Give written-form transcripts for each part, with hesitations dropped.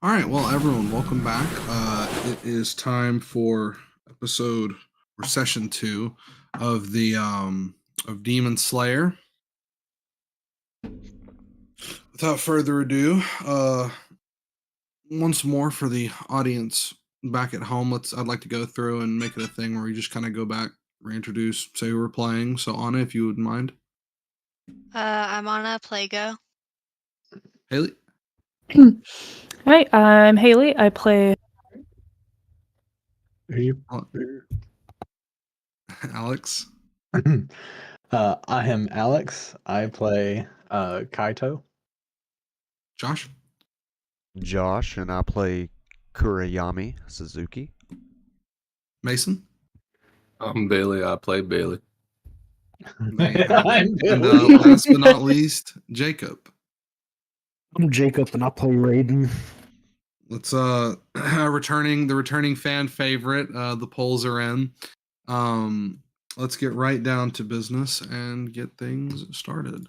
All right, well, everyone, welcome back. It is time for episode or session 2 of the of Demon Slayer. Without further ado, once more for the audience back at home, I'd like to go through and make it a thing where we just kind of go back, reintroduce, say who we're playing. So Anna, if you wouldn't mind. I'm Anna, Plago. Haley. Hi, I'm Haley. I play Alex. I am Alex. I play Kaito. Josh, and I play Kurayami Suzuki. Mason. I'm Bailey. I play Bailey. And last but not least, Jacob. I'm Jacob, and I play Raiden. Let's returning fan favorite. The polls are in. Let's get right down to business and get things started.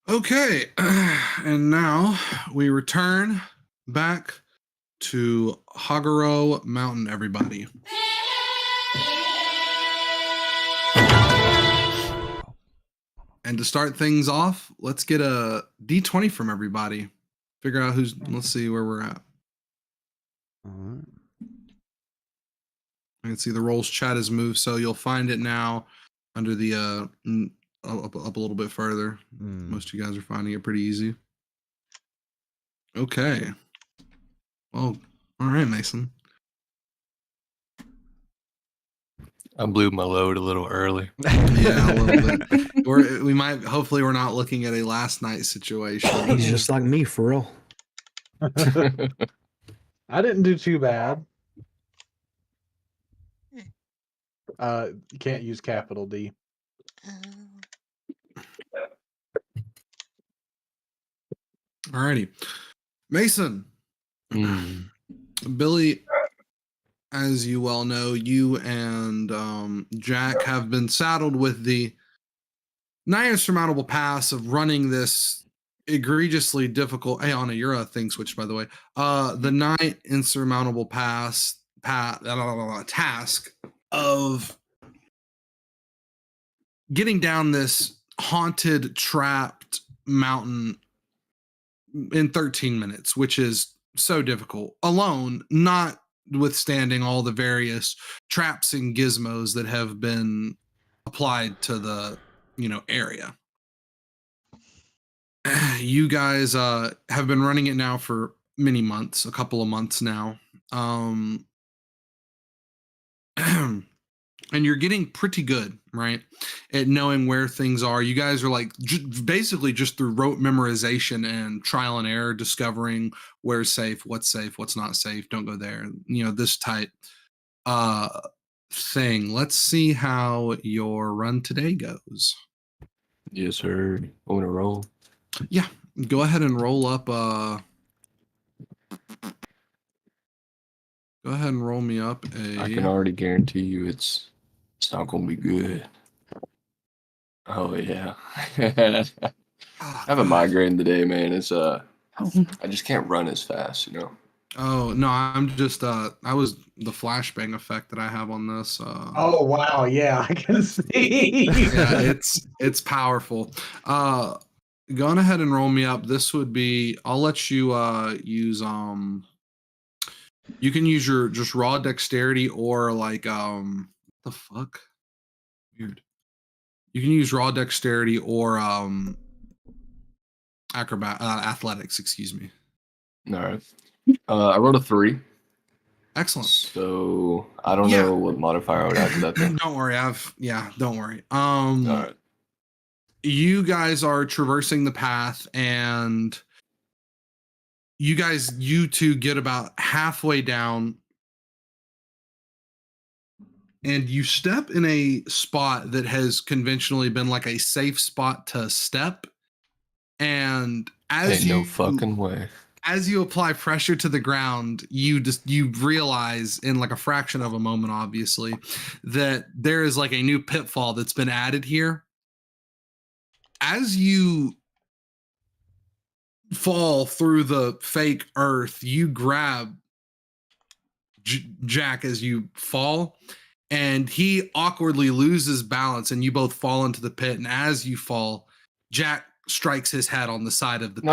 Okay, and now we return back to Haguro Mountain, everybody. And to start things off, let's get a D20 from everybody. Figure out let's see where we're at. All right. I can see the roles chat has moved, so you'll find it now under the up a little bit further. Most of you guys are finding it pretty easy. Okay. Well, all right, Mason. I blew my load a little early. Yeah, a little bit. Hopefully we're not looking at a last night situation. He's just like me, for real. I didn't do too bad. You can't use capital D. Alrighty. Mason. Billy, as you well know, you and Jack have been saddled with the nigh insurmountable pass of running this egregiously difficult. Hey, Anna, you're a thing switch, by the way. The nigh insurmountable task of getting down this haunted, trapped mountain in 13 minutes, which is so difficult alone, not withstanding all the various traps and gizmos that have been applied to the area. You guys have been running it now for many months, a couple of months now. and you're getting pretty good, right, at knowing where things are. You guys are like basically just through rote memorization and trial and error, discovering where's safe, what's not safe. Don't go there. This type thing. Let's see how your run today goes. Yes, sir. I'm gonna roll. Yeah, go ahead and roll up. Go ahead and roll me up I can already guarantee you it's not gonna be good. Oh yeah. I have a migraine today, man. It's I just can't run as fast, Oh no, I'm just I was the flashbang effect that I have on this. Oh wow, yeah, I can see. Yeah, it's powerful. Go on ahead and roll me up. This would be, I'll let you use you can use your just raw dexterity or like what the fuck? Weird. You can use raw dexterity or athletics, excuse me. All right. I rolled a 3. Excellent. So I don't know what modifier I would add to that then. Don't worry, don't worry. All right. You guys are traversing the path, and you two get about halfway down, and you step in a spot that has conventionally been like a safe spot to step. And Ain't no fucking way. As you apply pressure to the ground, you realize in like a fraction of a moment, obviously, that there is like a new pitfall that's been added here. As you fall through the fake earth, you grab Jack as you fall, and he awkwardly loses balance, and you both fall into the pit. And as you fall, Jack strikes his head on the side of the pit.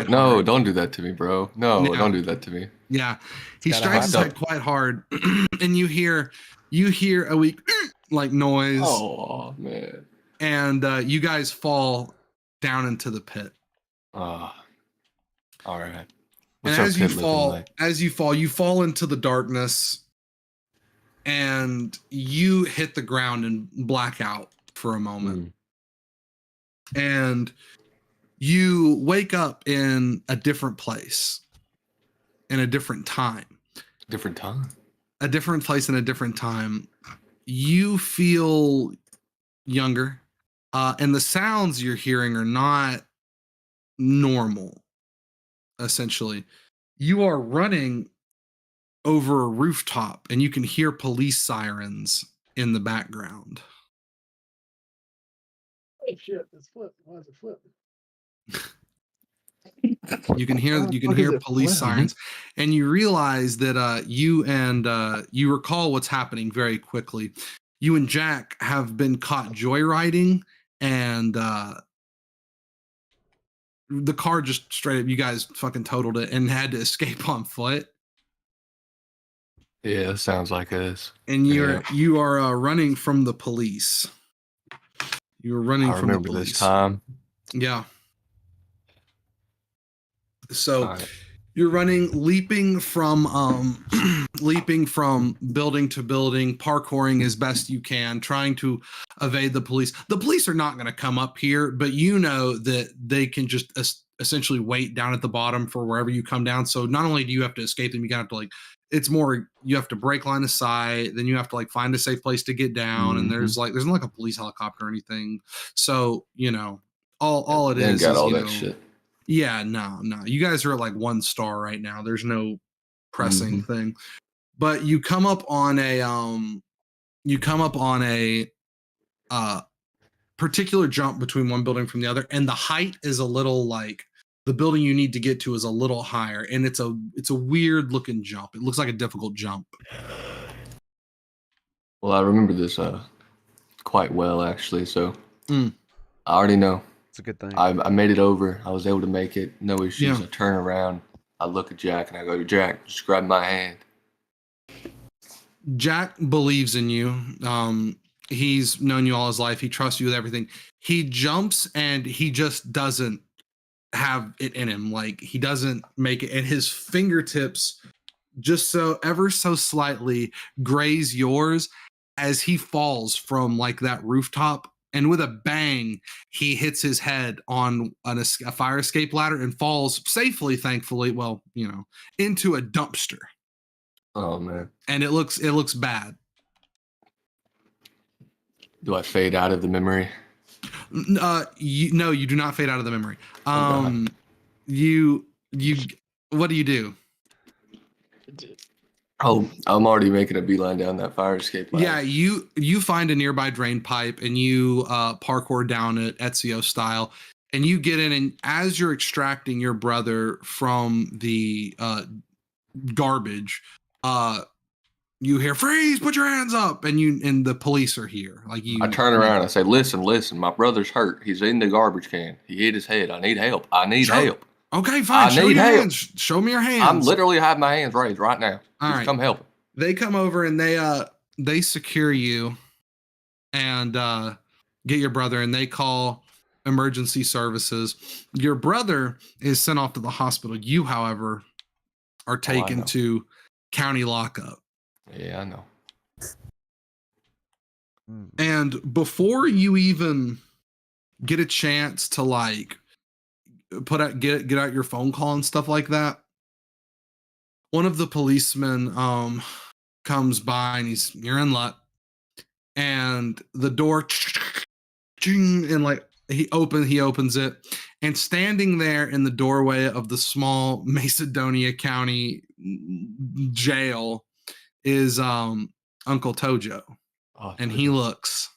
No, don't do that to me, bro. No, don't do that to me. Yeah, he strikes his head quite hard, and you hear a weak like noise. Oh man! And you guys fall down into the pit. All right. And as you fall, you fall into the darkness, and you hit the ground and black out for a moment. And you wake up in a different place, in a different time. Different time? A different place in a different time. You feel younger, and the sounds you're hearing are not normal, essentially. You are running over a rooftop, and you can hear police sirens in the background. Oh shit, it's flipped. Why is it flipped? You can hear police sirens, and you realize that you recall what's happening very quickly. You and Jack have been caught joyriding, and the car just straight up, you guys fucking totaled it and had to escape on foot. Yeah, it sounds like this. And you are running from the police. You were running from the police. I remember this time. Yeah. So you're running, leaping from building to building, parkouring as best you can, trying to evade the police. The police are not going to come up here, but you know that they can just essentially wait down at the bottom for wherever you come down. So not only do you have to escape them, you have to it's more, you have to break line of sight, then you have to find a safe place to get down. And there's not like a police helicopter or anything. So, all it is got all that shit. Yeah, no. You guys are at 1 star right now. There's no pressing thing. But you come up on a particular jump between one building from the other, and the height is a little the building you need to get to is a little higher, and it's a weird looking jump. It looks like a difficult jump. Well, I remember this quite well actually, so I already know. It's a good thing. I made it over. I was able to make it. No issues. Yeah. I turn around. I look at Jack and I go, Jack, just grab my hand. Jack believes in you. He's known you all his life. He trusts you with everything. He jumps and he just doesn't have it in him. He doesn't make it. And his fingertips just ever so slightly graze yours. as he falls from like that rooftop, and with a bang, he hits his head on a fire escape ladder and falls safely, thankfully, well, into a dumpster. Oh man. And it looks bad. Do I fade out of the memory? No, you do not fade out of the memory. Okay. You what do you do? Oh, I'm already making a beeline down that fire escape ladder. Yeah, you find a nearby drain pipe and you parkour down it Ezio style, and you get in, and as you're extracting your brother from the garbage, you hear freeze, put your hands up, and the police are here. Like I turn around and I say, listen, my brother's hurt. He's in the garbage can. He hit his head. I need help. Help. Okay, fine. Show me your hands. Show me your hands. I'm literally have my hands raised right now. All Just right. come help. They come over and they secure you and get your brother, and they call emergency services. Your brother is sent off to the hospital. You, however, are taken to county lockup. Yeah, I know. And before you even get a chance to like get out your phone call and stuff like that, one of the policemen comes by and you're in luck, and the door and like he opens it, and standing there in the doorway of the small Macedonia County jail is Uncle Tojo. Oh, and he looks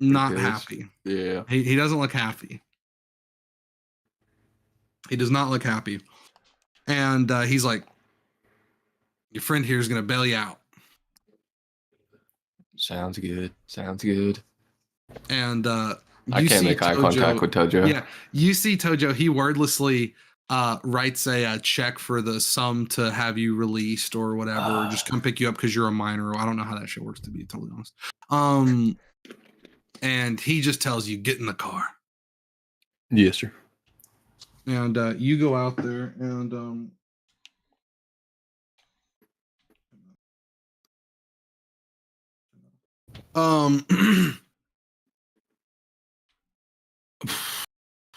not good. happy. Yeah. He doesn't look happy. He does not look happy. And he's like, your friend here is going to bail you out. Sounds good. Sounds good. And I can't make eye contact with Tojo. Yeah, you see Tojo. He wordlessly writes a check for the sum to have you released or whatever, or just come pick you up because you're a minor. I don't know how that shit works, to be totally honest. And he just tells you, get in the car. Yes, sir. And you go out there and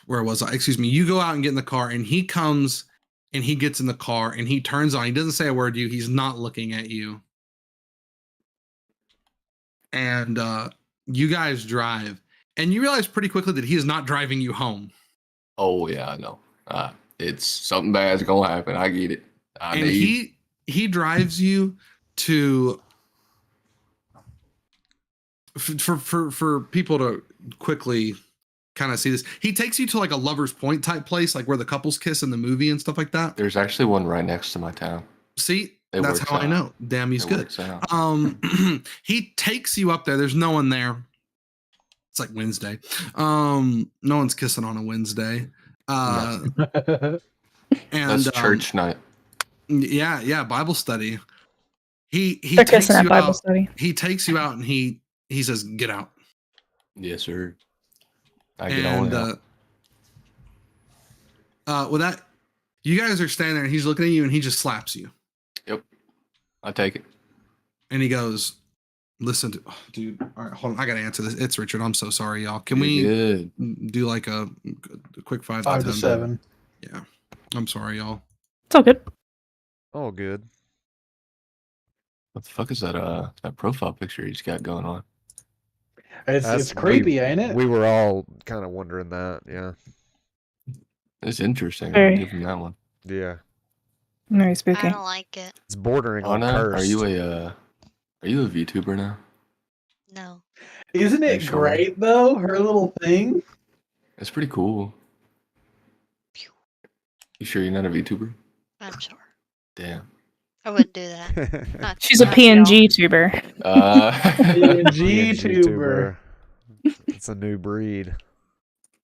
where was I? Excuse me. You go out and get in the car, and he comes and he gets in the car and he turns on. He doesn't say a word to you. He's not looking at you. And you guys drive, and you realize pretty quickly that he is not driving you home. Oh yeah, I know. It's something bad's gonna happen. I get it. He drives you to for people to quickly kind of see this. He takes you to like a Lover's Point type place, like where the couples kiss in the movie and stuff like that. There's actually one right next to my town. See, that's how I know. Damn, he's good. He takes you up there. There's no one there. It's like Wednesday. No one's kissing on a Wednesday. And that's church night. Yeah, Bible study. He They're takes kissing at you Bible out. study. He takes you out and he says, "Get out." Yes, sir. I get on out. With that, you guys are standing there and he's looking at you and he just slaps you. Yep. I take it. And he goes, listen to, dude, all right, hold on. I got to answer this. It's Richard. I'm so sorry, y'all. Can You're we do like a quick 5 to 7? Yeah. I'm sorry, y'all. It's all good. All good. What the fuck is that profile picture he's got going on? It's creepy, ain't it? We were all kind of wondering that. Yeah. It's interesting. Very. I'll give him that one. Yeah. Very spooky. I don't like it. It's bordering on Anna, cursed. are you a VTuber now? No. Isn't it sure? great though? Her little thing. It's pretty cool. You sure you're not a VTuber? I'm sure. Damn. I wouldn't do that. Not- She's a not y'all. PNG tuber. PNG tuber. It's a new breed.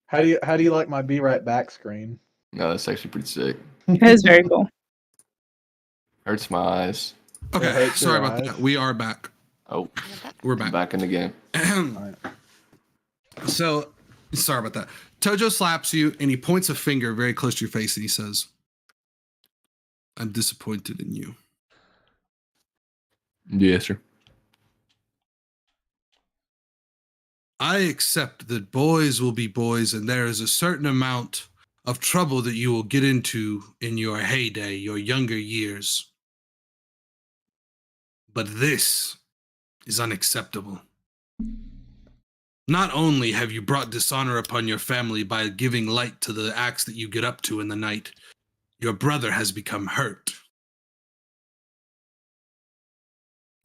How do you like my be right back screen? No, that's actually pretty sick. It is very cool. Hurts my eyes. Okay. hurts Sorry your about eyes. that. We are back. Oh, We're I'm back. back in the game. So, sorry about that. Tojo slaps you and he points a finger very close to your face and he says, "I'm disappointed in you." Yes, sir. I accept that boys will be boys, and there is a certain amount of trouble that you will get into in your heyday, your younger years. But this is unacceptable. Not only have you brought dishonor upon your family by giving light to the acts that you get up to in the night, your brother has become hurt.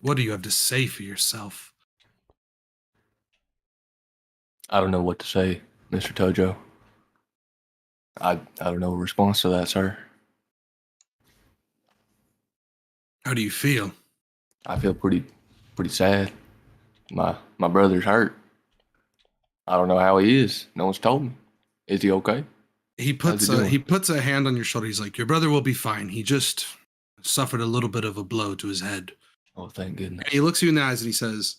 What do you have to say for yourself? I don't know what to say, Mr. Tojo. I don't know a response to that, sir. How do you feel? I feel pretty sad. My brother's hurt. I don't know how he is. No one's told me. Is he okay? He puts a hand on your shoulder. He's like, your brother will be fine. He just suffered a little bit of a blow to his head. Oh, thank goodness. And he looks you in the eyes and he says,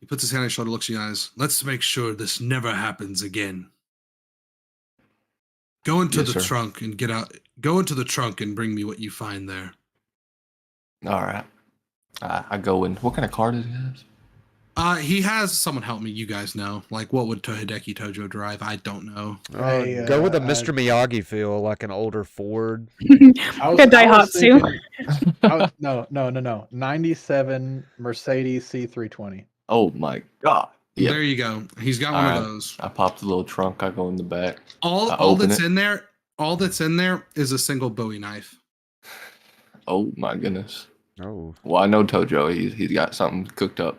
he puts his hand on your shoulder, looks you in the eyes. Let's make sure this never happens again. Go into Yes, the sir. trunk and get out. Go into the trunk and bring me what you find there. All right. I go in. What kind of car does he have? He has someone help me. You guys know. Like, what would Hideki Tojo drive? I don't know. Hey, Go with a Mr. Miyagi feel, like an older Ford. Like a Daihatsu. No. 97 Mercedes C320. Oh my God. Yeah. There you go. He's got one All of right. those. I pop the little trunk. I go in the back. All open that's it. in there. All that's in there is a single Bowie knife. Oh my goodness. Oh. Well, I know Tojo. He's got something cooked up.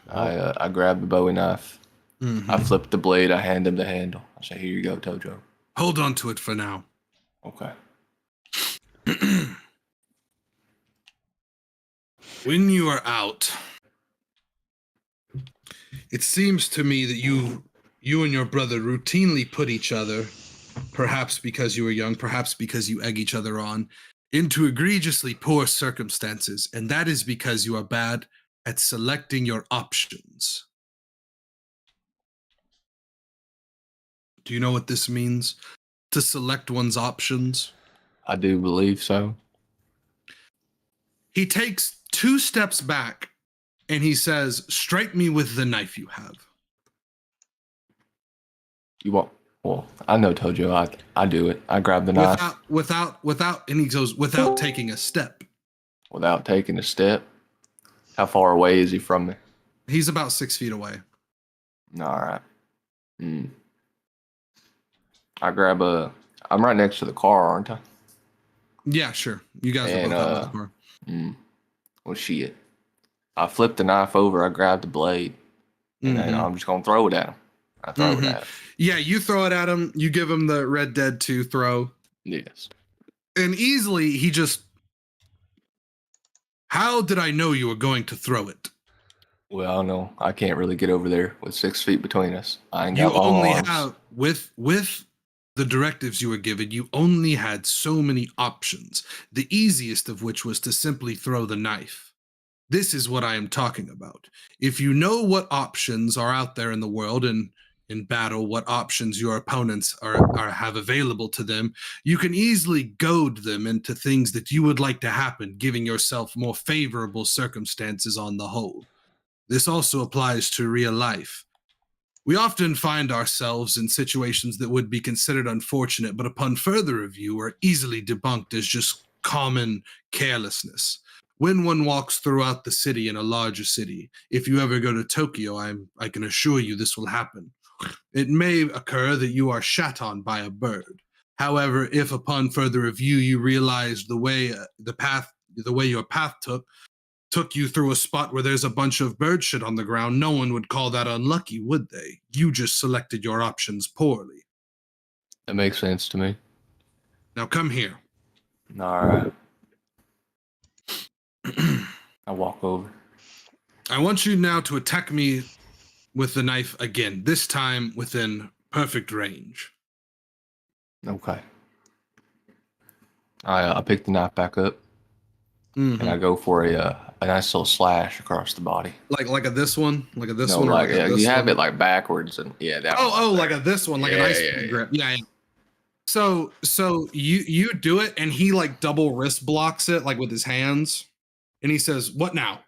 I grab the Bowie knife. Mhm. I flip the blade. I hand him the handle. I say, "Here you go, Tojo." Hold on to it for now. Okay. When you are out, it seems to me that you and your brother routinely put each other, perhaps because you were young, perhaps because you egg each other on, into egregiously poor circumstances, and that is because you are bad at selecting your options. Do you know what this means? To select one's options? I do believe so. He takes 2 steps back and he says, "Strike me with the knife you have." You want? Well, I know Tojo. I do it. I grab the knife Without, and he goes, without taking a step. without taking a step. How far away is he from me? He's about 6 feet away. All right. I grab a. I'm right next to the car, aren't I? Yeah, sure. You guys are And, both out of the car. Well, shit. I flip the knife over. I grab the blade, and then I'm just gonna throw it at him. I throw it at him. Yeah, you throw it at him. You give him the Red Dead 2 throw. Yes. And easily he just... How did I know you were going to throw it? Well, I don't know. I can't really get over there with 6 feet between us. I ain't You got long only arms. have... With the directives you were given, you only had so many options, the easiest of which was to simply throw the knife. This is what I am talking about. If you know what options are out there in the world and in battle, what options your opponents have available to them, you can easily goad them into things that you would like to happen, giving yourself more favorable circumstances on the whole. This also applies to real life. We often find ourselves in situations that would be considered unfortunate, but upon further review are easily debunked as just common carelessness. When one walks throughout the city in a larger city, if you ever go to Tokyo, I can assure you this will happen. It may occur that you are shat on by a bird. However, if upon further review you realize the way your path took you through a spot where there's a bunch of bird shit on the ground, no one would call that unlucky, would they? You just selected your options poorly. That makes sense to me. Now come here. All right. I walk over. I want you now to attack me with the knife again, this time within perfect range. Okay. I pick the knife back up and I go for a nice little slash across the body. Like a this one? Like a this No, one? Or like like a this you have one? it like backwards and that. one Like a this one, like a Yeah, nice yeah. grip. Yeah. So you do it, and he like double wrist blocks it like with his hands, and he says, "What now?"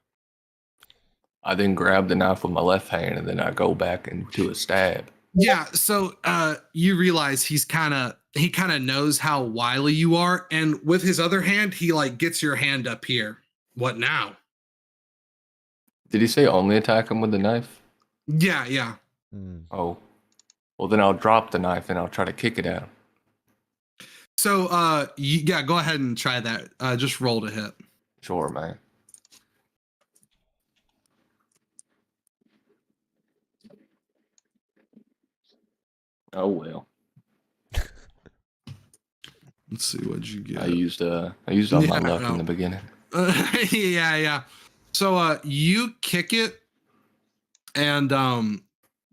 I then grab the knife with my left hand, and then I go back into a stab. Yeah, so you realize he kind of knows how wily you are, and with his other hand, he like gets your hand up here. What now? Did he say only attack him with the knife? Yeah, yeah. Oh, well then I'll drop the knife and I'll try to kick it out. So go ahead and try that. Just roll to hit. Sure, man. Oh well. Let's see what you get. I used all my luck in the beginning. Yeah. So you kick it, and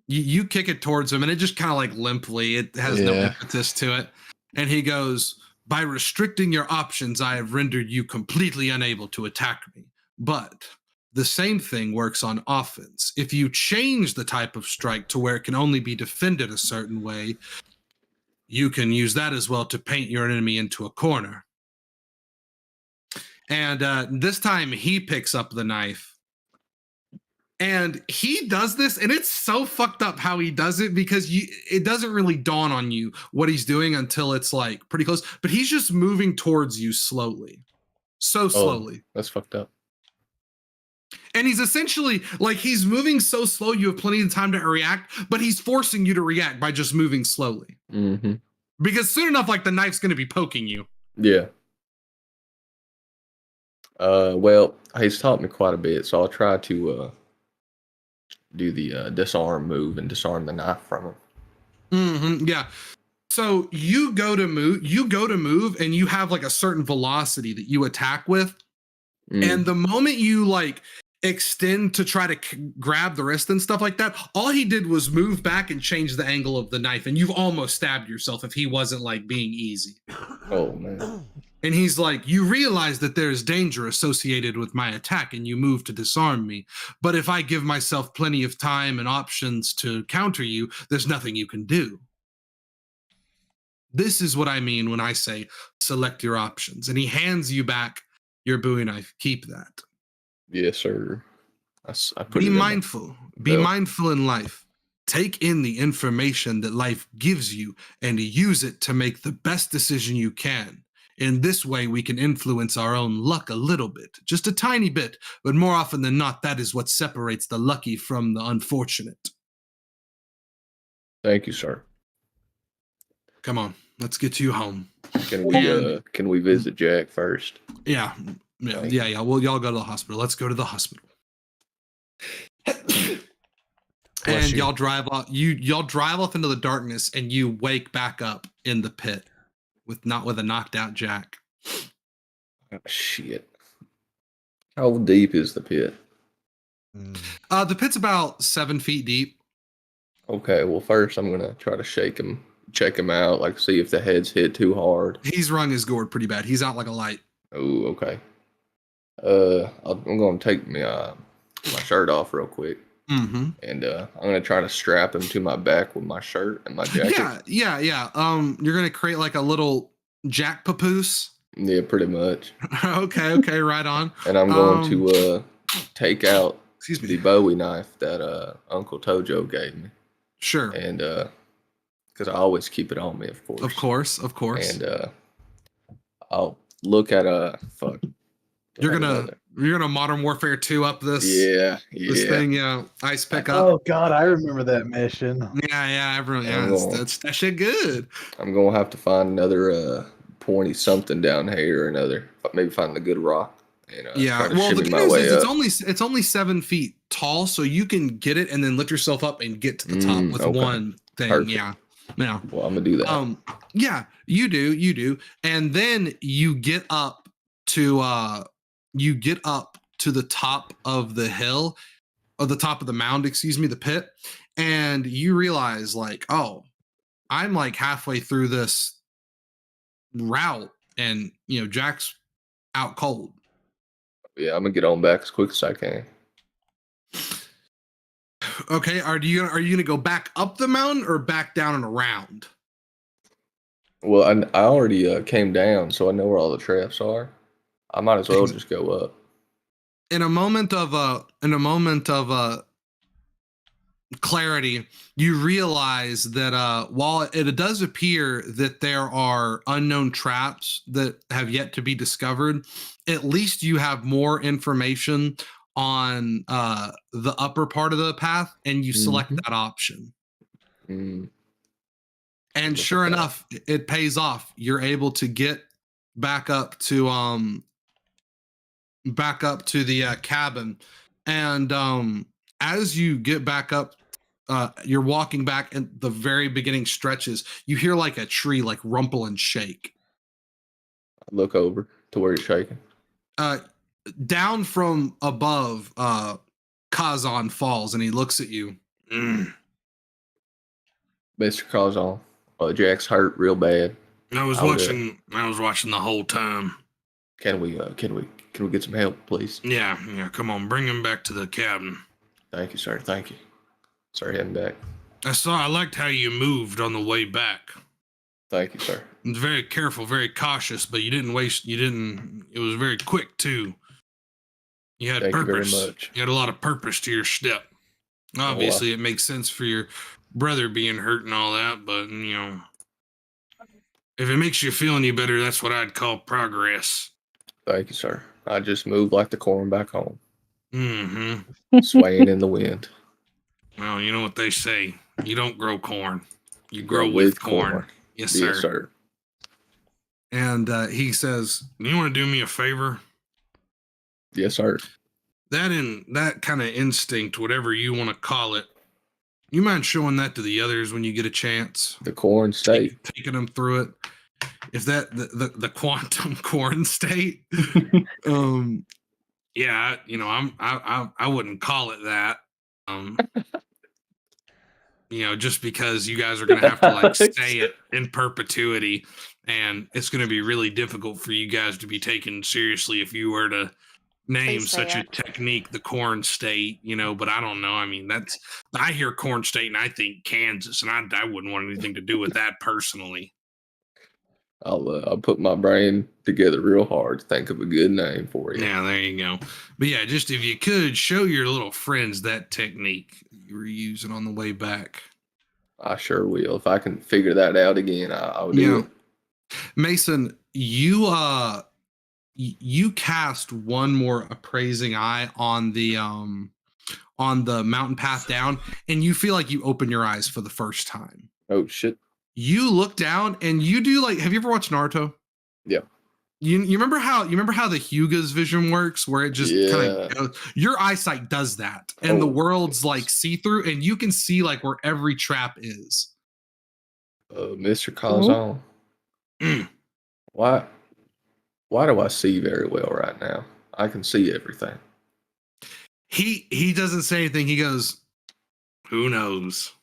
you kick it towards him, and it just kind of like limply. It has no impetus to it. And he goes, "By restricting your options, I have rendered you completely unable to attack me. But the same thing works on offense. If you change the type of strike to where it can only be defended a certain way, you can use that as well to paint your enemy into a corner." And this time he picks up the knife. And he does this, and it's so fucked up how he does it, because it doesn't really dawn on you what he's doing until it's like pretty close. But he's just moving towards you slowly. So slowly. That's fucked up. And he's essentially like, he's moving so slow you have plenty of time to react, but he's forcing you to react by just moving slowly. Mm-hmm. Because soon enough, like, the knife's going to be poking you. Yeah. Well, he's taught me quite a bit, so I'll try to do the disarm move and disarm the knife from him. Mm-hmm, yeah. So you go to move, and you have like a certain velocity that you attack with. And the moment you like extend to try to grab the wrist and stuff like that, all he did was move back and change the angle of the knife, and you've almost stabbed yourself if he wasn't like being easy. Oh man. And he's like, "You realize that there's danger associated with my attack, and you move to disarm me. But if I give myself plenty of time and options to counter you, there's nothing you can do. This is what I mean when I say select your options." And he hands you back your Bowie knife. Keep that. Yes, sir. I put Be it mindful. Be mindful in life. Take in the information that life gives you and use it to make the best decision you can. In this way, we can influence our own luck a little bit, just a tiny bit, but more often than not, that is what separates the lucky from the unfortunate. Thank you, sir. Come on, let's get you home. Can we visit Jack first? Yeah. Well, y'all go to the hospital. Let's go to the hospital. And y'all drive off. Y'all drive off into the darkness, and you wake back up in the pit with a knocked out Jack. Oh, shit. How deep is the pit? The pit's about 7 feet deep. Okay, well, first I'm gonna try to shake him, check him out, like see if the head's hit too hard. He's rung his gourd pretty bad. He's out like a light. Oh, okay. I'm gonna take my shirt off real quick. Mm-hmm. And I'm gonna try to strap him to my back with my shirt and my jacket. Yeah. You're gonna create like a little Jack papoose. Yeah, pretty much. Okay, right on. And I'm going to take out the Bowie knife that Uncle Tojo gave me. Sure. And because I always keep it on me, of course. Of course. And I'll look at fuck. You're gonna Modern Warfare 2 up this. Yeah. This thing, ice pickup. Oh God, I remember that mission. Yeah, everyone. Yeah, that's that shit good. I'm gonna have to find another pointy something down here, or another maybe find the good rock. And, well, the good news is it's only 7 feet tall, so you can get it and then lift yourself up and get to the top with one thing. Perfect. Yeah. Well, I'm gonna do that. Yeah, you do, and then you get up to the top of the hill, or the top of the mound, the pit, and you realize like, oh, I'm like halfway through this route, and Jack's out cold. Yeah, I'm gonna get on back as quick as I can. Okay, are you gonna go back up the mountain or back down and around? Well, I already came down, so I know where all the traps are. I might as well just go up. in a moment of clarity, you realize that while it does appear that there are unknown traps that have yet to be discovered, at least you have more information on the upper part of the path, and you select that option. Mm. And Look sure at that. enough, it pays off. You're able to get back up to the cabin, and as you get back up, you're walking back, and the very beginning stretches. You hear like a tree like rumple and shake. I look over to where he's shaking. Down from above, Kazan falls, and he looks at you. Mr. Cazon, Jack's hurt real bad. I was watching the whole time. Can we get some help, please? Yeah. Come on, bring him back to the cabin. Thank you, sir. Thank you. Sorry, heading back. I liked how you moved on the way back. Thank you, sir. It was very careful, very cautious, but it was very quick too. You had Thank purpose. you very much. You had a lot of purpose to your step. Obviously, it makes sense for your brother being hurt and all that, but if it makes you feel any better, that's what I'd call progress. Thank you, sir. I just moved like the corn back home, Mm-hmm. swaying in the wind. Well, you know what they say. You don't grow corn. You grow with corn. Yes, sir. Yes, sir. And he says, you want to do me a favor? Yes, sir. That kind of instinct, whatever you want to call it, you mind showing that to the others when you get a chance? The corn state. Taking them through it. If that the quantum corn state, yeah, I wouldn't call it that. Just because you guys are gonna have to like say it in perpetuity, and it's gonna be really difficult for you guys to be taken seriously if you were to name such a technique, the corn state, but I don't know. I mean, I hear corn state and I think Kansas, and I wouldn't want anything to do with that personally. I'll put my brain together real hard to think of a good name for you. Yeah, there you go. But yeah, just if you could show your little friends that technique you were using on the way back. I sure will. If I can figure that out again, I'll do it. Mason, you cast one more appraising eye on the mountain path down, and you feel like you open your eyes for the first time. Oh shit. You look down and you do have you ever watched Naruto? Yeah. You remember how the Hyuga's vision works, where it just kind of goes, your eyesight does that, and the world's like see-through, and you can see like where every trap is. Mr. Kazan, why do I see very well right now? I can see everything. He doesn't say anything. He goes, who knows?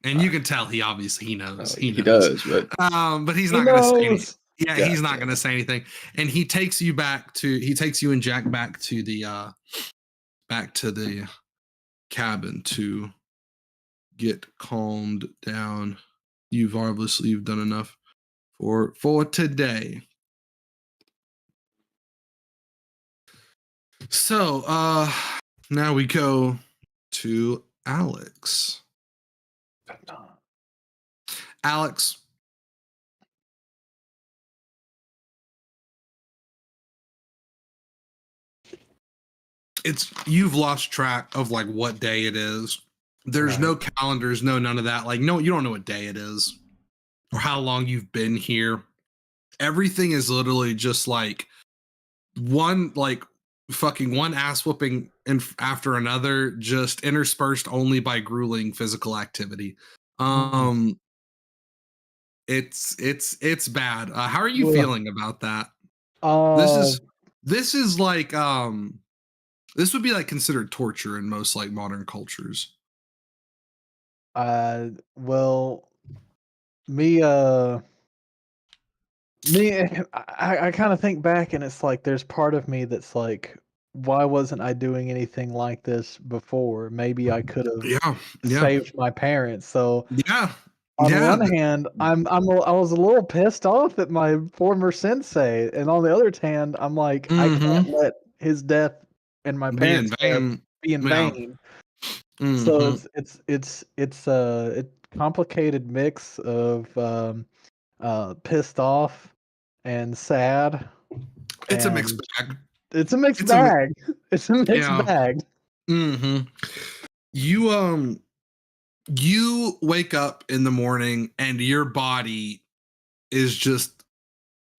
And you can tell he obviously knows. He does, but he's not going to say anything. Yeah, God, he's not going to say anything. And he takes you and Jack back to the cabin to get calmed down. You've done enough for today. So now we go to Alex. Alex, you've lost track of like what day it is. There's no calendars, none of that. Like, no, you don't know what day it is or how long you've been here. Everything is literally just like one ass whooping after another, just interspersed only by grueling physical activity. It's bad. How are you feeling about that? This is like this would be like considered torture in most like modern cultures. Well, I kind of think back, and it's like there's part of me that's like, why wasn't I doing anything like this before? Maybe I could have saved my parents. So on the one hand, I was a little pissed off at my former sensei, and on the other hand, I'm like, I can't let his death and my Be in parents vain. be in Yeah. vain. So Mhm. it's a complicated mix of pissed off and sad. It's a mixed And bag. it's a mixed It's a mi- bag. It's a mixed Yeah. bag. Mhm. You wake up in the morning and your body is just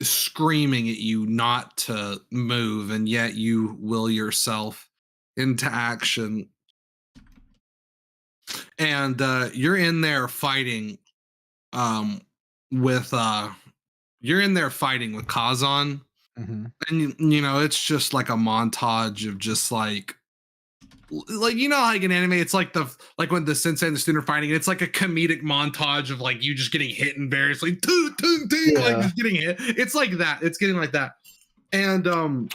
screaming at you not to move, and yet you will yourself into action. And you're in there fighting um with you're in there fighting with Kazan. Mhm. And you know, it's just like a montage of just like you know, like in anime, it's like when the sensei and the student are fighting, it's like a comedic montage of like you just getting hit in various like like just getting hit. It's like that. It's getting like that. And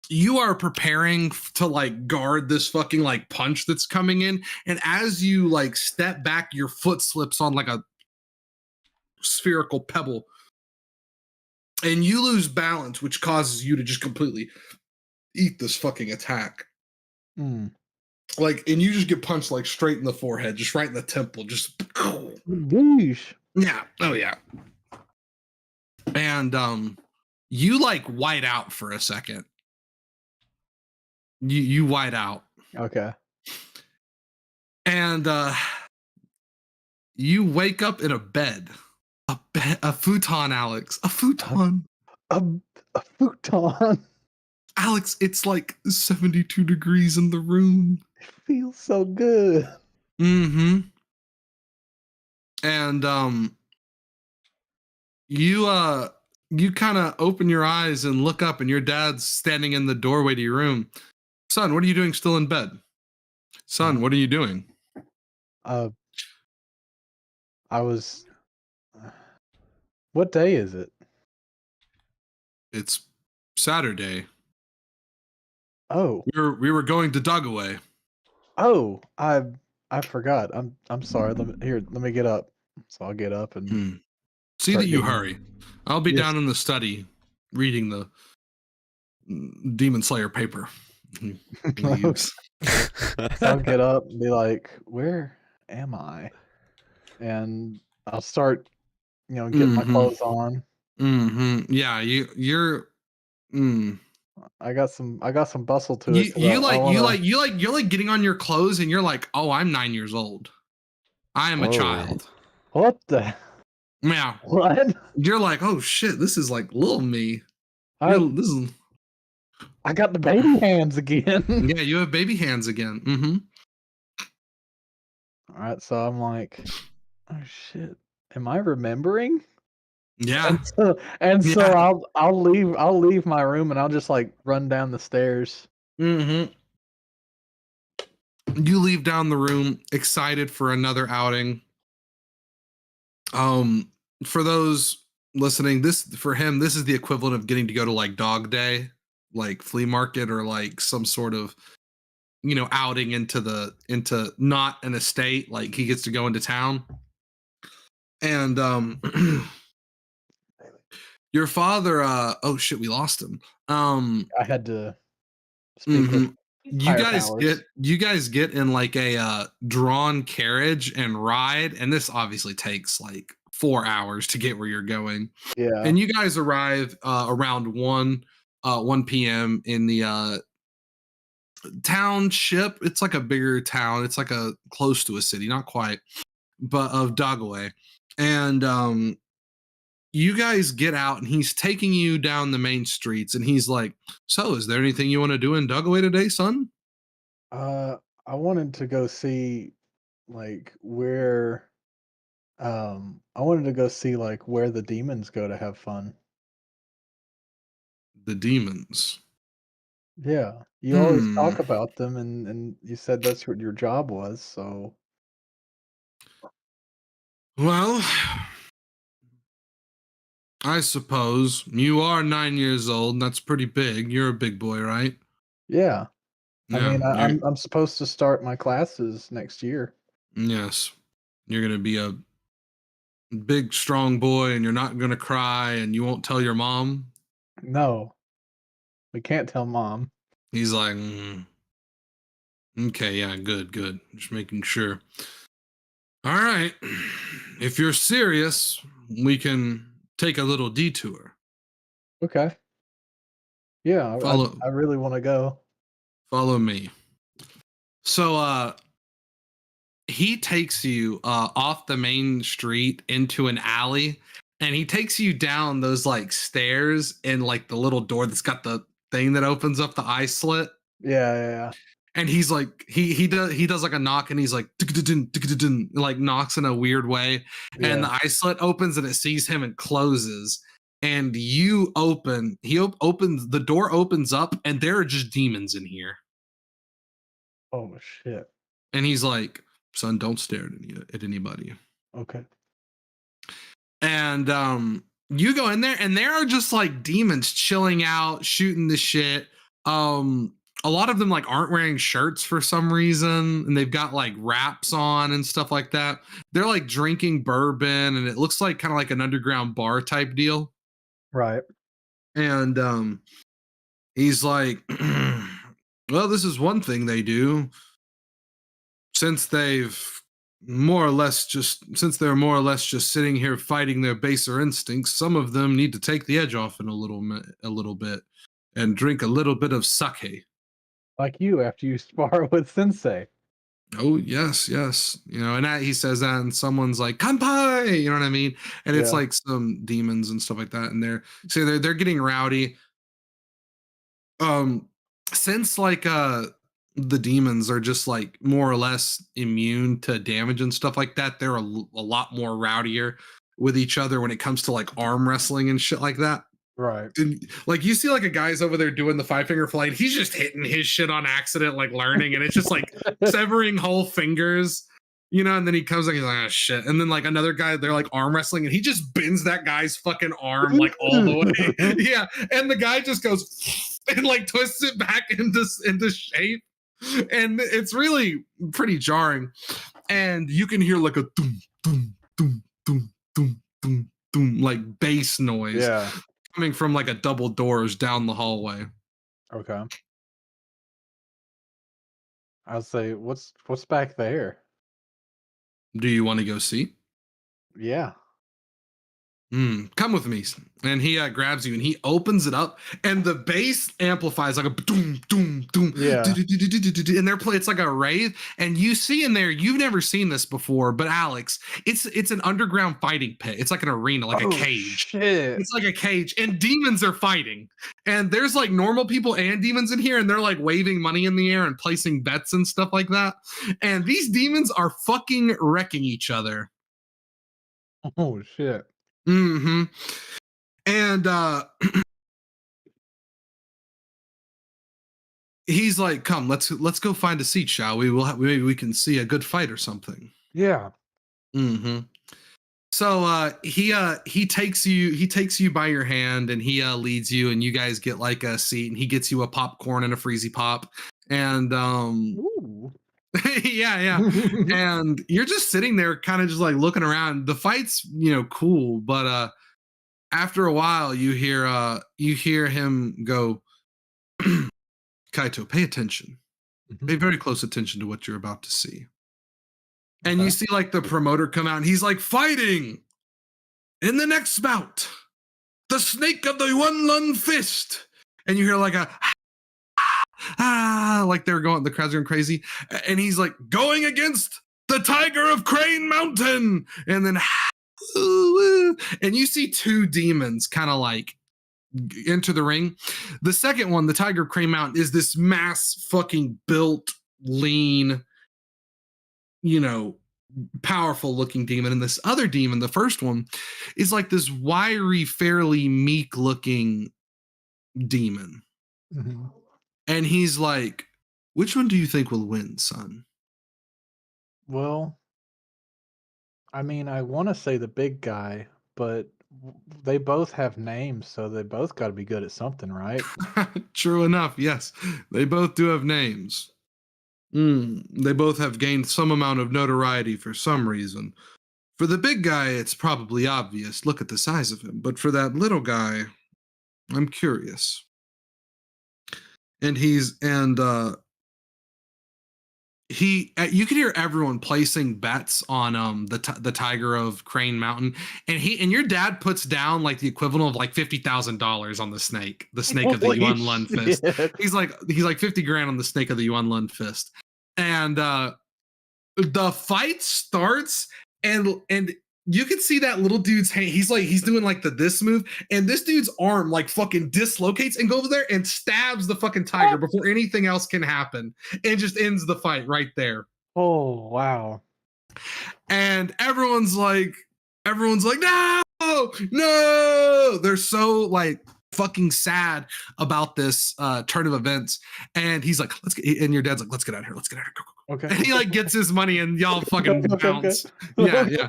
you are preparing to like guard this fucking like punch that's coming in. And as you like step back, your foot slips on like a spherical pebble. And you lose balance, which causes you to just completely eat this fucking attack. Mm. Like, and you just get punched like straight in the forehead, just right in the temple, just Goosh. yeah, oh yeah. And you like white out for a second. You white out. Okay. And you wake up in a bed. A futon, Alex. A futon. A futon. Alex, it's like 72 degrees in the room. It feels so good. Mm-hmm. And you kind of open your eyes and look up, and your dad's standing in the doorway to your room. Son, what are you doing still in bed? Son, what are you doing? I was. What day is it? It's Saturday. Oh. We were going to Dugaway. Oh, I forgot. I'm sorry. Let me get up. So I'll get up and See start that you getting- hurry. I'll be Yes. down in the study reading the Demon Slayer paper. He leaves. So I'll get up and be like, "Where am I?" And I'll start, getting my clothes on. Yeah, you're. I got some bustle to You it. 'Cause you're like getting on your clothes, and you're like, oh, I'm 9 years old. I am a Whoa. child. What the? Yeah. What? You're like, oh shit, this is like little me. I This is got the baby hands again. yeah, you have baby hands again. Mm-hmm. All right, so I'm like, oh shit, am I remembering? Yeah. So I'll leave my room and I'll just like run down the stairs. Mm-hmm. You leave down the room, excited for another outing. For those listening, this is the equivalent of getting to go to like dog day, like flea market, or like some sort of, outing into not an estate. Like he gets to go into town. And your father, oh shit, we lost him. I had to speak with you higher guys powers. get in like a drawn carriage and ride, and this obviously takes like 4 hours to get where you're going. Yeah. And you guys arrive around 1 p.m. in the township. It's like a bigger town. It's like a close to a city, not quite, but of Dogaway. And you guys get out, and he's taking you down the main streets, and he's like, so is there anything you want to do in Dugaway today, son? I wanted to go see like where I wanted to go see like where the demons go to have fun. The demons. Yeah. You always talk about them and you said that's what your job was, so Well, I suppose you are 9 years old. And that's pretty big. You're a big boy, right? yeah. I Yeah, mean, I'm supposed to start my classes next year. yes. You're gonna be a big, strong boy, and you're not gonna cry, and you won't tell your mom. No. We can't tell mom. He's like, Okay, yeah, good. Just making sure. All right. If you're serious, we can take a little detour. Okay. Yeah, Follow I really want to go. follow me. So he takes you off the main street into an alley, and he takes you down those like stairs and like the little door that's got the thing that opens up the eye slit. Yeah. And he's like he does like a knock, and he's like like knocks in a weird way, and the eye slit opens and it sees him and closes, and you open opens the door, opens up, and there are just demons in here. Oh shit. And he's like, son, don't stare at anybody. Okay. And you go in there, and there are just like demons chilling out, shooting the shit. A lot of them like aren't wearing shirts for some reason, and they've got like wraps on and stuff like that. They're like drinking bourbon, and it looks like kind of like an underground bar type deal. Right. And he's like, well, this is one thing they do. Since they're more or less just sitting here fighting their baser instincts, some of them need to take the edge off in a little bit and drink a little bit of sake. Like you after you spar with Sensei. Oh, yes. You know, and he says that, and someone's like, "Kanpai!" You know what I mean? And it's like some demons and stuff like that, and they're getting rowdy. Since like the demons are just like more or less immune to damage and stuff like that, they're a lot more rowdier with each other when it comes to like arm wrestling and shit like that. Right. And like you see like a guy's over there doing the 5-finger flight, he's just hitting his shit on accident, like learning, and it's just like severing whole fingers, you know. And then he comes like, he's like, oh shit. And then like another guy, they're like arm wrestling, and he just bends that guy's fucking arm like all the way. Yeah. And the guy just goes and like twists it back into shape. And it's really pretty jarring. And you can hear like a doom, doom, doom, doom, doom, doom, doom, like bass noise. Yeah. Coming from like a double doors down the hallway. Okay. I'll say, what's back there? Do you want to go see? Yeah. Come with me. And he grabs you and he opens it up, and the bass amplifies like a doom, doom, doom. Yeah. And it's like a rave. And you see in there, you've never seen this before, but Alex, it's an underground fighting pit. It's like an arena, like a cage. Shit. It's like a cage, and demons are fighting. And there's like normal people and demons in here, and they're like waving money in the air and placing bets and stuff like that. And these demons are fucking wrecking each other. Oh shit. Mm-hmm. And he's like, "Come, let's go find a seat, shall we? Maybe we can see a good fight or something." Yeah. Mm-hmm. So he takes you by your hand, and he leads you, and you guys get like a seat, and he gets you a popcorn and a freezy pop, and Ooh. yeah. And you're just sitting there kind of just like looking around. The fight's, cool, but after a while you hear him go, Kaito, pay attention. Pay very close attention to what you're about to see. And you see like the promoter come out, and he's like, fighting in the next bout, the snake of the one lung fist. And you hear like a like the crowd's going crazy. And he's like, going against the tiger of Crane Mountain. And then and you see two demons kind of like enter the ring. The second one, the tiger of Crane Mountain, is this mass fucking built, lean, powerful looking demon. And this other demon, the first one, is like this wiry, fairly meek looking demon. Mm-hmm. And he's like, which one do you think will win, son? Well, I mean, I want to say the big guy, but they both have names, so they both got to be good at something, right? True enough. Yes, they both do have names. They both have gained some amount of notoriety for some reason. For the big guy, it's probably obvious. Look at the size of him. But for that little guy, I'm curious. And you could hear everyone placing bets on the Tiger of Crane Mountain, and your dad puts down like the equivalent of like $50,000 on the snake of the Yuan Lun Fist. He's like 50 grand on the snake of the Yuan Lun Fist, and the fight starts, and you can see that little dude's hand. He's doing like this move, and this dude's arm like fucking dislocates and goes over there and stabs the fucking tiger before anything else can happen, and just ends the fight right there. Oh wow! And everyone's like, no! They're so like fucking sad about this turn of events. And he's like, and your dad's like, let's get out of here. Go. Okay. And he like gets his money, and y'all fucking bounce. Okay. Yeah.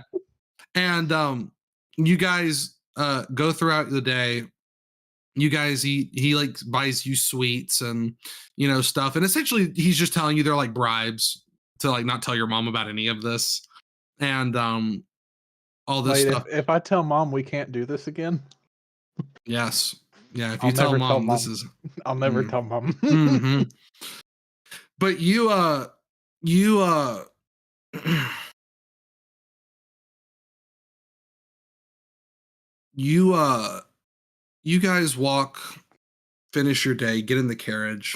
And you guys go throughout the day. You guys eat. He like buys you sweets and stuff. And essentially, he's just telling you they're like bribes to like not tell your mom about any of this. And all this stuff. If I tell mom we can't do this again. Yes. Yeah. If you tell mom this is. I'll never tell mom. Mm-hmm. But you guys finish your day, get in the carriage,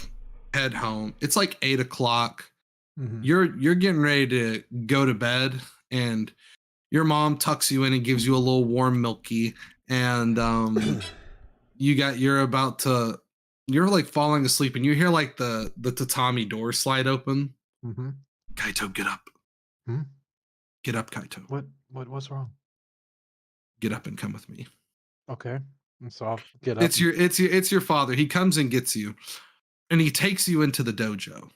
head home. It's like 8 o'clock. Mm-hmm. You're getting ready to go to bed, and your mom tucks you in and gives you a little warm milky, and you're like falling asleep, and you hear like the tatami door slide open. Mm-hmm. Kaito, get up. Hmm? Get up, Kaito. What's wrong? Get up and come with me. Okay. So I'll get up. It's your father. He comes and gets you, and he takes you into the dojo.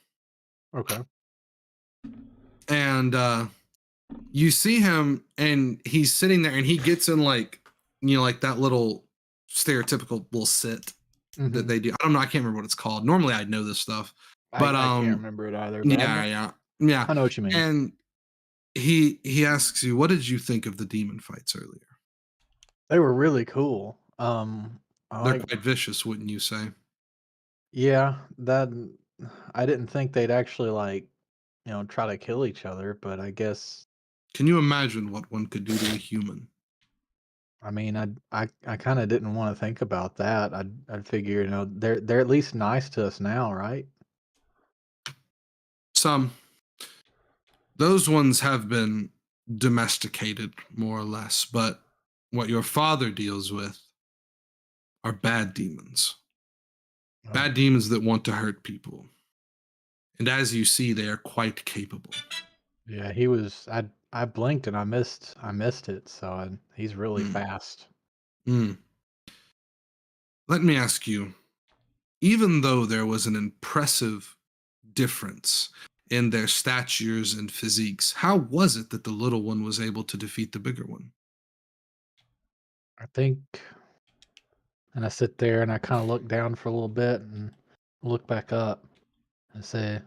Okay. And you see him, and he's sitting there, and he gets in like like that little stereotypical little sit that they do. I don't know. I can't remember what it's called. Normally, I'd know this stuff, but I can't remember it either. Yeah. I know what you mean. And he asks you, "What did you think of the demon fights earlier?" They were really cool. They're quite vicious, wouldn't you say? Yeah, that I didn't think they'd actually like, try to kill each other, but I guess. Can you imagine what one could do to a human? I mean, I kind of didn't want to think about that. I'd figure, they're at least nice to us now, right? Some. Those ones have been domesticated, more or less, but what your father deals with are bad demons. Oh. Bad demons that want to hurt people. And as you see, they are quite capable. Yeah, he was. I blinked and I missed it. So he's really fast. Let me ask you, even though there was an impressive difference in their statures and physiques, how was it that the little one was able to defeat the bigger one? I think, and I sit there and I kind of look down for a little bit and look back up and say,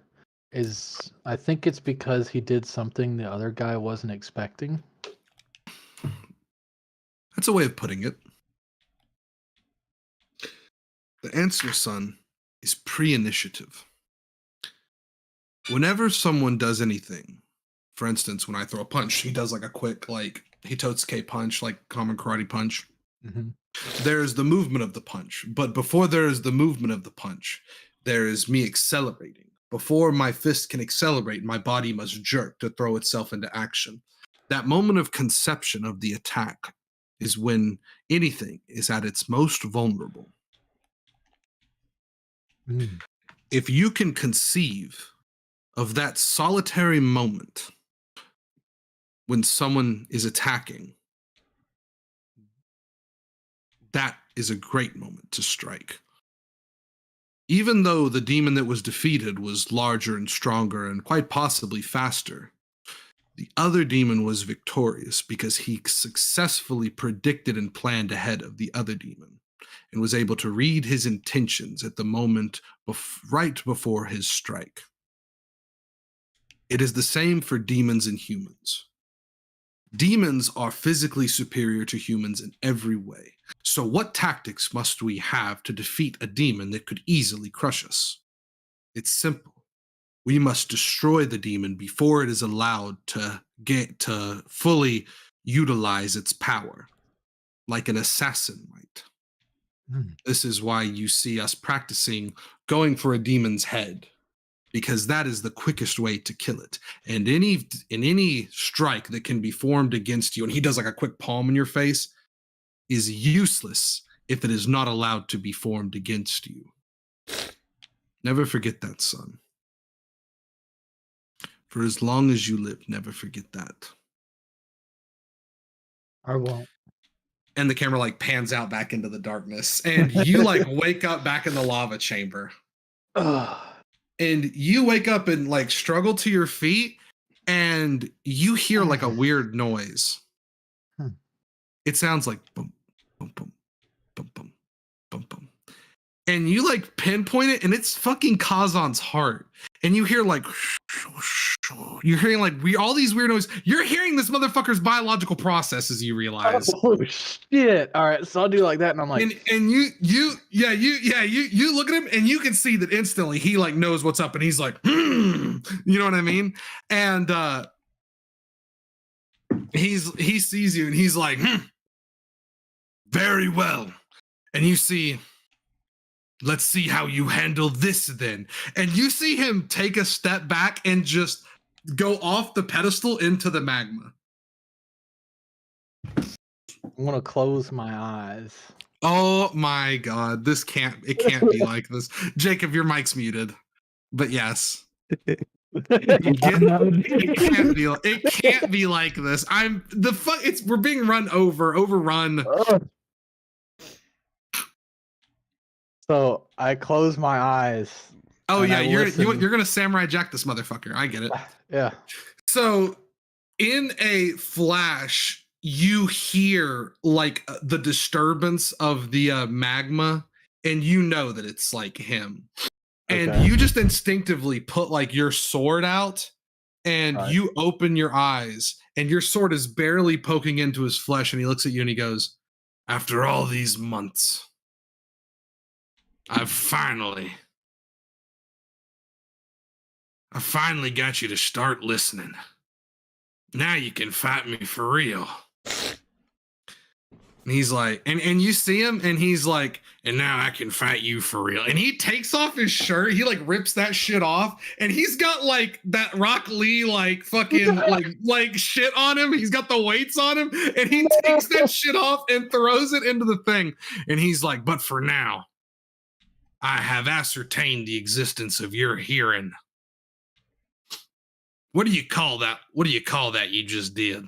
I think it's because he did something the other guy wasn't expecting. That's a way of putting it. The answer, son, is pre-initiative. Whenever someone does anything, for instance, when I throw a punch, he does like a quick, like, Hitotsuke punch, like common karate punch. Mm-hmm. There's the movement of the punch. But before there is the movement of the punch, there is me accelerating. Before my fist can accelerate, my body must jerk to throw itself into action. That moment of conception of the attack is when anything is at its most vulnerable. If you can conceive of that solitary moment when someone is attacking, that is a great moment to strike. Even though the demon that was defeated was larger and stronger and quite possibly faster, the other demon was victorious because he successfully predicted and planned ahead of the other demon and was able to read his intentions at the moment right before his strike. It is the same for demons and humans. Demons are physically superior to humans in every way. So what tactics must we have to defeat a demon that could easily crush us? It's simple. We must destroy the demon before it is allowed to get to fully utilize its power, like an assassin might. This is why you see us practicing going for a demon's head, because that is the quickest way to kill it. And in any strike that can be formed against you, and he does like a quick palm in your face, is useless if it is not allowed to be formed against you. Never forget that, son. For as long as you live, never forget that. I won't. And the camera like pans out back into the darkness, and you like wake up back in the lava chamber. And you wake up and like struggle to your feet, and you hear like a weird noise. It sounds like boom, boom, boom, boom, boom, boom, boom. And you like pinpoint it, and it's fucking Kazan's heart. And you hear like, you're hearing like all these weird noises. You're hearing this motherfucker's biological processes, you realize. Oh shit! All right, so I'll do like that, and I'm like, and you look at him, and you can see that instantly he like knows what's up, and he's like, you know what I mean? And he sees you, and he's like, very well. And you see, let's see how you handle this then. And you see him take a step back and just go off the pedestal into the magma. I'm gonna close my eyes. Oh my God, it can't be like this. Jacob, your mic's muted. But yes. It can't be like this. We're being overrun. So I close my eyes. Oh yeah, you're gonna Samurai Jack this motherfucker. I get it. Yeah. So in a flash, you hear like the disturbance of the magma, and you know that it's like him. And you just instinctively put like your sword out, and you open your eyes, and your sword is barely poking into his flesh, and he looks at you and he goes, after all these months, I finally got you to start listening. Now you can fight me for real. And he's like, and you see him, and he's like, and now I can fight you for real. And he takes off his shirt, he like rips that shit off, and he's got like that Rock Lee like fucking like shit on him. He's got the weights on him, and he takes that shit off and throws it into the thing. And he's like, but for now, I have ascertained the existence of your hearing. What do you call that? What do you call that you just did?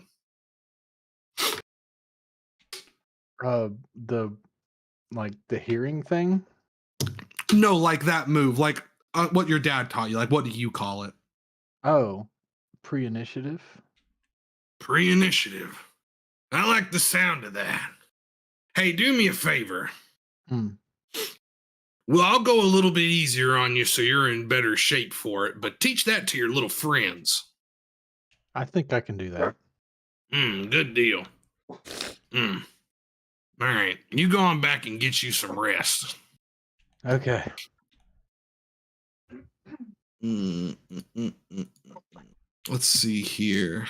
The hearing thing? No, like that move, like what your dad taught you. Like, what do you call it? Oh, pre-initiative. Pre-initiative. I like the sound of that. Hey, do me a favor. Well, I'll go a little bit easier on you so you're in better shape for it, but teach that to your little friends. I think I can do that. Good deal. All right, you go on back and get you some rest. Okay. Let's see here.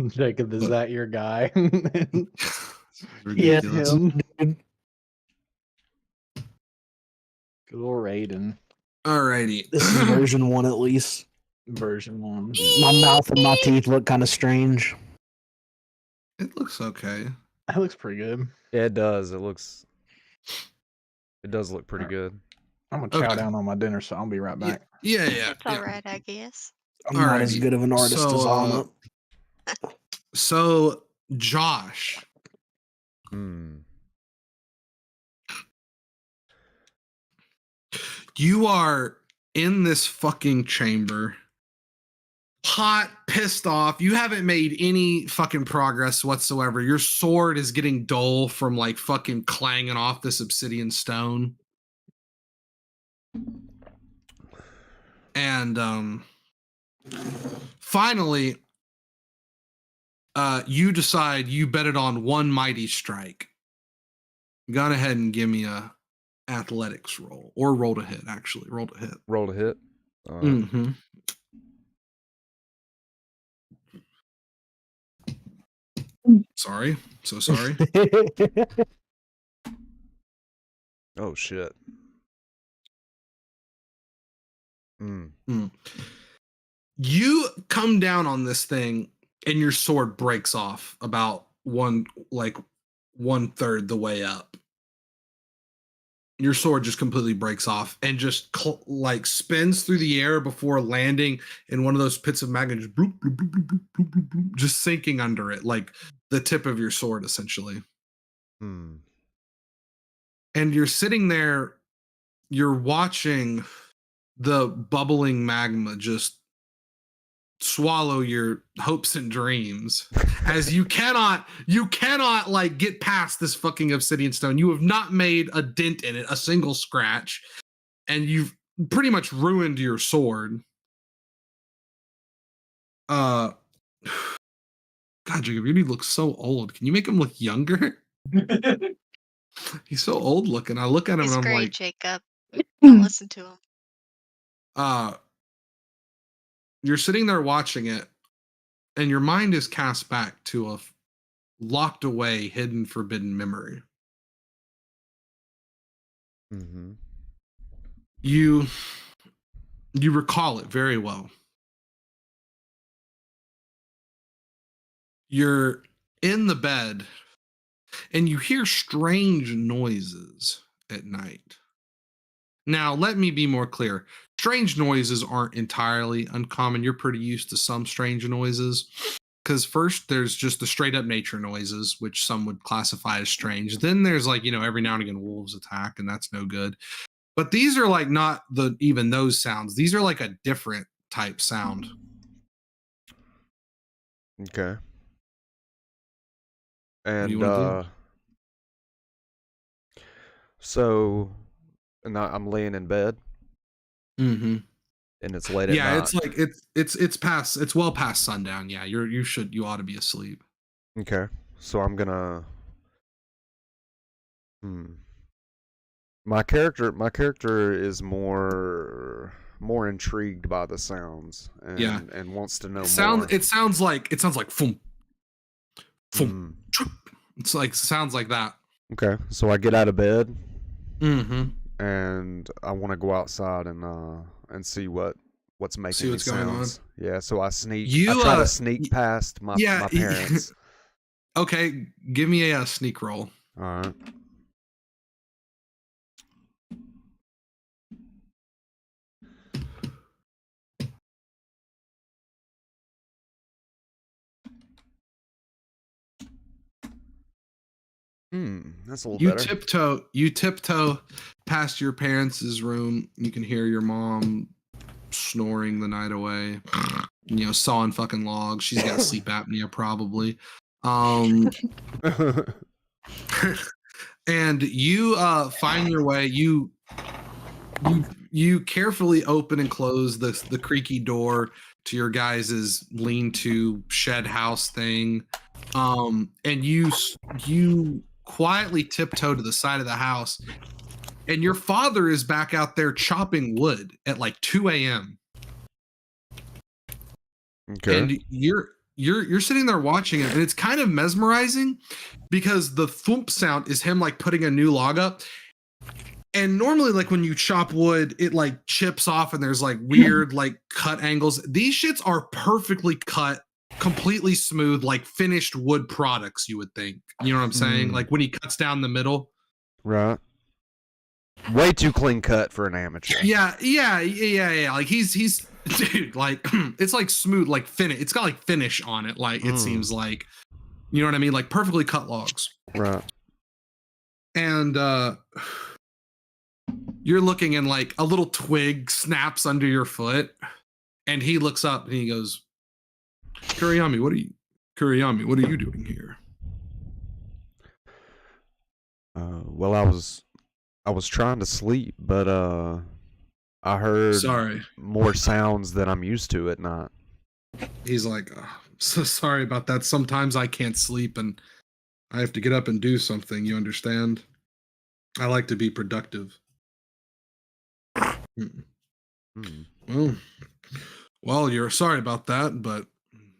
Jacob, is that your guy? Yeah, him. Good old Raiden. Alrighty. This is version 1 at least. Version 1. My mouth and my teeth look kind of strange. It looks okay. That looks pretty good. Yeah, it does. It does look pretty good. I'm gonna chow down on my dinner, so I'll be right back. Yeah. It's all right, I guess. I'm not as good of an artist as Anna. So, Josh. You are in this fucking chamber, hot, pissed off. You haven't made any fucking progress whatsoever. Your sword is getting dull from like fucking clanging off this obsidian stone. And finally, you decide you bet it on one mighty strike. Go ahead and give me a athletics roll, or roll to hit. Actually, roll to hit. Roll to hit. Sorry. So sorry. Oh shit. You come down on this thing and your sword breaks off about 1/3 the way up. Your sword just completely breaks off and just spins through the air before landing in one of those pits of magma, just, bloop, bloop, bloop, bloop, bloop, bloop, bloop, just sinking under it, like the tip of your sword, essentially. And you're sitting there, you're watching the bubbling magma just swallow your hopes and dreams as you cannot like get past this fucking obsidian stone. You have not made a dent in it, a single scratch, and you've pretty much ruined your sword. God, Jacob, you look so old. Can you make him look younger? He's so old looking. I look at him He's and I'm great, like, Jacob. Don't listen to him. You're sitting there watching it, and your mind is cast back to a locked away, hidden, forbidden memory. You recall it very well. You're in the bed, and you hear strange noises at night. Now, let me be more clear. Strange noises aren't entirely uncommon. You're pretty used to some strange noises. Because first, there's just the straight up nature noises, which some would classify as strange. Then there's every now and again wolves attack, and that's no good. But these are not even those sounds. These are a different type sound. Okay. And so, and I'm laying in bed. And it's late at night. It's well past sundown. Yeah, you ought to be asleep. Okay, so I'm gonna. My character is more intrigued by the sounds and wants to know more. It sounds like boom, boom. It sounds like that. Okay, so I get out of bed. And I want to go outside and see what's making these sounds. Yeah, so I try to sneak past my parents. Okay, give me a sneak roll. All right. That's a little better. You tiptoe past your parents' room. You can hear your mom snoring the night away. Sawing fucking logs. She's got sleep apnea probably. And you find your way. You carefully open and close the creaky door to your guys' lean-to shed house thing. And you quietly tiptoe to the side of the house, and your father is back out there chopping wood at 2 a.m. Okay. And you're sitting there watching it, and it's kind of mesmerizing because the thump sound is him putting a new log up. And normally when you chop wood, it chips off and there's weird cut angles. These shits are perfectly cut, completely smooth, finished wood products, you would think. You know what I'm saying? When he cuts down the middle. Right. Way too clean cut for an amateur. Yeah. He's dude, it's smooth, finish. It's got finish on it. It seems like, you know what I mean? Perfectly cut logs. Right. And you're looking and a little twig snaps under your foot, and he looks up and he goes, Kuriyami, what are you doing here? Well, I was trying to sleep, but I heard more sounds than I'm used to at night. He's like, oh, so sorry about that. Sometimes I can't sleep and I have to get up and do something. You understand? I like to be productive. Well, you're sorry about that, but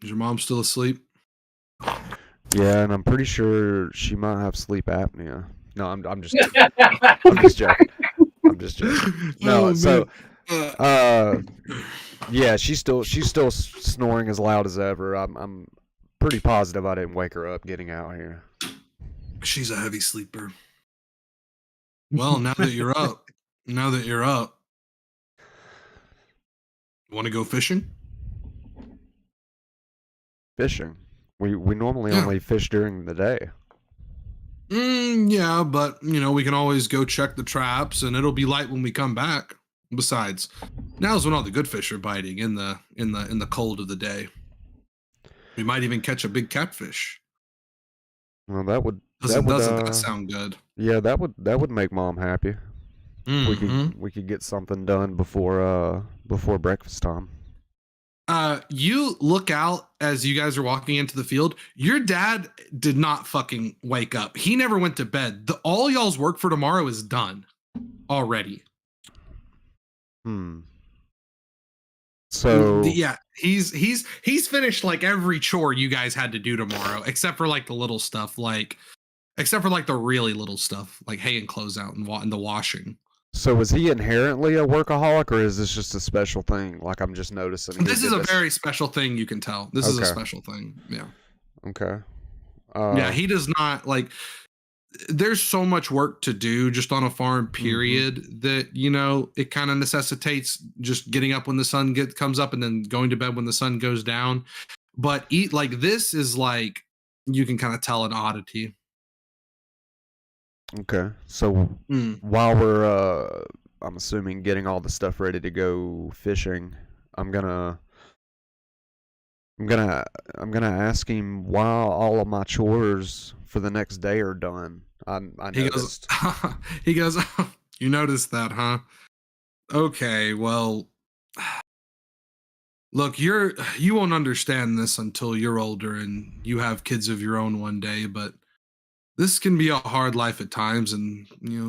is your mom still asleep? Yeah, and I'm pretty sure she might have sleep apnea. No, I'm just I'm just joking. I'm just joking. No, Oh, so man. yeah, she's still snoring as loud as ever. I'm pretty positive I didn't wake her up getting out here. She's a heavy sleeper. Well, now that you're up, you want to go fishing? Fishing. We normally only fish during the day. Yeah, but we can always go check the traps, and it'll be light when we come back. Besides, now's when all the good fish are biting in the cold of the day. We might even catch a big catfish. Well, doesn't that sound good? Yeah, that would make Mom happy. Mm-hmm. We could get something done before breakfast time. You look out as you guys are walking into the field. Your dad did not fucking wake up. He never went to bed. All y'all's work for tomorrow is done already. So yeah, he's finished like every chore you guys had to do tomorrow, except for like the little stuff, except for like the really little stuff, like hay and clothes out and the washing. So is he inherently a workaholic, or is this just a special thing? Like I'm just noticing. This is a very special thing. You can tell. This is a special thing. Yeah. Okay. Yeah, he does not like. There's so much work to do just on a farm, period, that it kind of necessitates just getting up when the sun comes up and then going to bed when the sun goes down. But this is like you can kind of tell an oddity. Okay, so while we're I'm assuming getting all the stuff ready to go fishing, I'm gonna ask him why all of my chores for the next day are done. I noticed. He goes, you noticed that, huh? Okay, well, look, you won't understand this until you're older and you have kids of your own one day, but this can be a hard life at times, and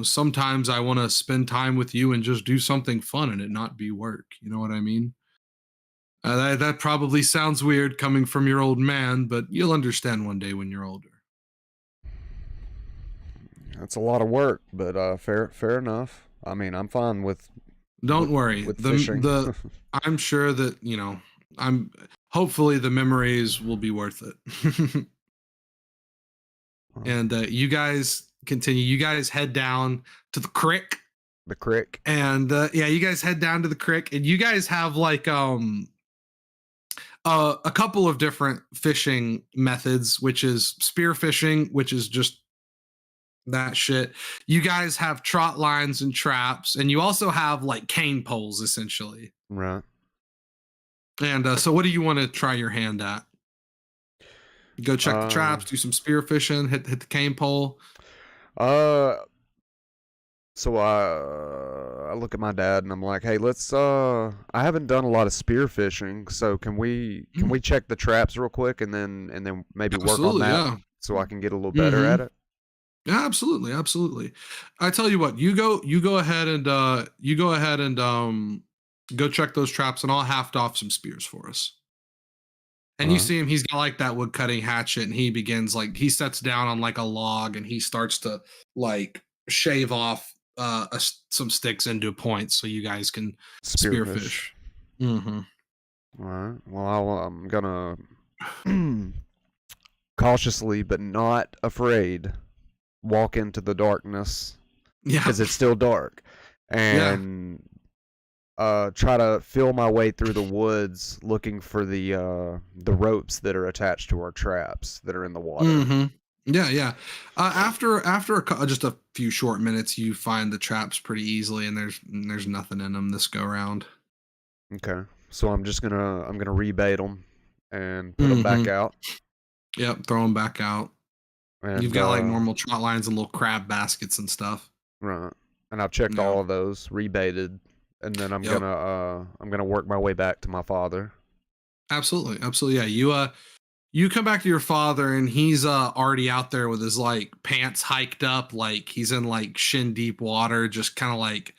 sometimes I want to spend time with you and just do something fun and it not be work. You know what I mean? That probably sounds weird coming from your old man, but you'll understand one day when you're older. That's a lot of work, but fair enough. I mean, I'm fine with. Don't worry. With fishing. I'm sure that hopefully the memories will be worth it. And you guys continue. You guys head down to the creek. The creek. And you guys head down to the creek, and you guys have like a couple of different fishing methods, which is spear fishing, which is just that shit. You guys have trot lines and traps, and you also have like cane poles, essentially. Right. And so, what do you want to try your hand at? Go check the traps, do some spear fishing, hit the cane pole. So I look at my dad and I'm like, hey, let's I haven't done a lot of spear fishing, so can we check the traps real quick and then maybe work on that so I can get a little better at it? Yeah, absolutely. I tell you what, you go ahead and go check those traps, and I'll haft off some spears for us. And you see him, he's got like that wood cutting hatchet, and he begins he sets down on like a log, and he starts to like shave off some sticks into points so you guys can spearfish. Mm-hmm. All right. Well, I'm gonna cautiously but not afraid walk into the darkness. Yeah. Because it's still dark. And try to feel my way through the woods looking for the ropes that are attached to our traps that are in the water. Mm-hmm. Yeah. After just a few short minutes, you find the traps pretty easily, and there's nothing in them this go round. Okay, so I'm gonna rebait them and put them back out. Yep, throw them back out. And you've got like normal trot lines and little crab baskets and stuff. Right, and I've checked all of those, rebaited, and then I'm gonna work my way back to my father. Absolutely. Yeah, you come back to your father, and he's already out there with his like pants hiked up, like he's in like shin deep water, just kind of like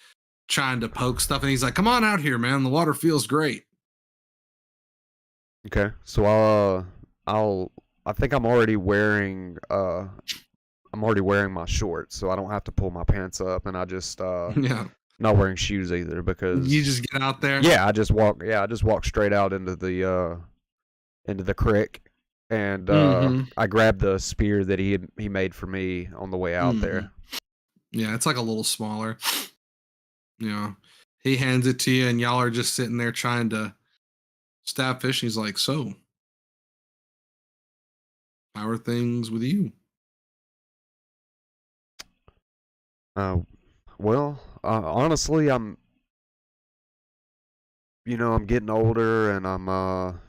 trying to poke stuff. And he's like, "Come on out here, man. The water feels great." Okay, so I'll I think I'm already wearing my shorts, so I don't have to pull my pants up, and I just Yeah. not wearing shoes either because You just get out there. Yeah, I just walk straight out into the creek, and I grabbed the spear that he made for me on the way out there. Yeah, it's like a little smaller. You know, he hands it to you, and y'all are just sitting there trying to stab fish. He's like, "So, how are things with you?" Well, honestly, I'm getting older, and I'm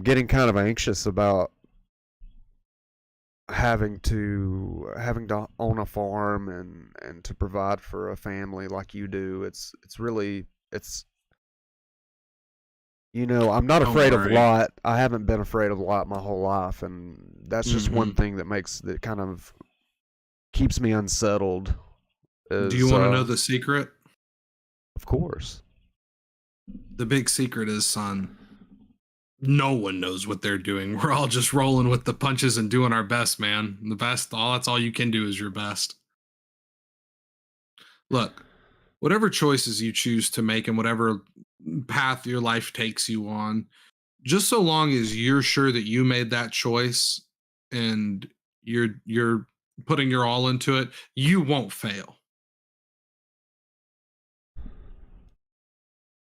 getting kind of anxious about having to own a farm and to provide for a family like you do. It's I'm not afraid of lot. I haven't been afraid of lot my whole life, and that's just one thing that kind of keeps me unsettled. Do you want to know the secret? Of course. The big secret is, son, no one knows what they're doing. We're all just rolling with the punches and doing our best, man. That's all you can do is your best. Look, whatever choices you choose to make and whatever path your life takes you on, just so long as you're sure that you made that choice and you're putting your all into it, you won't fail.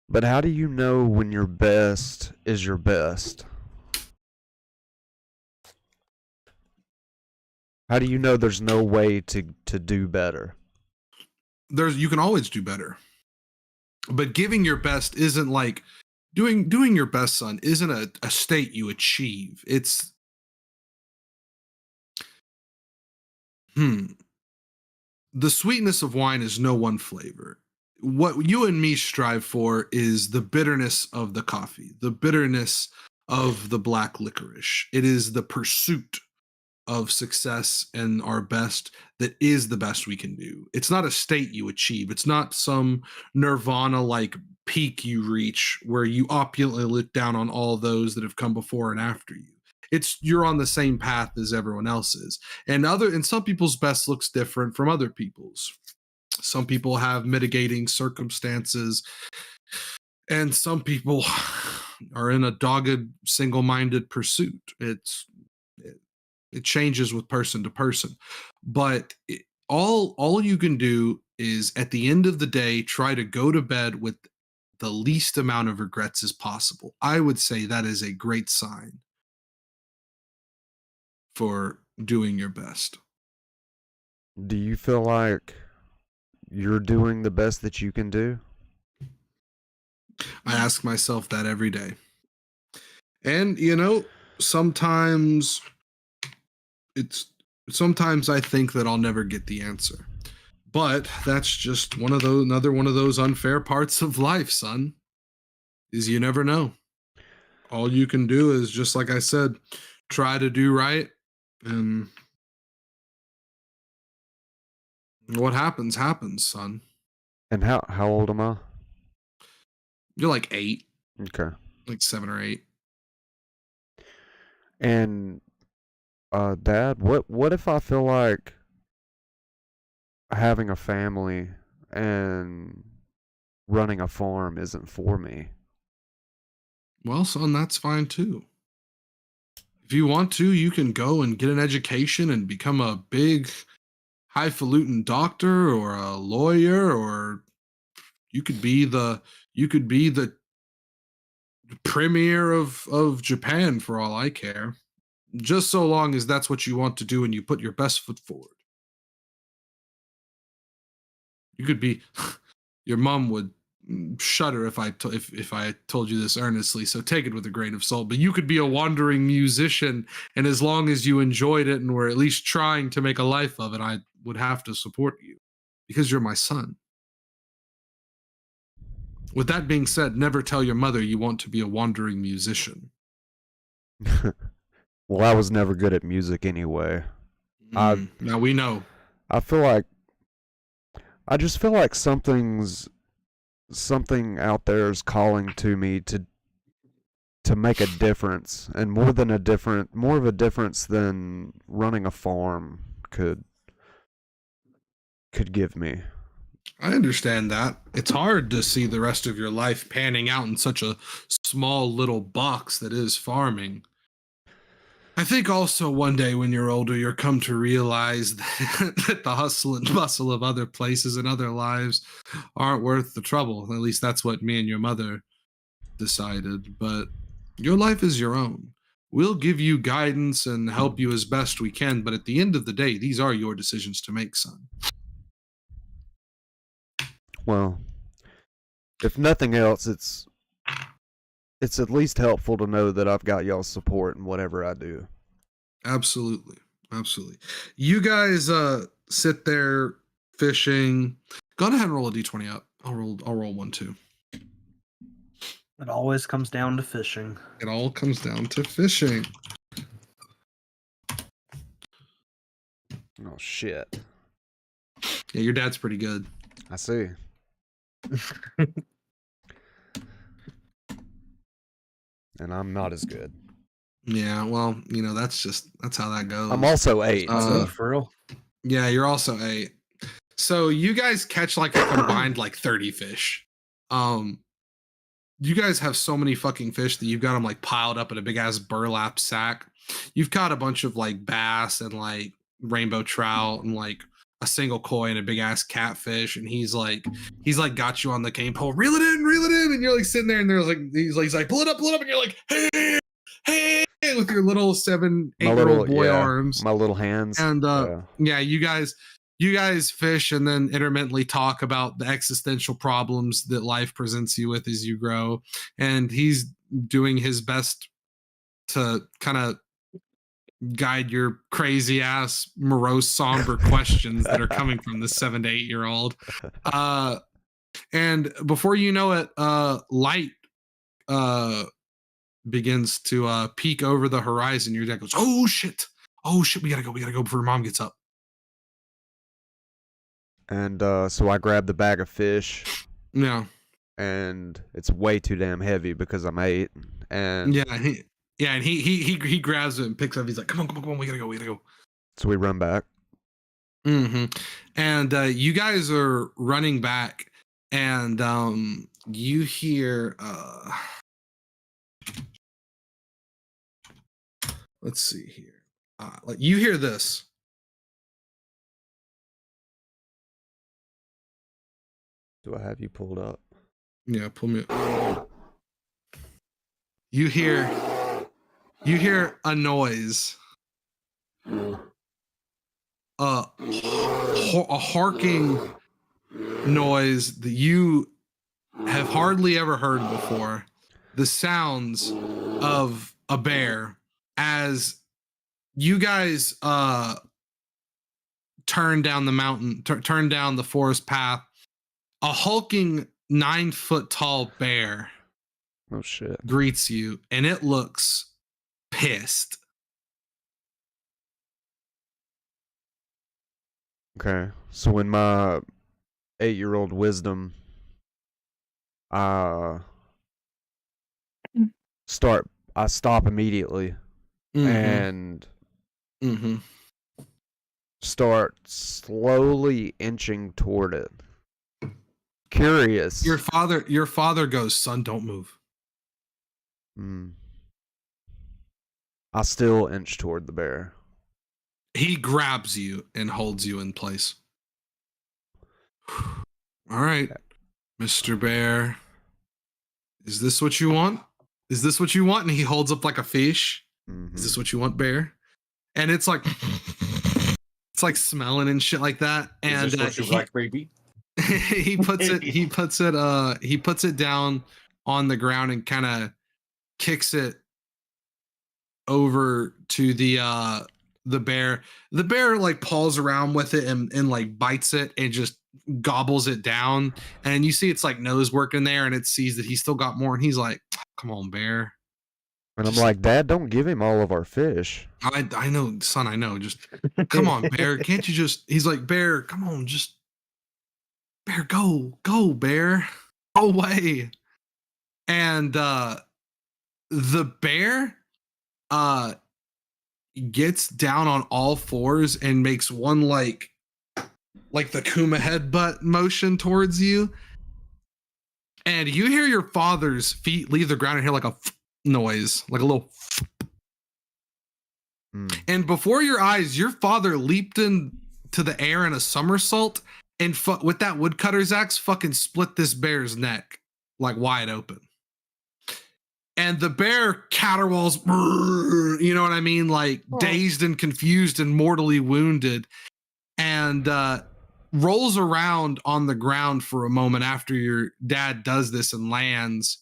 But how do you know when your best is your best? How do you know there's no way to do better? You can always do better. But giving your best isn't like doing your best, son, isn't a state you achieve. It's the sweetness of wine is no one flavor. What you and me strive for is the bitterness of the coffee, the bitterness of the black licorice. It is the pursuit of success and our best that is the best we can do. It's not a state you achieve. It's not some nirvana like peak you reach where you opulently look down on all those that have come before and after you. You're on the same path as everyone else is. And some people's best looks different from other people's. Some people have mitigating circumstances, and some people are in a dogged, single-minded pursuit. It changes with person to person, but all you can do is, at the end of the day, try to go to bed with the least amount of regrets as possible. I would say that is a great sign for doing your best. Do you feel like you're doing the best that you can do? I ask myself that every day. And, sometimes I think that I'll never get the answer. But that's just another one of those unfair parts of life, son, is you never know. All you can do is, just like I said, try to do right, and what happens, son. And how old am I? You're like 8. Okay. Like 7 or 8. And Dad, what if I feel like having a family and running a farm isn't for me? Well, son, that's fine too. If you want to, you can go and get an education and become a big, highfalutin doctor or a lawyer, or you could be the premier of Japan for all I care. Just so long as that's what you want to do and you put your best foot forward. You could be, your mom would shudder if I told you this earnestly, so take it with a grain of salt, but you could be a wandering musician, and as long as you enjoyed it and were at least trying to make a life of it, I would have to support you because you're my son. With that being said, never tell your mother you want to be a wandering musician. Well, I was never good at music anyway. Now we know. I just feel like something out there is calling to me to make a difference, and more of a difference than running a farm could give me. I understand that. It's hard to see the rest of your life panning out in such a small little box that is farming. I think also one day when you're older, you'll come to realize that the hustle and bustle of other places and other lives aren't worth the trouble. At least that's what me and your mother decided. But your life is your own. We'll give you guidance and help you as best we can. But at the end of the day, these are your decisions to make, son. Well, if nothing else, it's at least helpful to know that I've got y'all's support in whatever I do. Absolutely. You guys sit there fishing. Go ahead and roll a d20 up. I'll roll one too. It always comes down to fishing. It all comes down to fishing. Oh shit. Yeah, your dad's pretty good. I see. And I'm not as good. Yeah, well, that's how that goes. I'm also 8. For real. Yeah, you're also 8. So you guys catch like a combined like 30 fish. You guys have so many fucking fish that you've got them like piled up in a big ass burlap sack. You've caught a bunch of like bass and like rainbow trout and like a single koi and a big ass catfish, and he's like got you on the cane pole, reel it in, and you're like sitting there, and there's like he's like pull it up, and you're like hey with your little 7-8-year-old boy arms, my little hands, and yeah, you guys fish and then intermittently talk about the existential problems that life presents you with as you grow, and he's doing his best to kind of guide your crazy ass morose somber questions that are coming from the 7 to 8-year-old. And before you know it, light begins to peek over the horizon. Your dad goes, oh shit, we gotta go before mom gets up. And so I grab the bag of fish. Yeah. And it's way too damn heavy because I'm 8. And and he grabs it and picks up. He's like, come on, we gotta go. So we run back. Mm-hmm. And you guys are running back, and you hear let's see here. Like you hear this. Do I have you pulled up? Yeah, pull me up. You hear a noise. A harking noise that you have hardly ever heard before. The sounds of a bear as you guys turn down the mountain, turn down the forest path. A hulking 9-foot tall bear greets you, and it looks pissed. Okay, so in my 8-year-old wisdom, I stop immediately and start slowly inching toward it. Curious. Your father goes, son, don't move. I still inch toward the bear. He grabs you and holds you in place. All right, Mr. Bear. Is this what you want? And he holds up like a fish. Is this what you want, Bear? And it's like smelling and shit like that. And is this what you like, baby? he puts it down on the ground and kind of kicks it over to the bear. The bear like paws around with it and like bites it and just gobbles it down. And you see its like nose working there, and it sees that he's still got more, and he's like, come on, bear. And I'm like, Dad, don't give him all of our fish. I know, son, I know. Just come on, bear. Can't you just? He's like, bear, come on, just bear, go, bear, go away. And the bear gets down on all fours and makes one like the Kuma headbutt motion towards you. And you hear your father's feet leave the ground and hear like a noise, like a little. And before your eyes, your father leaped into the air in a somersault and with that woodcutter's axe fucking split this bear's neck like wide open. And the bear caterwauls, you know what I mean? Like dazed and confused and mortally wounded, and rolls around on the ground for a moment after your dad does this and lands.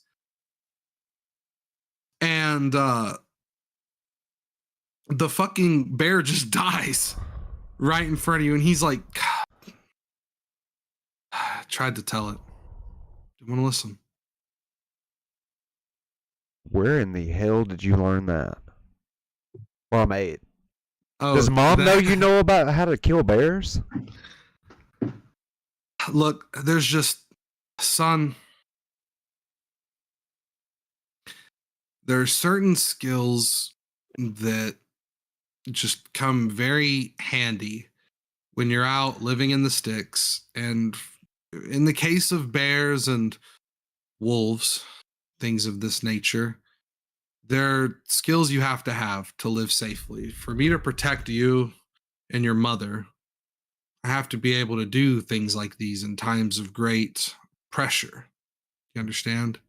And the fucking bear just dies right in front of you. And he's like, I tried to tell it. Didn't want to listen. Where in the hell did you learn that? Well, I'm 8. Oh, does mom know you know about how to kill bears? Look, there's just, son, there are certain skills that just come very handy when you're out living in the sticks. And in the case of bears and wolves, things of this nature, there are skills you have to live safely. For me to protect you and your mother, I have to be able to do things like these in times of great pressure. You understand?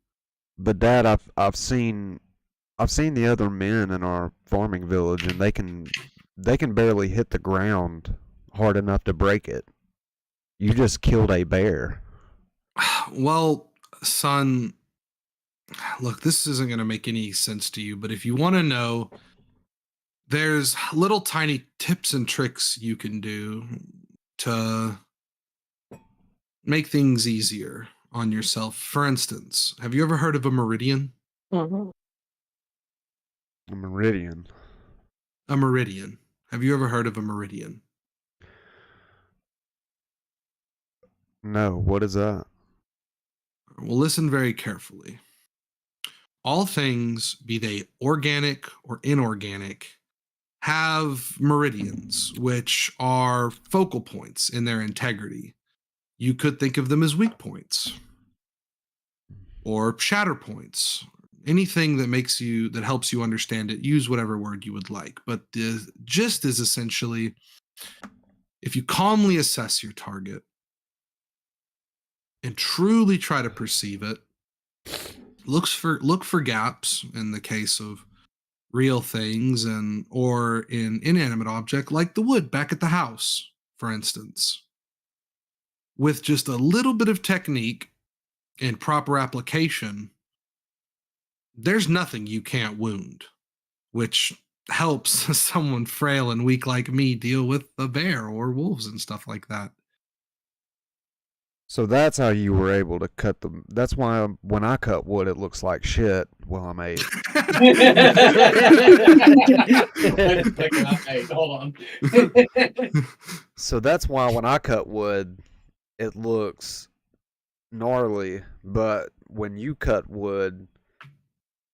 But Dad, I've seen the other men in our farming village, and they can barely hit the ground hard enough to break it. You just killed a bear. Well, son, look, this isn't going to make any sense to you, but if you want to know, there's little tiny tips and tricks you can do to make things easier on yourself. For instance, have you ever heard of a meridian? A meridian? A meridian. Have you ever heard of a meridian? No, what is that? Well, listen very carefully. All things, be they organic or inorganic, have meridians, which are focal points in their integrity. You could think of them as weak points or shatter points. Anything that helps you understand it, use whatever word you would like. But the gist is essentially, if you calmly assess your target and truly try to perceive it, look for gaps in the case of real things or in inanimate object like the wood back at the house, for instance. With just a little bit of technique and proper application, there's nothing you can't wound, which helps someone frail and weak like me deal with a bear or wolves and stuff like that. So that's how you were able to cut them. That's why when I cut wood, it looks like shit. Well, I'm 8. Hold on. So that's why when I cut wood, it looks gnarly. But when you cut wood,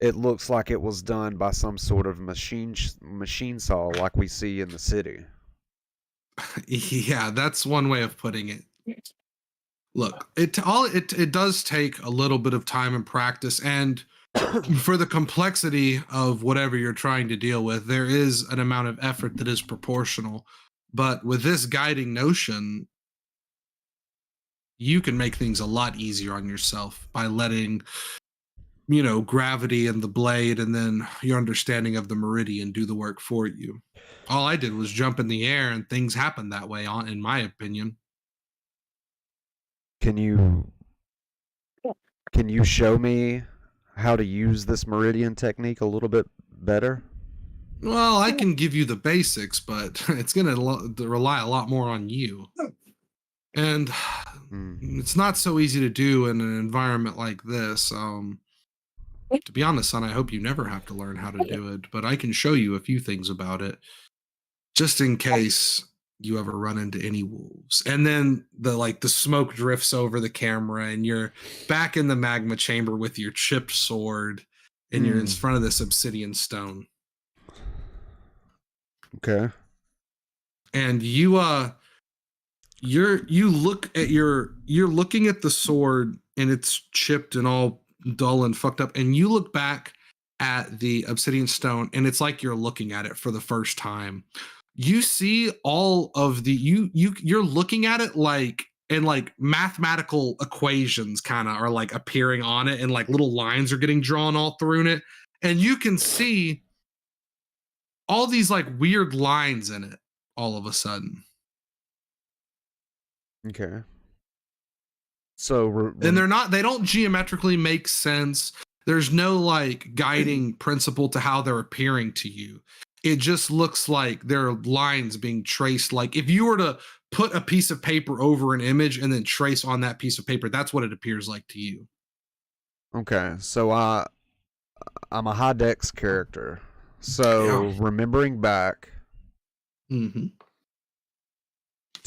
it looks like it was done by some sort of machine saw like we see in the city. Yeah, that's one way of putting it. Look, it does take a little bit of time and practice, and for the complexity of whatever you're trying to deal with, there is an amount of effort that is proportional. But with this guiding notion, you can make things a lot easier on yourself by letting, gravity and the blade and then your understanding of the meridian do the work for you. All I did was jump in the air and things happen that way, in my opinion. Can you show me how to use this meridian technique a little bit better? Well, I can give you the basics, but it's going to rely a lot more on you. And it's not so easy to do in an environment like this. To be honest, son, I hope you never have to learn how to do it, but I can show you a few things about it just in case you ever run into any wolves. And then the smoke drifts over the camera and you're back in the magma chamber with your chipped sword and you're in front of this obsidian stone. Okay. And you're looking at the sword, and it's chipped and all dull and fucked up, and you look back at the obsidian stone, and it's like you're looking at it for the first time. You see all of the you're looking at it like, and like mathematical equations kind of are like appearing on it, and like little lines are getting drawn all through it, and you can see all these like weird lines in it all of a sudden. Okay. So and they don't geometrically make sense. There's no like guiding principle to how they're appearing to you. It just looks like there are lines being traced. Like if you were to put a piece of paper over an image and then trace on that piece of paper, that's what it appears like to you. Okay, so I'm a high dex character. So remembering back to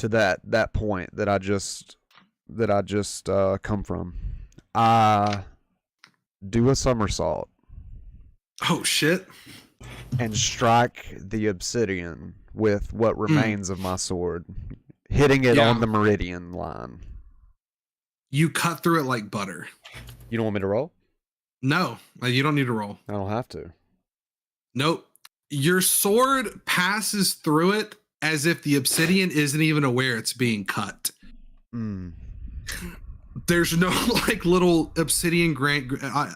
that point that I just come from, I do a somersault. Oh shit. And strike the obsidian with what remains of my sword, hitting it on the meridian line. You cut through it like butter. You don't want me to roll? No, you don't need to roll. I don't have to. Nope. Your sword passes through it as if the obsidian isn't even aware it's being cut. There's no like little obsidian.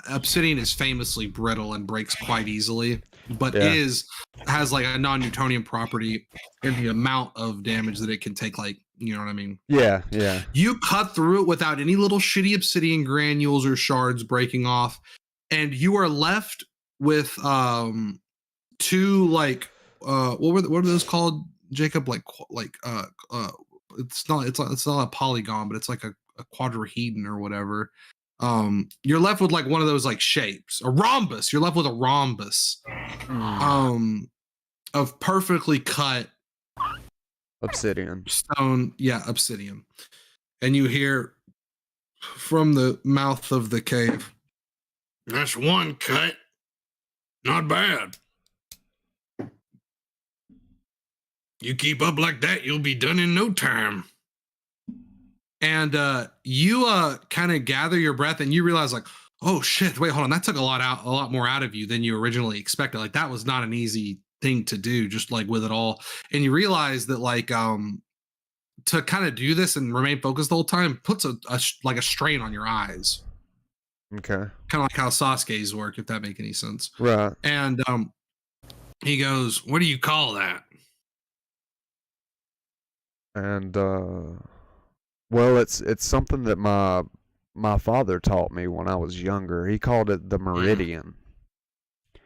Obsidian is famously brittle and breaks quite easily, but has like a non-Newtonian property in the amount of damage that it can take. Like, you know what I mean? Yeah. You cut through it without any little shitty obsidian granules or shards breaking off, and you are left with two like what are those called, Jacob? It's not a polygon, but it's like a quadrahedron or whatever. You're left with like one of those like shapes, a rhombus. You're left with a rhombus of perfectly cut obsidian stone. Yeah, obsidian. And you hear from the mouth of the cave, "That's one cut. Not bad. You keep up like that, you'll be done in no time." And you kind of gather your breath, and you realize like, oh shit, wait, hold on, that took a lot more out of you than you originally expected. Like that was not an easy thing to do, just like with it all. And you realize that like to kind of do this and remain focused the whole time puts a strain on your eyes. Okay. Kind of like how Sasuke's work, if that make any sense. Right. And he goes, "What do you call that?" And well, it's something that my father taught me when I was younger. He called it the meridian.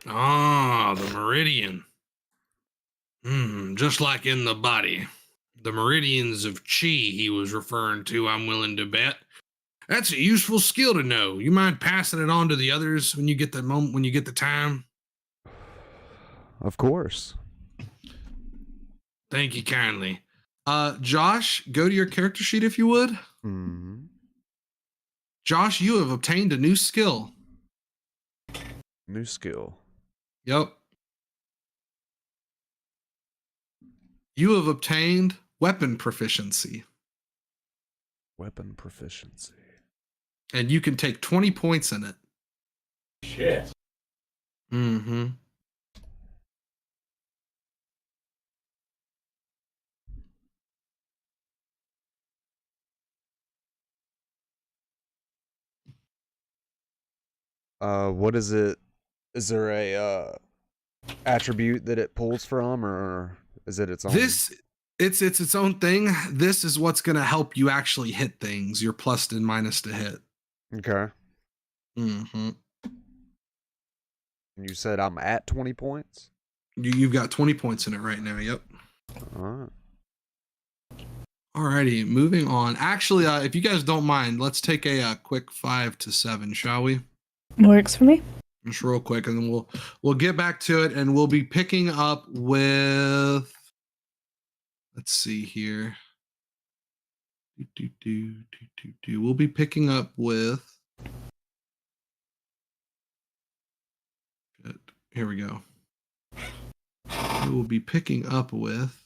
Ah, the meridian. Just like in the body. The meridians of chi he was referring to, I'm willing to bet. That's a useful skill to know. You mind passing it on to the others when you get the moment, when you get the time? Of course. Thank you kindly. Josh, go to your character sheet if you would. Mm-hmm. Josh, you have obtained a new skill. New skill. Yep. You have obtained weapon proficiency. Weapon proficiency. And you can take 20 points in it. Shit. Mm-hmm. What is it? Is there a attribute that it pulls from, or is it its own? It's its own thing. This is what's going to help you actually hit things. Your plus and minus to hit. Okay. Mm-hmm. And you said I'm at 20 points? You've got 20 points in it right now. Yep. All right. Alrighty, moving on. Actually, if you guys don't mind, let's take a quick 5 to 7, shall we? Works for me. Just real quick, and then we'll get back to it, and we'll be picking up with. Let's see here. We'll be picking up with Here we go. We will be picking up with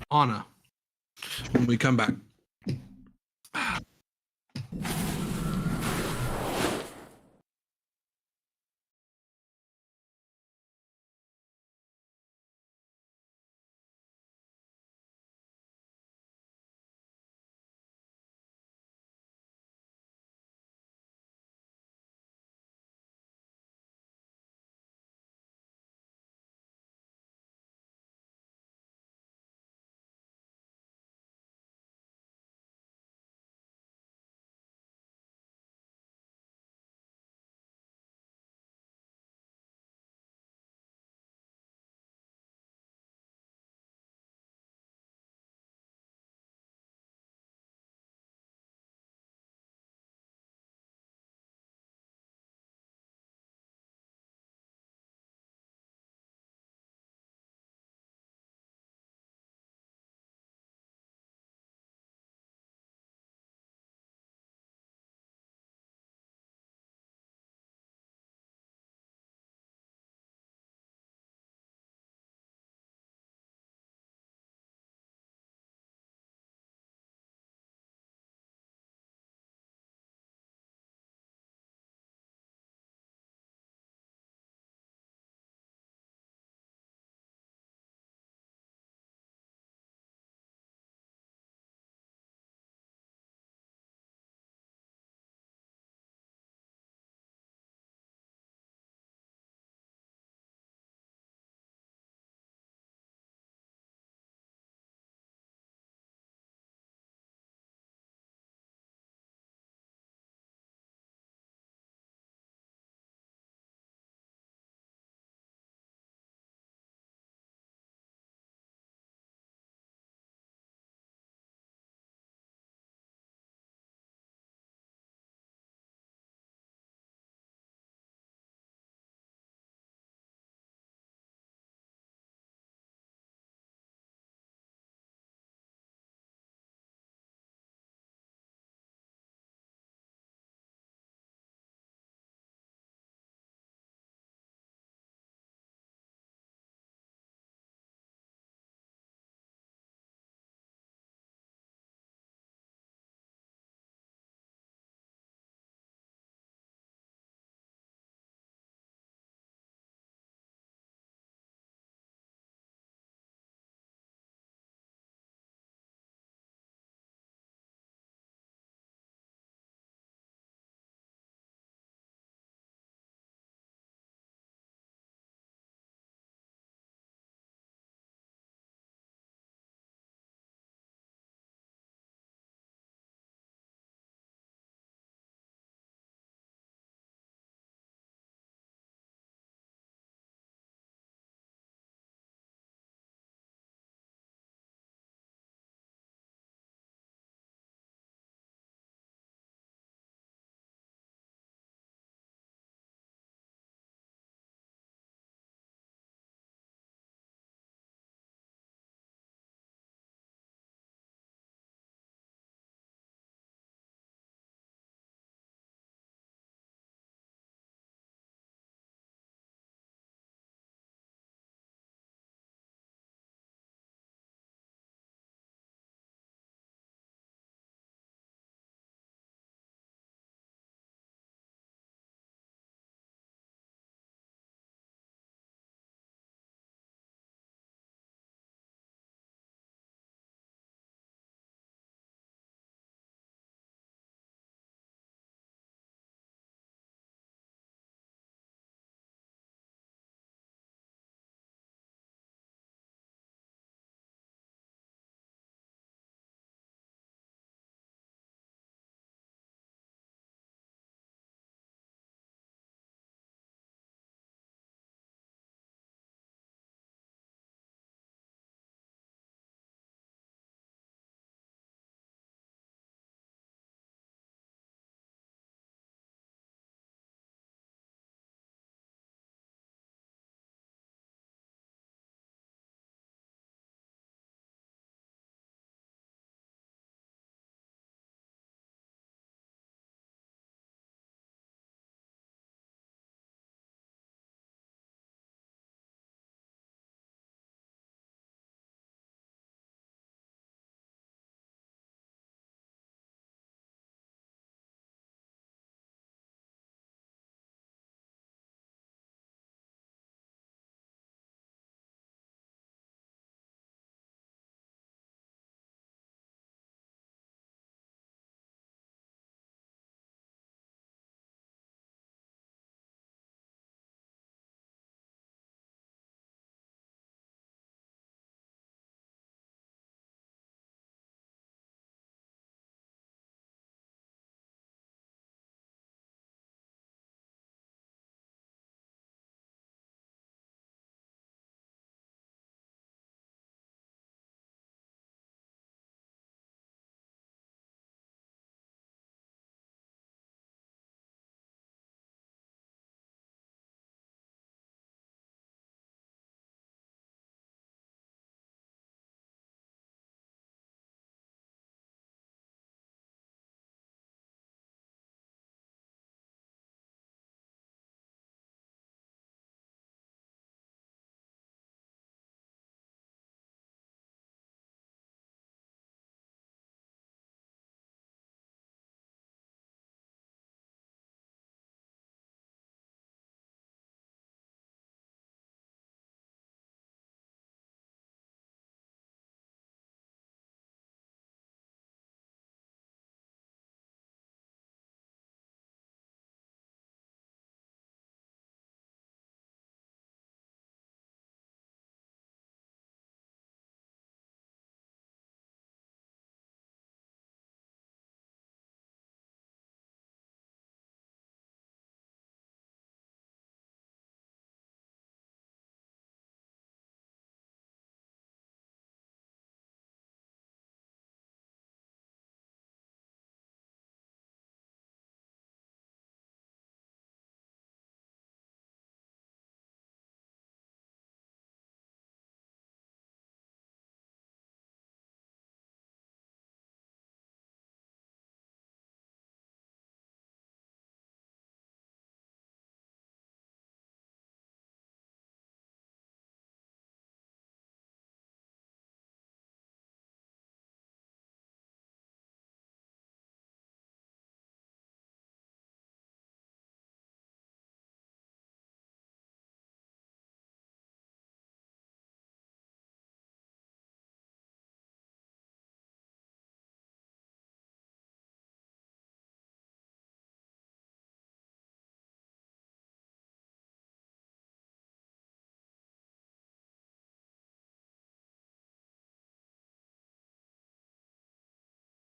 Anna when we come back.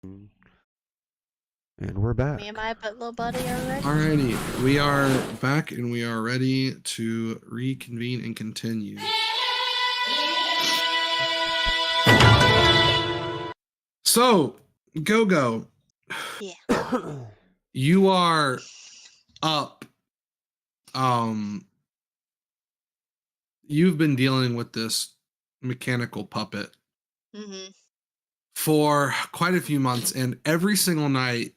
And we're back. Me and my little buddy are ready. Alrighty, we are back and we are ready to reconvene and continue. So, Go. Yeah. You are up. You've been dealing with this mechanical puppet for quite a few months, and every single night,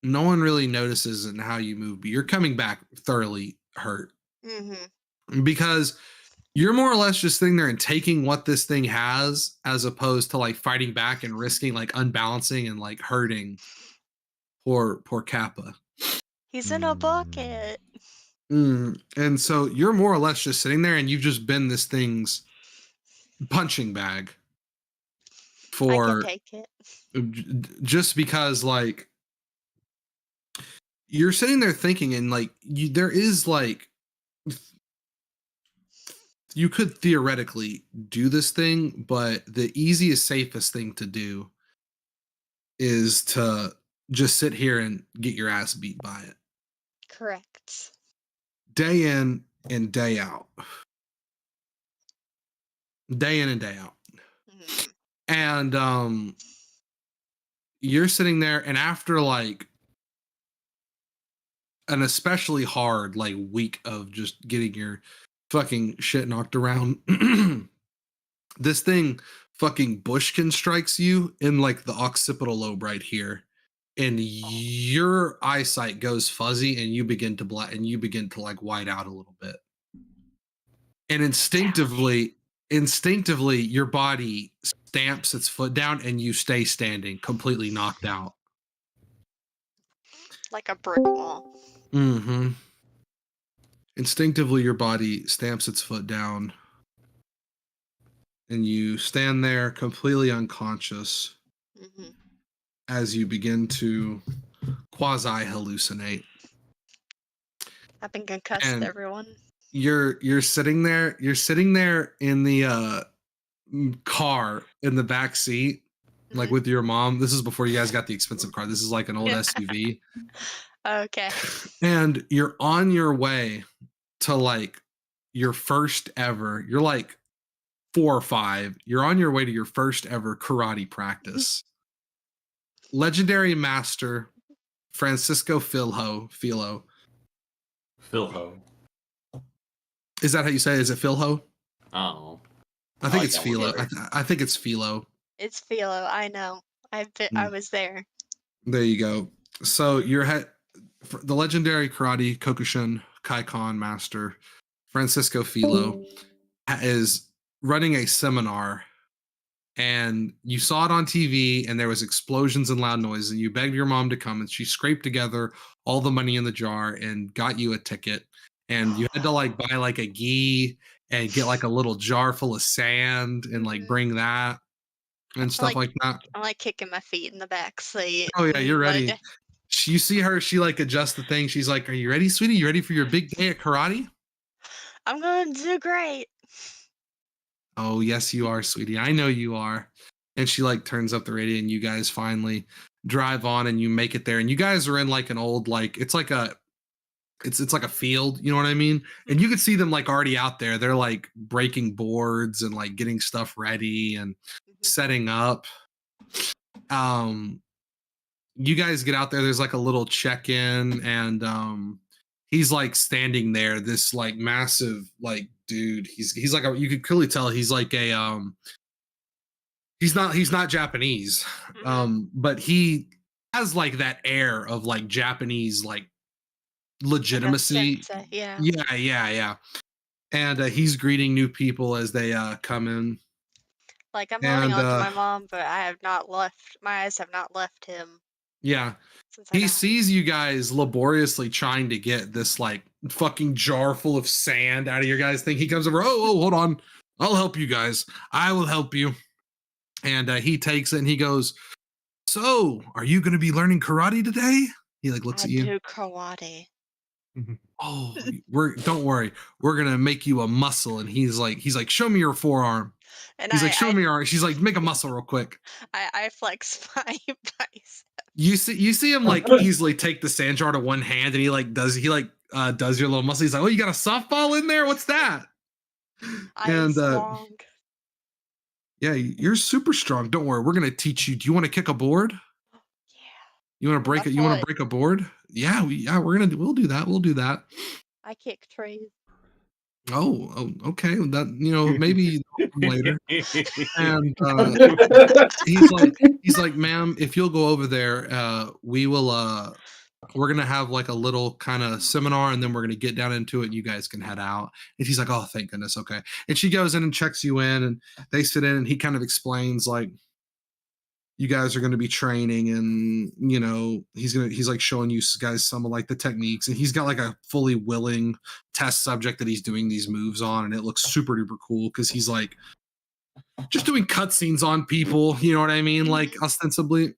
no one really notices in how you move, but you're coming back thoroughly hurt because you're more or less just sitting there and taking what this thing has, as opposed to like fighting back and risking like unbalancing and like hurting poor Kappa. He's in a bucket. And so you're more or less just sitting there, and you've just been this thing's punching bag for I can take it. Just because like you're sitting there thinking, and like there is like you could theoretically do this thing, but the easiest, safest thing to do is to just sit here and get your ass beat by it. Correct. Day in and day out. Day in and day out. And you're sitting there, and after like an especially hard like week of just getting your fucking shit knocked around, this thing fucking Bushkin strikes you in like the occipital lobe right here, and your eyesight goes fuzzy, and you begin to like white out a little bit, and instinctively your body stamps its foot down, and you stay standing, completely knocked out, like a brick wall. Instinctively your body stamps its foot down, and you stand there completely unconscious as you begin to quasi hallucinate. I've been concussed, everyone. You're sitting there in the car in the back seat, like with your mom. This is before you guys got the expensive car. This is like an old SUV. Okay. And you're on your way to like your first ever, you're like 4 or 5, you're on your way to your first ever karate practice. Legendary master Francisco Philho. Is that how you say it? Is it Philho? Oh. I think it's Philo. I think it's Philo. It's Philo. I know. I was there. There you go. So your the legendary karate Kokushin Kaikon master Francisco Philo is running a seminar, and you saw it on TV, and there was explosions and loud noises, and you begged your mom to come, and she scraped together all the money in the jar and got you a ticket, and you had to like buy like a gi and get like a little jar full of sand and like bring that and stuff like that. I'm like kicking my feet in the back seat. Oh yeah, you're ready. You see her, she like adjusts the thing. She's like, "Are you ready, sweetie? You ready for your big day at karate?" I'm going to do great. Oh, yes, you are, sweetie. I know you are. And she like turns up the radio, and you guys finally drive on, and you make it there. And you guys are in like an old, like it's like a field, you know what I mean? And you could see them like already out there. They're like breaking boards and like getting stuff ready and setting up. You guys get out there, there's like a little check-in, and he's like standing there, this like massive like dude. He's like you could clearly tell he's like a he's not Japanese. But he has like that air of like Japanese like legitimacy. Like yeah. And he's greeting new people as they come in. Like I'm holding on to my mom, but my eyes have not left him. Yeah. He sees you guys laboriously trying to get this like fucking jar full of sand out of your guys' thing. He comes over, oh, hold on. I'll help you guys. I will help you. And he takes it and he goes, "So, are you going to be learning karate today?" He like looks at you. I do karate. Oh, don't worry. We're going to make you a muscle. And he's like, "Show me your forearm." And He's like, show me your arm. She's like, make a muscle real quick. I flex my bicep. You see him like easily take the sand jar to one hand, and he does your little muscle. He's like, oh, you got a softball in there? What's that? I'm strong. Yeah, you're super strong. Don't worry, we're gonna teach you. Do you want to kick a board? Yeah. You want to break it? You want to break a board? Yeah, we'll do that. We'll do that. I kick trees. Oh, okay. That maybe later. And he's like, ma'am, if you'll go over there, we will. We're gonna have like a little kind of seminar, and then we're gonna get down into it. And you guys can head out. And she's like, oh, thank goodness. Okay. And she goes in and checks you in, and they sit in, and he kind of explains like, you guys are going to be training, and he's like showing you guys some of like the techniques, and he's got like a fully willing test subject that he's doing these moves on, and it looks super duper cool because he's like just doing cutscenes on people, you know what I mean, like ostensibly.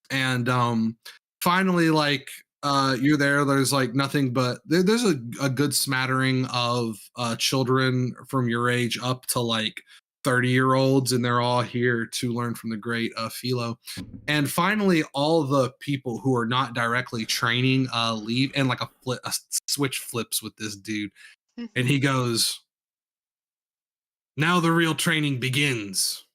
And finally, like you're there's like nothing but there's a good smattering of children from your age up to like 30-year-olds, and they're all here to learn from the great Philo. And finally, all the people who are not directly training leave, and like a switch flips with this dude, and he goes, now the real training begins.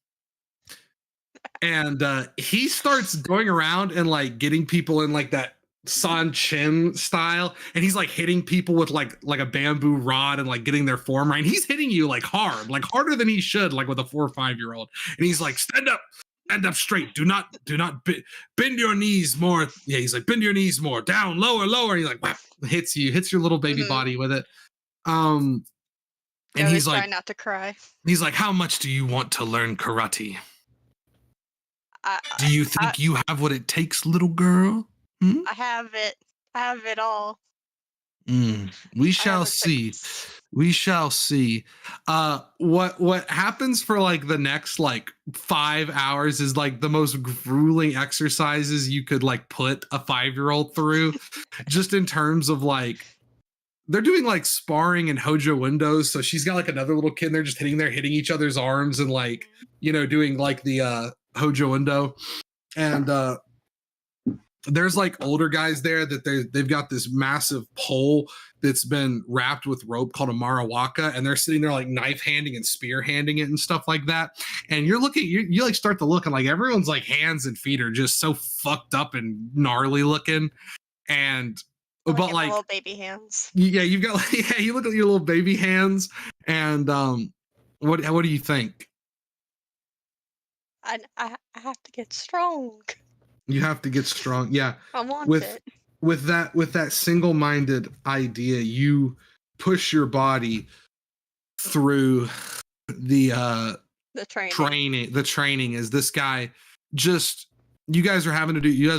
And he starts going around and like getting people in like that San Chin style, and he's like hitting people with like a bamboo rod and like getting their form right. And he's hitting you like hard, like harder than he should, like with a 4 or 5-year-old. And he's like, stand up straight. Do not bend your knees more. Yeah, he's like, bend your knees more, down, lower. And he like hits your little baby body with it. And he's like, try not to cry. He's like, how much do you want to learn karate? Do you think you have what it takes, little girl? I have it. I have it all. We shall see. We shall see. What happens for like the next like 5 hours is like the most grueling exercises you could like put a 5-year-old through, just in terms of like they're doing like sparring in Hojo windows. So she's got like another little kid. And they're just hitting each other's arms and like doing like the Hojo window. And there's like older guys there that they've got this massive pole that's been wrapped with rope called a marawaka, and they're sitting there like knife handing and spear handing it and stuff like that. And you're looking, you like start to look, and like everyone's like hands and feet are just so fucked up and gnarly looking. And but like little baby hands. Yeah, you've got like, you look at your little baby hands. And what do you think? I have to get strong. You have to get strong. Yeah. I want it. With that single-minded idea, you push your body through the training. The training is this guy just, you guys are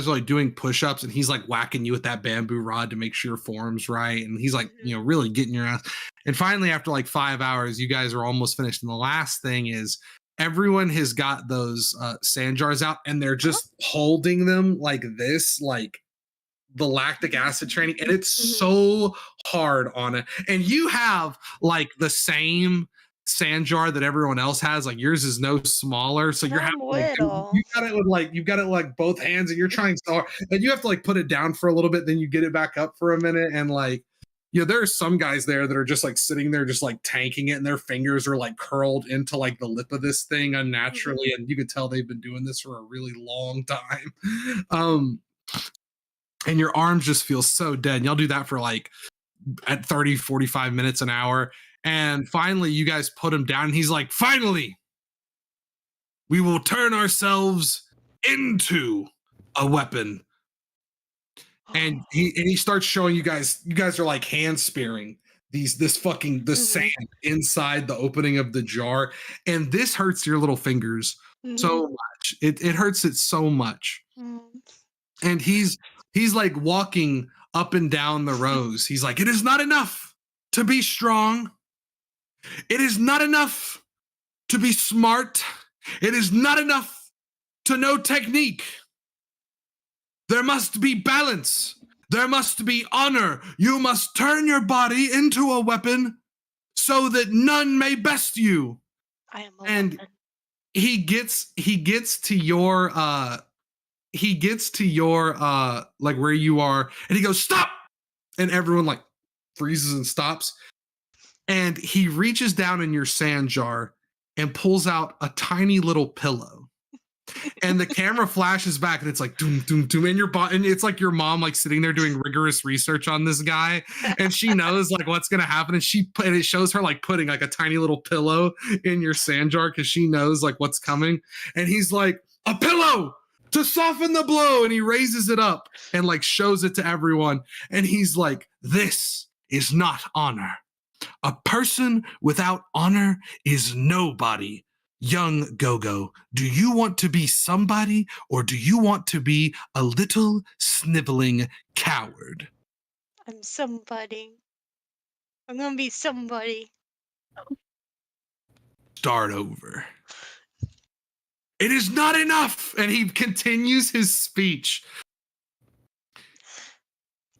like doing push-ups, and he's like whacking you with that bamboo rod to make sure your form's right. And he's like, really getting your ass. And finally, after like 5 hours, you guys are almost finished. And the last thing is, everyone has got those sand jars out, and they're just holding them like this, like the lactic acid training. And it's so hard on it. And you have like the same sand jar that everyone else has. Like yours is no smaller. So you're having like, you've got it like both hands, and you're trying so hard. And you have to like put it down for a little bit, then you get it back up for a minute. And like, there are some guys there that are just like sitting there, just like tanking it, and their fingers are like curled into like the lip of this thing unnaturally. And you can tell they've been doing this for a really long time. And your arms just feel so dead. And y'all do that for like at 30, 45 minutes an hour. And finally, you guys put him down, and he's like, finally, we will turn ourselves into a weapon. And he starts showing you guys are like hand spearing this sand inside the opening of the jar. And this hurts your little fingers so much. It hurts it so much. And he's like walking up and down the rows. He's like, it is not enough to be strong. It is not enough to be smart. It is not enough to know technique. There must be balance. There must be honor. You must turn your body into a weapon so that none may best you. I am and he gets to your like where you are, and he goes, "Stop!" And everyone like freezes and stops. And he reaches down in your sand jar and pulls out a tiny little pillow. And the camera flashes back, and it's like doom doom doom, and and it's like your mom like sitting there doing rigorous research on this guy, and she knows like what's gonna happen, and it shows her like putting like a tiny little pillow in your sand jar because she knows like what's coming, and he's like, "A pillow to soften the blow," and he raises it up and like shows it to everyone, and he's like, "This is not honor. A person without honor is nobody. Young Go-Go, do you want to be somebody, or do you want to be a little sniveling coward?" I'm somebody. I'm gonna be somebody. Start over. It is not enough. And he continues his speech.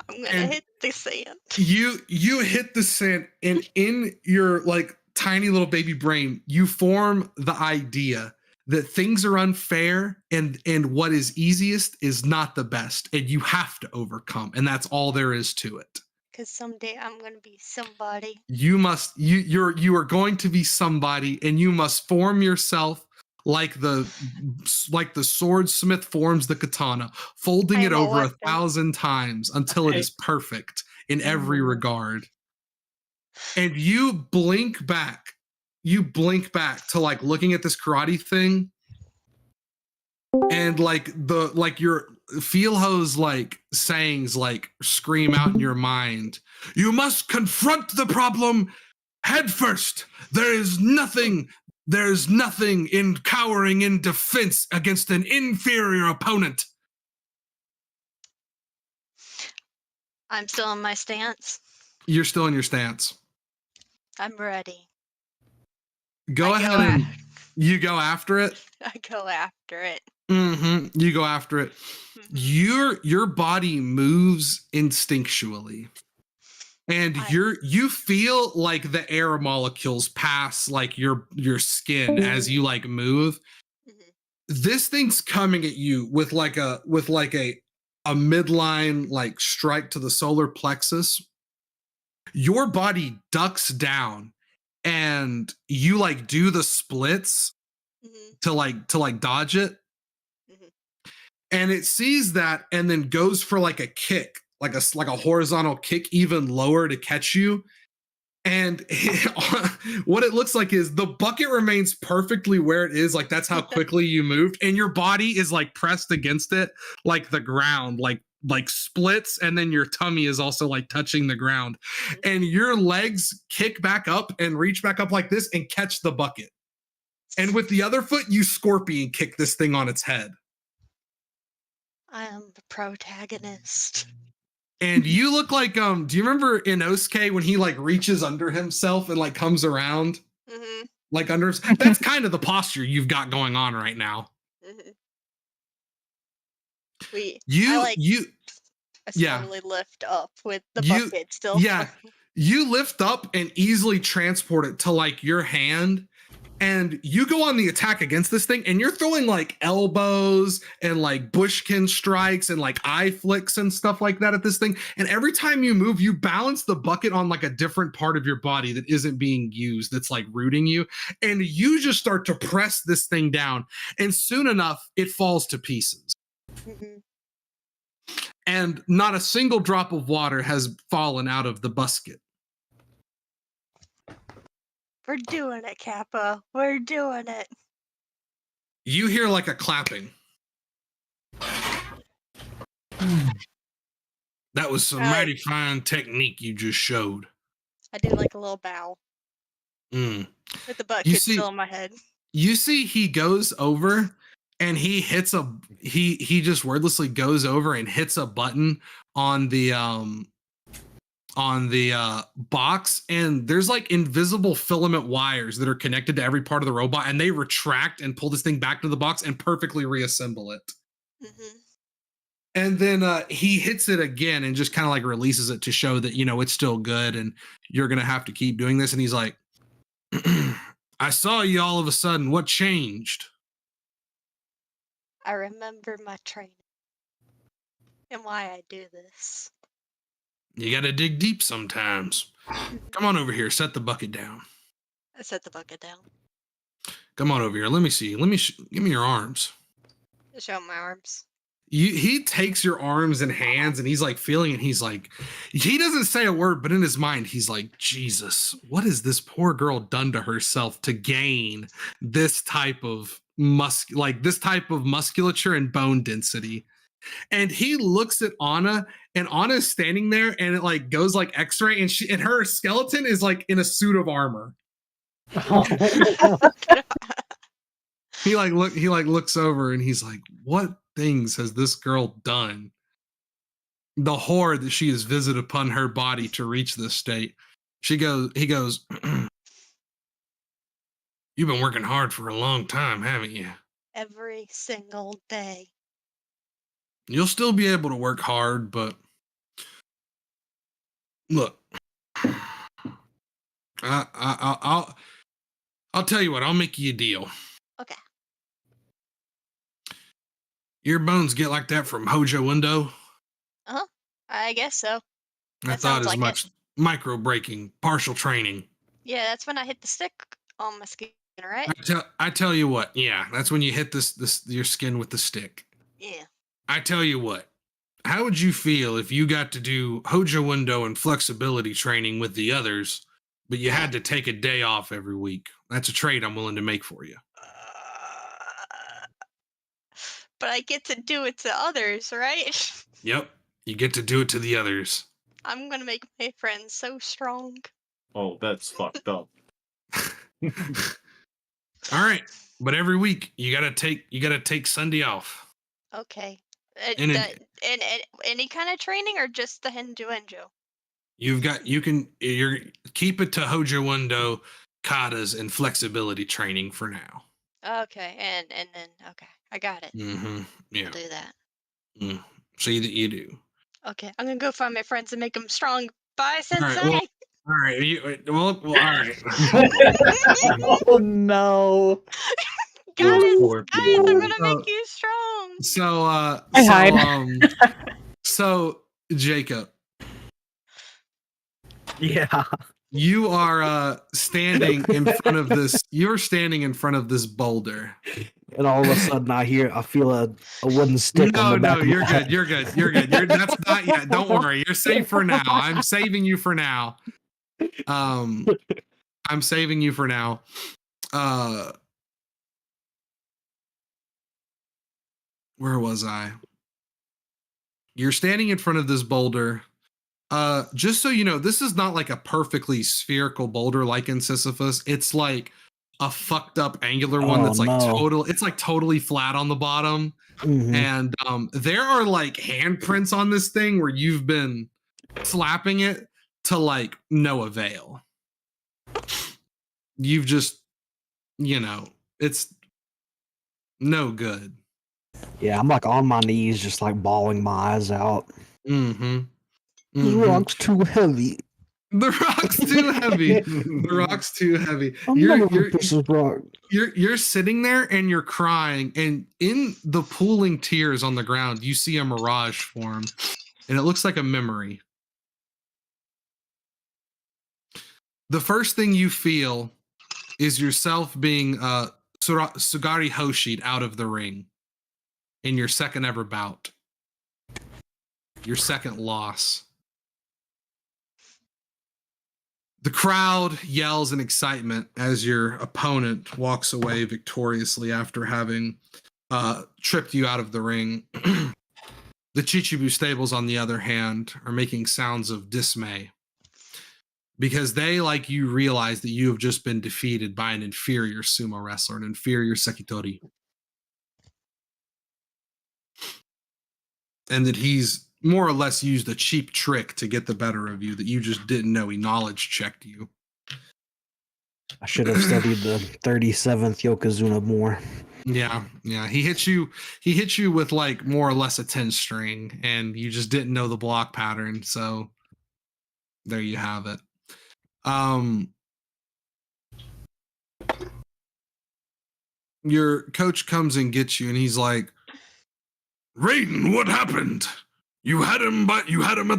I'm gonna hit the sand. You hit the sand, and in your like tiny little baby brain, you form the idea that things are unfair, and what is easiest is not the best, and you have to overcome, and that's all there is to it. Because someday I'm gonna be somebody. You are going to be somebody, and you must form yourself like the swordsmith forms the katana, folding it over 1,000 times until it is perfect in every regard. And you blink back to like looking at this karate thing, and like your Feelho's like sayings like scream out in your mind. You must confront the problem head first. There's nothing in cowering in defense against an inferior opponent. I'm still in my stance. You're still in your stance. I'm ready. Go ahead and you go after it. I go after it. Mm-hmm. You go after it. Mm-hmm. Your body moves instinctually, and you feel like the air molecules pass like your skin as you like move. Mm-hmm. This thing's coming at you with like a midline like strike to the solar plexus. Your body ducks down, and you like do the splits to like dodge it. And it sees that and then goes for like a kick, like a horizontal kick even lower to catch you. And what it looks like is the bucket remains perfectly where it is. Like that's how quickly you moved, and your body is like pressed against it, like the ground, like splits, and then your tummy is also like touching the ground, and your legs kick back up and reach back up like this and catch the bucket. And with the other foot, you scorpion kick this thing on its head. I am the protagonist. And you look like, do you remember Inosuke when he like reaches under himself and like comes around? Mm-hmm. Like under, that's kind of the posture you've got going on right now. Mm-hmm. I slowly lift up with the bucket still. Yeah, you lift up and easily transport it to like your hand, and you go on the attack against this thing, and you're throwing like elbows and like bushkin strikes and like eye flicks and stuff like that at this thing. And every time you move, you balance the bucket on like a different part of your body that isn't being used, that's like rooting you. And you just start to press this thing down, and soon enough, it falls to pieces. Mm-hmm. And not a single drop of water has fallen out of the basket. We're doing it, Kappa. We're doing it. You hear like a clapping. That was some mighty fine technique you just showed. I did like a little bow. With the bucket still in my head. You see he goes over and he hits he just wordlessly goes over and hits a button on the box, and there's like invisible filament wires that are connected to every part of the robot, and they retract and pull this thing back to the box and perfectly reassemble it. Mm-hmm. And then he hits it again and just kind of like releases it to show that, you know, it's still good and you're going to have to keep doing this. And he's like, I saw you all of a sudden. What changed? I remember my training and why I do this. You gotta dig deep sometimes. Come on over here. Set the bucket down. I set the bucket down. Come on over here. Let me see. Give me your arms. Show my arms. He takes your arms and hands and he's like feeling it. He's like, he doesn't say a word, but in his mind, he's like, Jesus, what has this poor girl done to herself to gain this type of this type of musculature and bone density? And he looks at Anna, and Anna's standing there, and it like goes like X-ray, and her skeleton is like in a suit of armor. He looks over and he's like, what things has this girl done? The horror that she has visited upon her body to reach this state. He goes, you've been working hard for a long time, haven't you? Every single day. You'll still be able to work hard, but look, I'll tell you what, I'll make you a deal. Okay. Your bones get like that from Hojo Window? Uh-huh. I guess so. I thought as much. Micro breaking, partial training. Yeah, that's when I hit the stick on my skin, right? I tell you what, yeah, that's when you hit your skin with the stick. Yeah. I tell you what, how would you feel if you got to do Hojo Window and flexibility training with the others, but you had to take a day off every week? That's a trade I'm willing to make for you. But I get to do it to others, right? Yep, you get to do it to the others. I'm gonna make my friends so strong. Oh, that's fucked up. All right, but every week you gotta take Sunday off. Okay. And any kind of training or just the Henjo? You're keep it to Hojo Window, katas, and flexibility training for now. Okay, and then okay, I got it. Mm-hmm. Yeah. I'll do that. See that you do. Okay, I'm gonna go find my friends and make them strong. Bye, Sensei. All right. All right. Oh no. guys, I'm gonna make you strong. So Jacob. Yeah. You are standing in front of this. You're standing in front of this boulder, And all of a sudden, I feel a wooden stick. No, you're good. You're good. That's not yet. Don't worry. You're safe for now. I'm saving you for now. Where was I? You're standing in front of this boulder. Just so you know, this is not like a perfectly spherical boulder like in Sisyphus. It's like a fucked up angular one that's like totally flat on the bottom. Mm-hmm. And there are like handprints on this thing where you've been slapping it to like no avail. You've just, it's no good. Yeah, I'm like on my knees, just like bawling my eyes out. Mm-hmm. The rock's too heavy. The rock's too heavy. The rock's too heavy. You're sitting there and you're crying, and in the pooling tears on the ground, you see a mirage form, and it looks like a memory. The first thing you feel is yourself being Sugari Hoshi'd out of the ring in your second ever bout. Your second loss. The crowd yells in excitement as your opponent walks away victoriously after having tripped you out of the ring. The Chichibu stables, on the other hand, are making sounds of dismay because they, like you, realize that you have just been defeated by an inferior sumo wrestler, an inferior Sekitori. And that he's more or less used a cheap trick to get the better of you that you just didn't know. He knowledge checked you. I should have studied the 37th Yokozuna more. Yeah. He hit you with like more or less a 10 string, and you just didn't know the block pattern. So there you have it. your coach comes and gets you, and he's like, Raiden, what happened? You had him at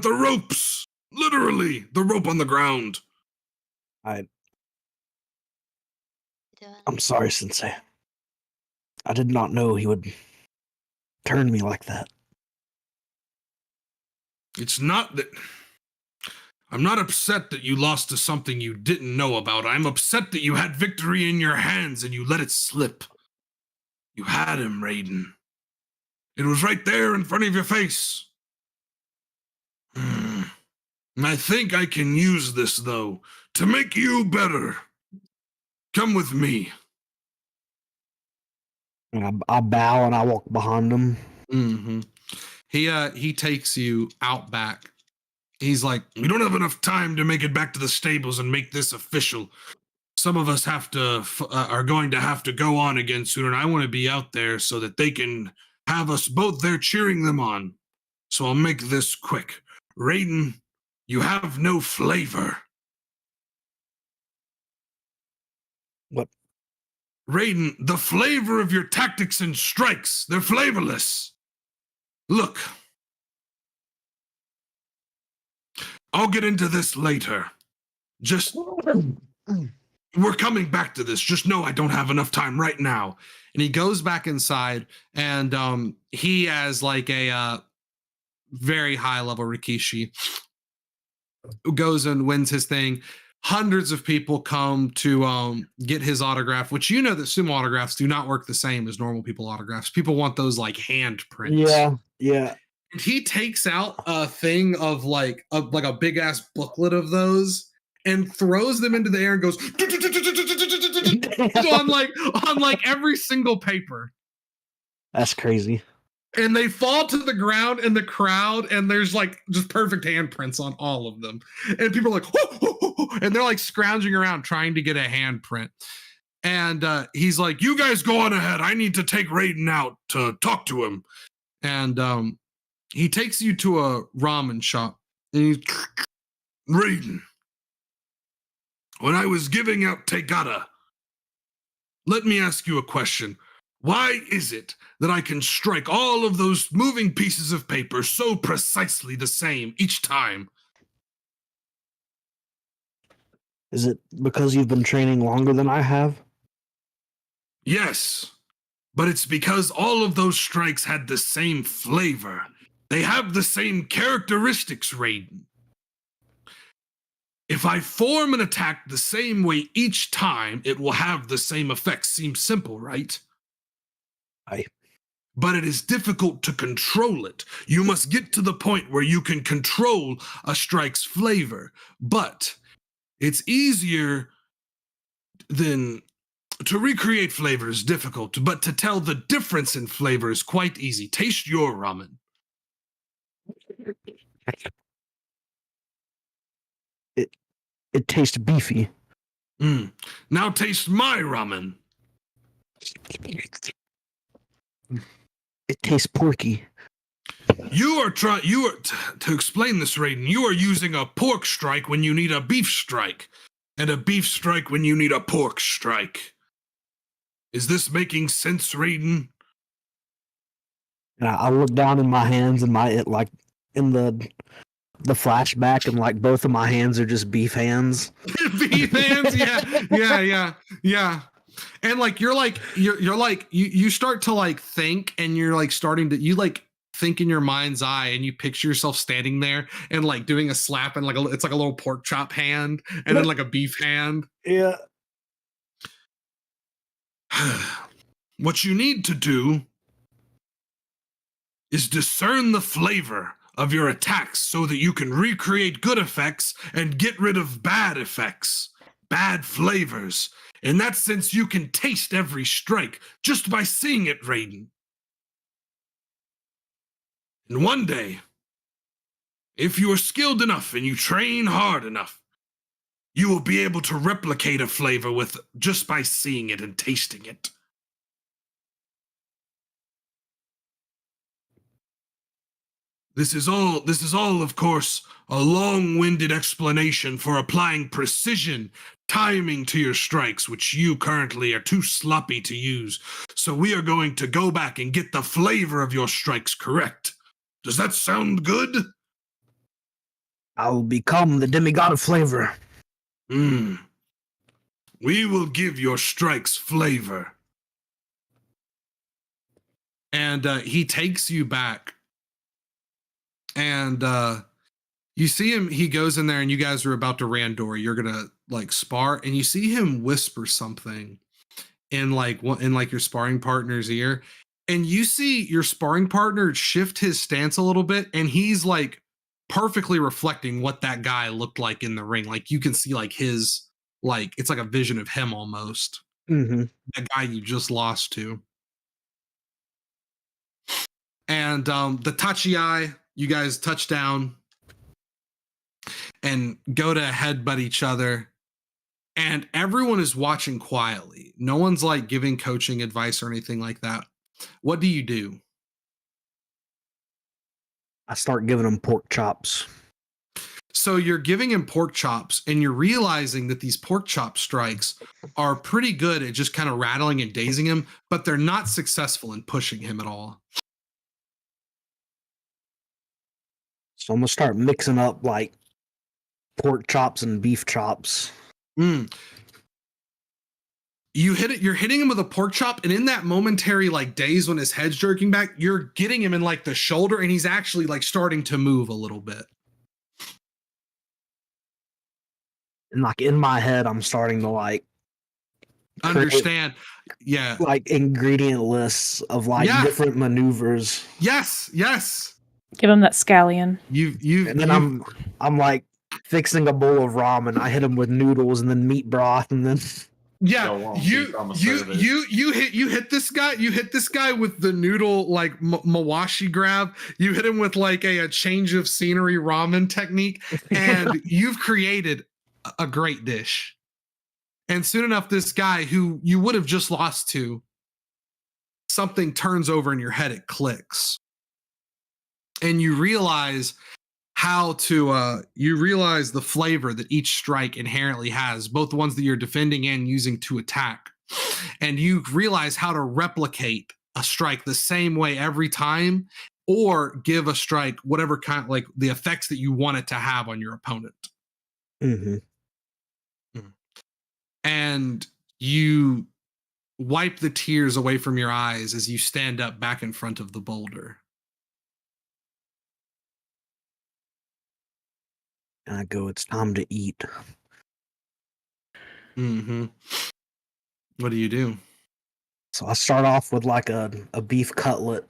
the ropes. Literally, the rope on the ground. I'm sorry, Sensei. I did not know he would turn me like that. It's not that... I'm not upset that you lost to something you didn't know about. I'm upset that you had victory in your hands and you let it slip. You had him, Raiden. It was right there in front of your face. I think I can use this, though, to make you better. Come with me. And I bow and I walk behind him. Mm-hmm. He takes you out back. He's like, we don't have enough time to make it back to the stables and make this official. Some of us are going to have to go on again soon, and I want to be out there so that they can have us both there cheering them on. So I'll make this quick. Raiden, you have no flavor. What? Raiden, the flavor of your tactics and strikes, they're flavorless. Look. I'll get into this later. Just... We're coming back to this. Just know I don't have enough time right now. And he goes back inside, and he has like a very high level Rikishi who goes and wins his thing. Hundreds of people come to get his autograph, which you know that sumo autographs do not work the same as normal people autographs. People want those like hand prints. Yeah. And he takes out a thing of like a big ass booklet of those and throws them into the air and goes on like every single paper. That's crazy. And they fall to the ground in the crowd, and there's like just perfect handprints on all of them. And people are like, whoo, whoo, whoo, and they're like scrounging around trying to get a handprint. And he's like, you guys go on ahead. I need to take Raiden out to talk to him. And he takes you to a ramen shop. And he's, Raiden, when I was giving out Tegata, let me ask you a question. Why is it that I can strike all of those moving pieces of paper so precisely the same each time? Is it because you've been training longer than I have? Yes, but it's because all of those strikes had the same flavor. They have the same characteristics, Raiden. If I form an attack the same way each time, it will have the same effect. Seems simple, right? But it is difficult to control it. You must get to the point where you can control a strike's flavor. But it's easier than to recreate flavor is difficult, but to tell the difference in flavor is quite easy. Taste your ramen. It tastes beefy. Now taste my ramen. It tastes porky. To explain this, Raiden, you are using a pork strike when you need a beef strike, and a beef strike when you need a pork strike. Is this making sense, Raiden? And I look down in my hands, and in the flashback, and like both of my hands are just beef hands. Beef hands, yeah. And like you start to like think, and you're like starting to think in your mind's eye, and you picture yourself standing there and like doing a slap, and it's like a little pork chop hand, and then like a beef hand. Yeah. What you need to do is discern the flavor of your attacks so that you can recreate good effects and get rid of bad effects, bad flavors. In that sense, you can taste every strike just by seeing it, Raiden. And one day, if you are skilled enough and you train hard enough, you will be able to replicate a flavor just by seeing it and tasting it. This is all, of course, a long-winded explanation for applying precision timing to your strikes, which you currently are too sloppy to use. So we are going to go back and get the flavor of your strikes correct. Does that sound good? I will become the demigod of flavor. We will give your strikes flavor. And he takes you back. And you see him, he goes in there and you guys are about to randor. You're going to like spar and you see him whisper something in like your sparring partner's ear. And you see your sparring partner shift his stance a little bit and he's like perfectly reflecting what that guy looked like in the ring. Like you can see like his, like, it's like a vision of him almost. Mm-hmm. That guy you just lost to. And the touchy eye, you guys touch down and go to headbutt each other. And everyone is watching quietly. No one's like giving coaching advice or anything like that. What do you do? I start giving them pork chops. So you're giving him pork chops and you're realizing that these pork chop strikes are pretty good at just kind of rattling and dazing him, but they're not successful in pushing him at all. So I'm going to start mixing up like pork chops and beef chops. You're hitting him with a pork chop, and in that momentary like daze when his head's jerking back, you're getting him in like the shoulder, and he's actually like starting to move a little bit. And like in my head, I'm starting to like understand, yeah, like ingredient lists of like different maneuvers. Yes. Give him that scallion. And then I'm like fixing a bowl of ramen. I hit him with noodles and then meat broth and then. Yeah, you hit this guy with the noodle like mawashi grab. You hit him with like a change of scenery ramen technique, and you've created a great dish. And soon enough, this guy who you would have just lost to, something turns over in your head. It clicks, and you realize you realize the flavor that each strike inherently has, both the ones that you're defending and using to attack. And you realize how to replicate a strike the same way every time, or give a strike whatever kind, like the effects that you want it to have on your opponent. Mm-hmm. And you wipe the tears away from your eyes as you stand up back in front of the boulder. And I go, it's time to eat. Mm-hmm. What do you do? So I start off with like a beef cutlet.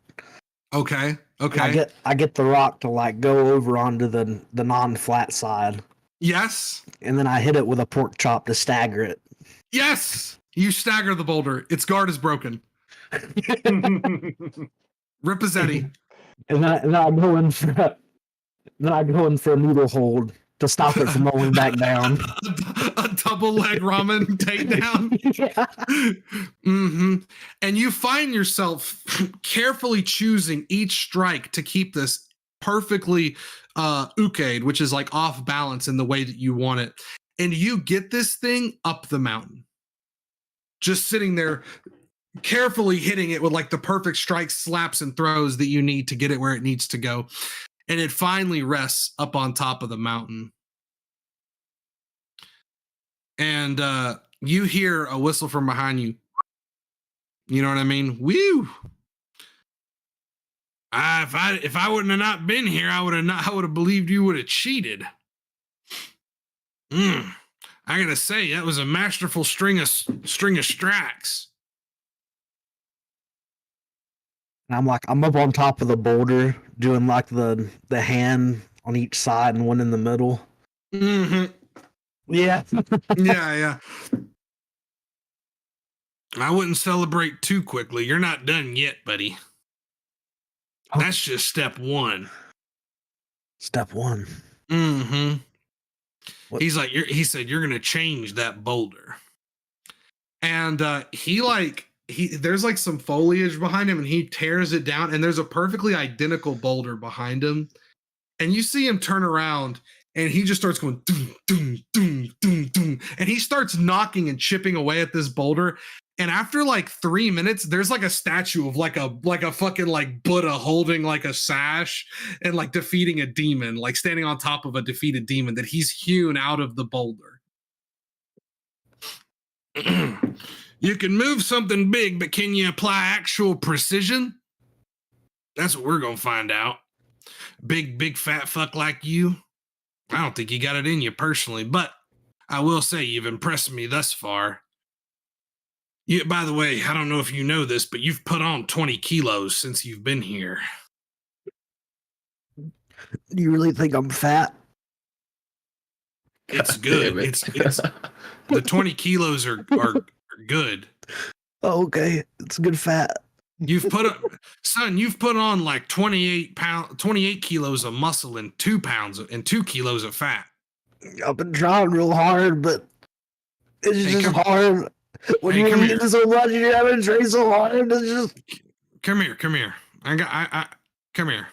Okay. I get the rock to like go over onto the non-flat side. Yes. And then I hit it with a pork chop to stagger it. Yes. You stagger the boulder. Its guard is broken. Ripazzetti. And I go in for a noodle hold to stop it from rolling back down. A double leg ramen takedown. Yeah. Mm-hmm. And you find yourself carefully choosing each strike to keep this perfectly uked, which is like off balance in the way that you want it. And you get this thing up the mountain. Just sitting there, carefully hitting it with like the perfect strikes, slaps, and throws that you need to get it where it needs to go. And it finally rests up on top of the mountain. And you hear a whistle from behind you. You know what I mean? Woo! If I wouldn't have not been here, I would have believed you would have cheated. I gotta say, that was a masterful string of strikes. And I'm up on top of the boulder doing like the hand on each side and one in the middle. Mm-hmm. Yeah. Yeah. I wouldn't celebrate too quickly. You're not done yet, buddy. That's just step one. Step one. Mm-hmm. He said, you're going to change that boulder. And he like there's like some foliage behind him and he tears it down and there's a perfectly identical boulder behind him. And you see him turn around and he just starts going doom, doom, doom, doom, doom. And he starts knocking and chipping away at this boulder. And after like 3 minutes, there's like a statue of like a fucking like Buddha holding like a sash and like defeating a demon, like standing on top of a defeated demon that he's hewn out of the boulder. You can move something big, but can you apply actual precision? That's what we're gonna find out. Big fat fuck like you. I don't think you got it in you personally, but I will say you've impressed me thus far. By the way, I don't know if you know this, but you've put on 20 kilos since you've been here. Do you really think I'm fat? It's good. It's the 20 kilos are good. Oh, okay, it's good fat. You've put on like 28 kilos of muscle and 2 kilos of fat. I've been trying real hard, but it's just hard. When you're eating so much, you're having to train so hard. It's just come here. Come here. Come here.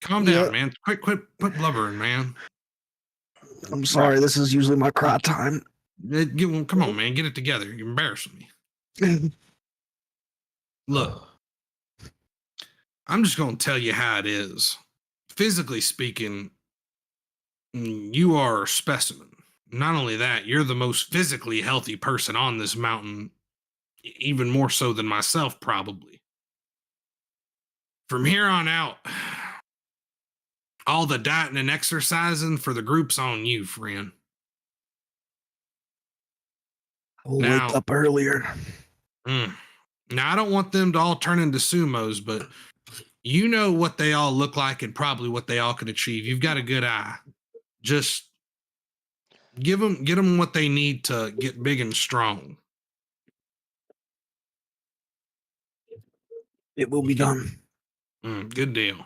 Calm down, man. Quit blubbering, man. I'm sorry. This is usually my cry time. Come on, man. Get it together. You're embarrassing me. Look, I'm just going to tell you how it is. Physically speaking, you are a specimen. Not only that, you're the most physically healthy person on this mountain, even more so than myself, probably. From here on out, all the dieting and exercising for the group's on you, friend. I'll wake up earlier. Now, I don't want them to all turn into sumos, but you know what they all look like and probably what they all could achieve. You've got a good eye. Just get them what they need to get big and strong. It will be done. Good deal.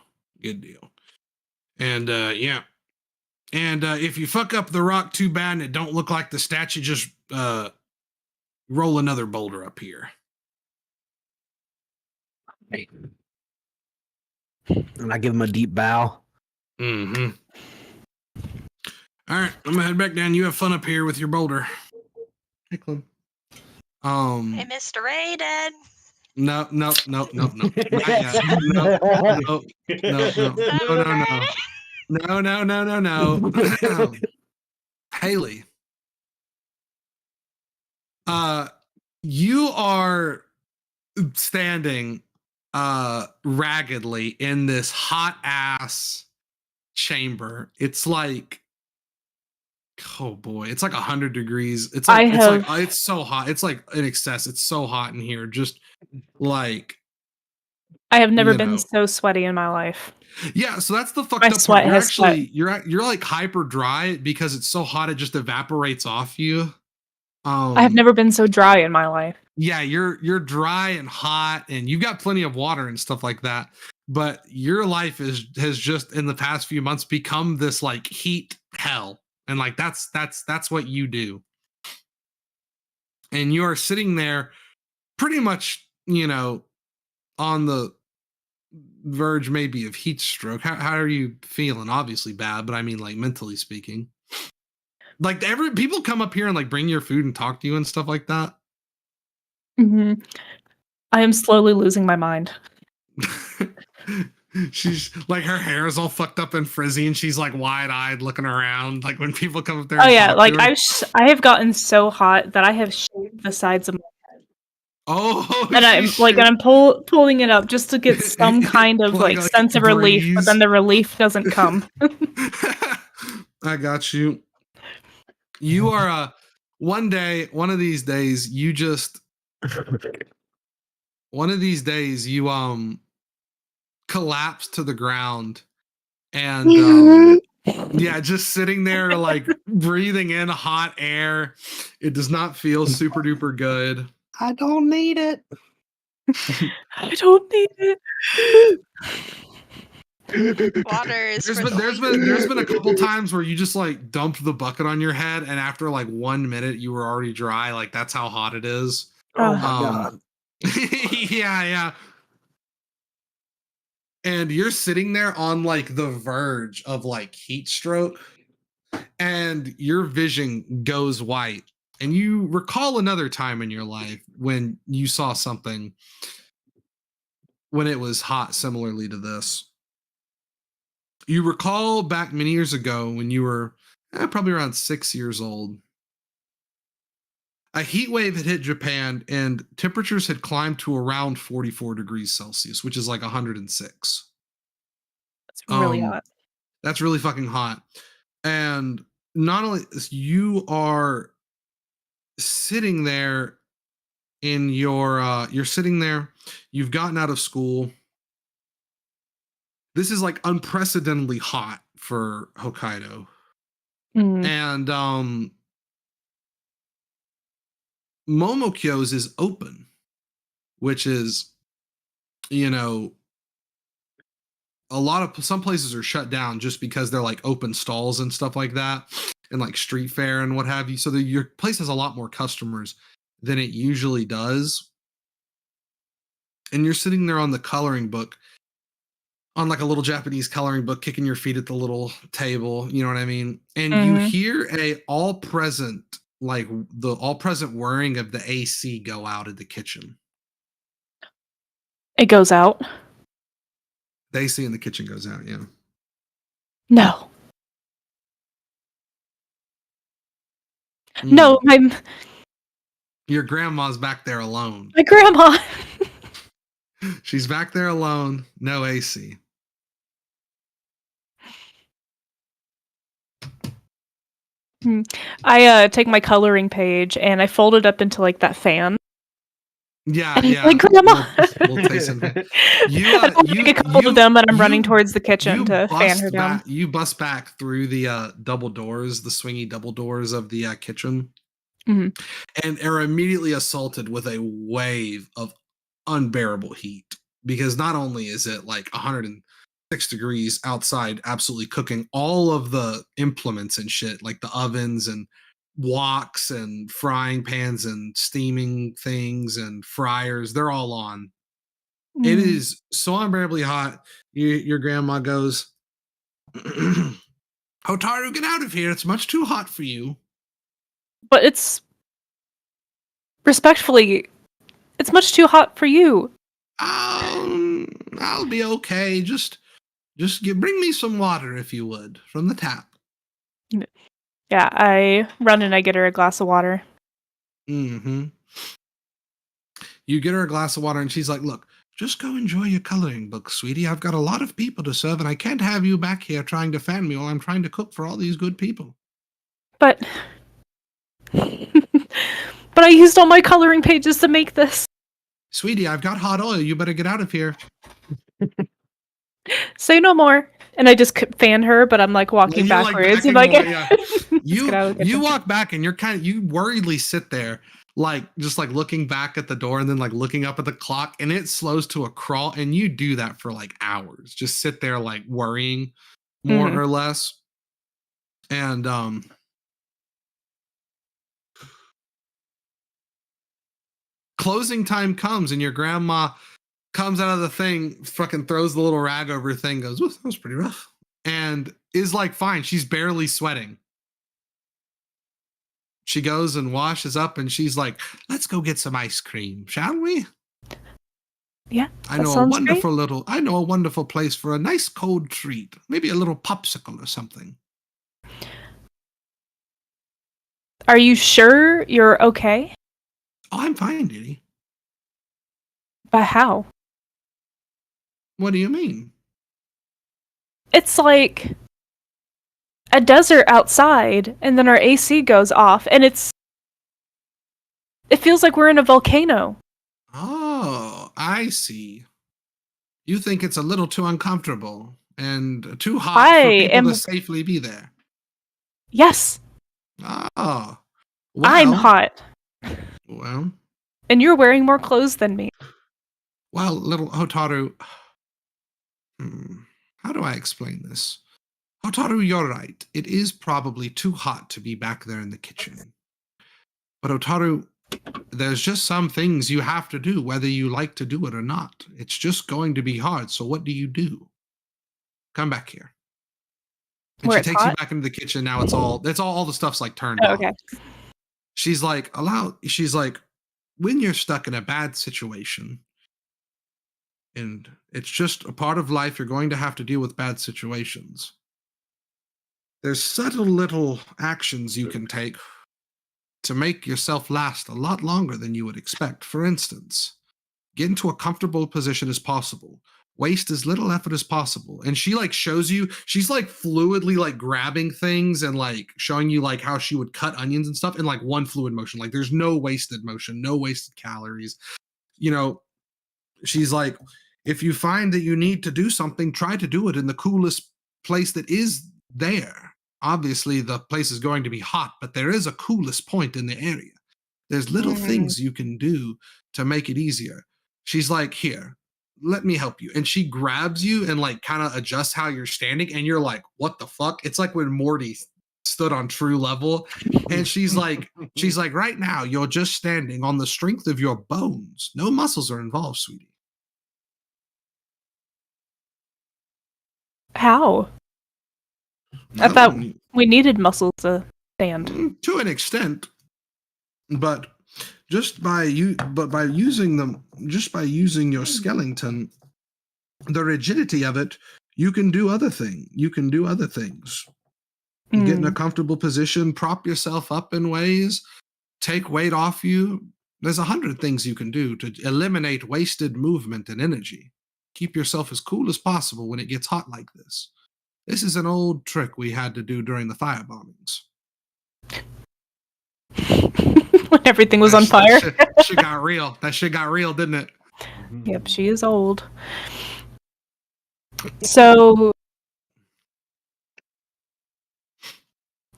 And yeah. And if you fuck up the rock too bad and it don't look like the statue, just roll another boulder up here. And I give him a deep bow. Mm-hmm. All right, I'm gonna head back down. You have fun up here with your boulder. Hey, Clem. Hey, Mr. Raiden. No. No. Haley. You are standing raggedly in this hot ass chamber. It's like, oh boy, it's like 100 degrees. It's like it's so hot. It's like in excess. It's so hot in here. Just like I have never been so sweaty in my life. Yeah, so that's the fucked up part. You're actually you're like hyper dry because it's so hot it just evaporates off you. I have never been so dry in my life. Yeah, you're dry and hot and you've got plenty of water and stuff like that. But your life has just in the past few months become this like heat hell. And like that's what you do. And you are sitting there pretty much, on the verge maybe of heat stroke. How are you feeling? Obviously bad, but I mean like mentally speaking. Like people come up here and like bring your food and talk to you and stuff like that. Mm-hmm. I am slowly losing my mind. She's like, her hair is all fucked up and frizzy and she's like wide-eyed looking around like when people come up there. Oh yeah, like I have gotten so hot that I have shaved the sides of my head. Oh, and I'm pulling it up just to get some kind of like sense of relief, but then the relief doesn't come. I got you. You are one of these days you collapse to the ground and yeah, just sitting there like breathing in hot air. It does not feel super duper good. I don't need it. I don't need it. Water is there's been a couple times where you just like dumped the bucket on your head and after like 1 minute you were already dry. Like that's how hot it is. Oh my god. Yeah. And you're sitting there on like the verge of like heat stroke, and your vision goes white. And you recall another time in your life when you saw something when it was hot, similarly to this. You recall back many years ago when you were probably around 6 years old. A heat wave had hit Japan and temperatures had climbed to around 44 degrees Celsius, which is like 106. That's really hot. That's really fucking hot. And not only you are sitting there in your you're sitting there, you've gotten out of school. This is like unprecedentedly hot for Hokkaido. And Momokyo's is open, which is, you know, some places are shut down just because they're like open stalls and stuff like that, and like street fair and what have you. So your place has a lot more customers than it usually does. And you're sitting there on the coloring book, on like a little Japanese coloring book, kicking your feet at the little table, you know what I mean? And you hear the all present whirring of the AC go out in the kitchen. It goes out. The AC in the kitchen goes out, yeah. No. No, your grandma's back there alone. My grandma. She's back there alone, no AC. I take my coloring page and I fold it up into like that fan. Yeah, and yeah. Like, Grandma. We'll take some. You take a couple of them, and I'm running towards the kitchen to fan her down. You bust back through the double doors, the swingy double doors of the kitchen, and are immediately assaulted with a wave of unbearable heat. Because not only is it like 106 degrees outside, absolutely cooking all of the implements and shit, like the ovens and woks and frying pans and steaming things and fryers, they're all on. It is so unbearably hot. Your grandma goes, Hotaru, get out of here. It's much too hot for you. But it's respectfully, it's much too hot for you. I'll be okay. Just bring me some water, if you would, from the tap. Yeah, I run and I get her a glass of water. You get her a glass of water and she's like, look, just go enjoy your coloring book, sweetie. I've got a lot of people to serve and I can't have you back here trying to fan me while I'm trying to cook for all these good people. But I used all my coloring pages to make this. Sweetie, I've got hot oil. You better get out of here. Say no more. And I just fan her, but I'm like walking backwards. You walk back and you worriedly sit there, just looking back at the door and then like looking up at the clock, and it slows to a crawl. And you do that for like hours. Just sit there like worrying more or less. And closing time comes and your grandma comes out of the thing, fucking throws the little rag over her thing, goes, that was pretty rough. And is like, fine. She's barely sweating. She goes and washes up and she's like, let's go get some ice cream, shall we? Yeah. I know a wonderful place for a nice cold treat. Maybe a little popsicle or something. Are you sure you're okay? Oh, I'm fine, Diddy. But how? What do you mean? It's like a desert outside, and then our AC goes off, and it feels like we're in a volcano. Oh, I see. You think it's a little too uncomfortable and too hot for people to safely be there. Yes. Oh. Well, I'm hot. Well. And you're wearing more clothes than me. Well, little Hotaru, how do I explain this? Hotaru, you're right. It is probably too hot to be back there in the kitchen. But Hotaru, there's just some things you have to do, whether you like to do it or not. It's just going to be hard. So what do? Come back here. And Where she it's takes you hot? back into the kitchen. Now it's all the stuff's like turned Oh, on. okay. She's like, when you're stuck in a bad situation, and it's just a part of life, you're going to have to deal with bad situations. There's subtle little actions you can take to make yourself last a lot longer than you would expect. For instance, get into a comfortable position as possible. Waste as little effort as possible. And she like shows you, she's like fluidly like grabbing things and like showing you like how she would cut onions and stuff in like one fluid motion. Like there's no wasted motion, no wasted calories. You know, she's like, if you find that you need to do something, try to do it in the coolest place that is there. Obviously, the place is going to be hot, but there is a coolest point in the area. There's little things you can do to make it easier. She's like, here, let me help you. And she grabs you and like kind of adjusts how you're standing. And you're like, what the fuck? It's like when Morty stood on True Level. And she's like, right now, you're just standing on the strength of your bones. No muscles are involved, sweetie. How? I thought we needed muscles to stand. To an extent, but just by using your skeleton, the rigidity of it, you can do other things. Get in a comfortable position, prop yourself up in ways, take weight off you. There's 100 things you can do to eliminate wasted movement and energy. Keep yourself as cool as possible when it gets hot like this. This is an old trick we had to do during the fire bombings. When everything was on fire. That shit got real. That shit got real, didn't it? Yep, she is old. So,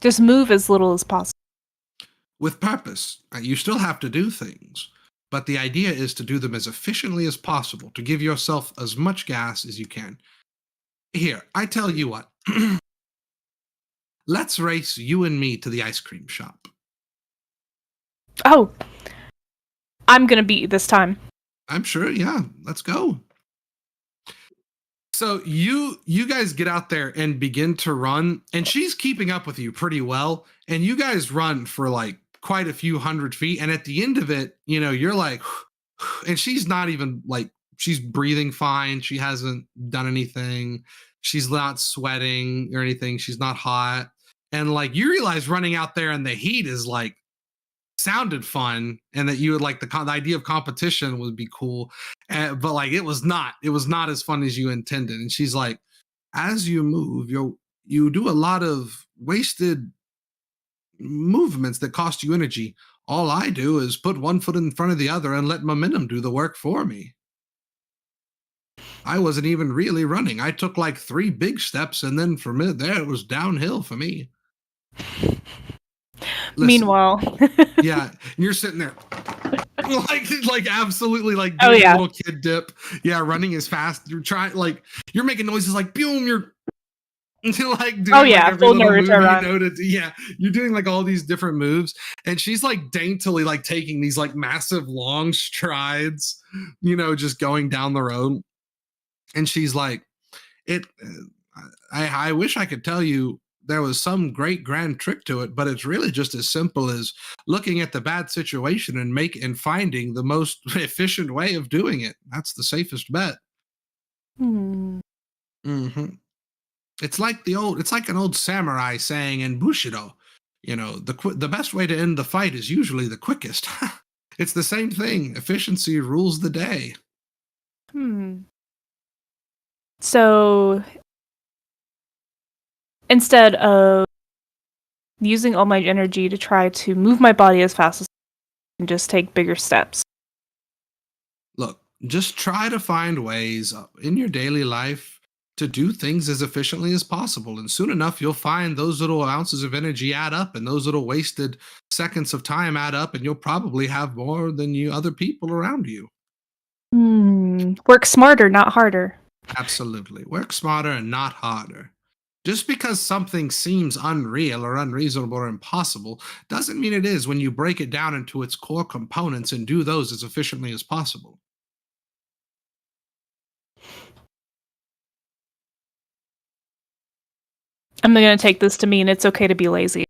just move as little as possible. With purpose. You still have to do things, but the idea is to do them as efficiently as possible, to give yourself as much gas as you can. Here, I tell you what. Let's race you and me to the ice cream shop. Oh. I'm gonna beat you this time. I'm sure, yeah. Let's go. So you guys get out there and begin to run, and she's keeping up with you pretty well, and you guys run for like quite a few 100 feet, and at the end of it, you know, you're like, and she's not even like, she's breathing fine. She hasn't done anything. She's not sweating or anything. She's not hot. And like, you realize running out there in the heat is like, sounded fun, and that you would like the idea of competition would be cool. But like, it was not as fun as you intended. And she's like, as you move, you do a lot of wasted movements that cost you energy. All I do is put one foot in front of the other and let momentum do the work for me. I wasn't even really running. I took like 3 big steps, and then from there it was downhill for me. Listen, meanwhile, yeah, you're sitting there like absolutely like doing a little kid dip. Yeah, running as fast. You're trying, like, you're making noises like boom, you're like doing full Naruto run. Yeah, you're doing like all these different moves, and she's like daintily like taking these like massive long strides, you know, just going down the road. And she's like, I wish I could tell you there was some great grand trick to it, but it's really just as simple as looking at the bad situation and finding the most efficient way of doing it. That's the safest bet. It's like an old samurai saying in Bushido, you know, the best way to end the fight is usually the quickest. It's the same thing. Efficiency rules the day. So, instead of using all my energy to try to move my body as fast as I can, just take bigger steps. Look, just try to find ways in your daily life to do things as efficiently as possible. And soon enough, you'll find those little ounces of energy add up, and those little wasted seconds of time add up, and you'll probably have more than other people around you. Work smarter, not harder. Absolutely. Work smarter and not harder. Just because something seems unreal or unreasonable or impossible doesn't mean it is when you break it down into its core components and do those as efficiently as possible. I'm going to take this to mean it's okay to be lazy.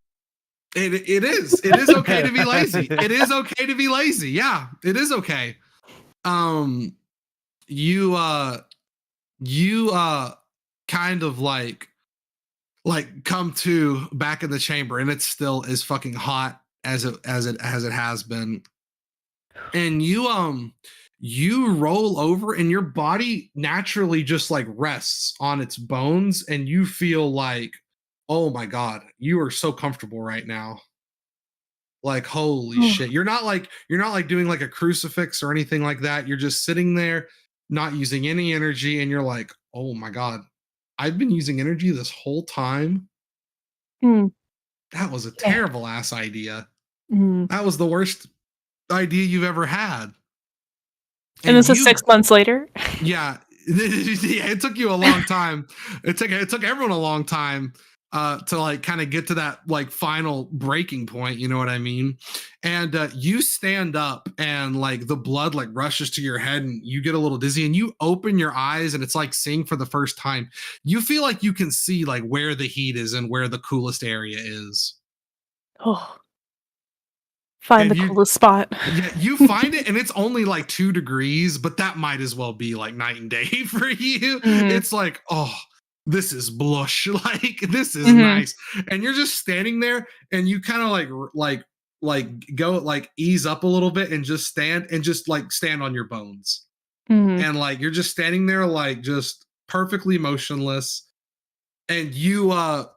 It is. It is okay to be lazy. It is okay to be lazy. Yeah, it is okay. You kind of like come to back in the chamber, and it's still as fucking hot as it has been. And you roll over, and your body naturally just like rests on its bones, and you feel like, oh my god, you are so comfortable right now. Like, holy shit. You're not like doing like a crucifix or anything like that. You're just sitting there, not using any energy, and you're like, oh my god, I've been using energy this whole time. That was a terrible ass idea. That was the worst idea you've ever had. And this is 6 months later? Yeah. It took you a long time. It took everyone a long time to like kind of get to that like final breaking point, you know what I mean? And you stand up, and like the blood like rushes to your head, and you get a little dizzy, and you open your eyes, and it's like seeing for the first time. You feel like you can see like where the heat is and where the coolest area is. Oh. Find the coolest spot. Yeah, you find it, and it's only like 2 degrees, but that might as well be like night and day for you. It's like, oh, this is blush. Like, this is nice. And you're just standing there, and you kind of like go like ease up a little bit and just stand on your bones. And like you're just standing there like just perfectly motionless. And you like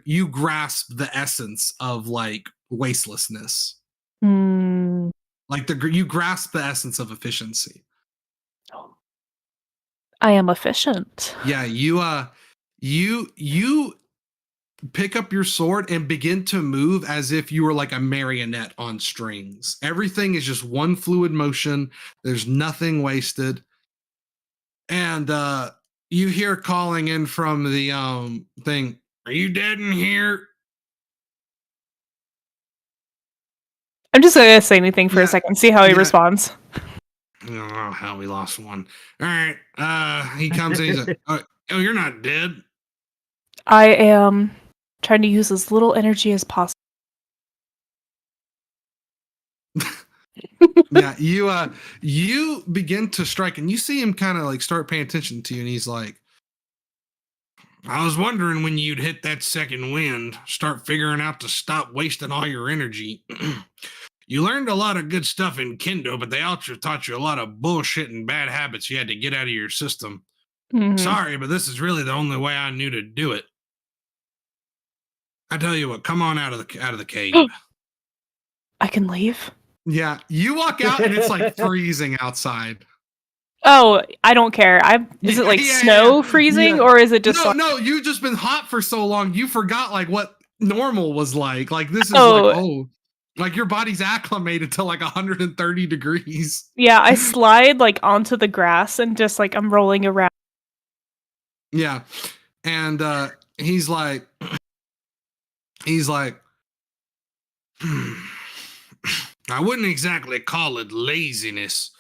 you grasp the essence of like wastelessness. Like you grasp the essence of efficiency. I am efficient. Yeah, you pick up your sword and begin to move as if you were like a marionette on strings. Everything is just one fluid motion. There's nothing wasted. And you hear calling in from the thing, "Are you dead in here?" I'm just gonna say anything for a second, see how he responds. I don't know how we lost one. All right. He comes in, he's like, oh, you're not dead. I am trying to use as little energy as possible. Yeah, you begin to strike, and you see him kind of like start paying attention to you, and he's like, I was wondering when you'd hit that second wind, start figuring out to stop wasting all your energy. You learned a lot of good stuff in Kendo, but they also taught you a lot of bullshit and bad habits you had to get out of your system. Sorry, but this is really the only way I knew to do it. I tell you what, come on out of the cave. I can leave? Yeah, you walk out, and it's like freezing outside. Oh, I don't care. Is it like snow freezing, or is it just no? You've just been hot for so long, you forgot like what normal was like. Like this is like your body's acclimated to like 130 degrees. Yeah, I slide like onto the grass and just like I'm rolling around. Yeah, and he's like, I wouldn't exactly call it laziness,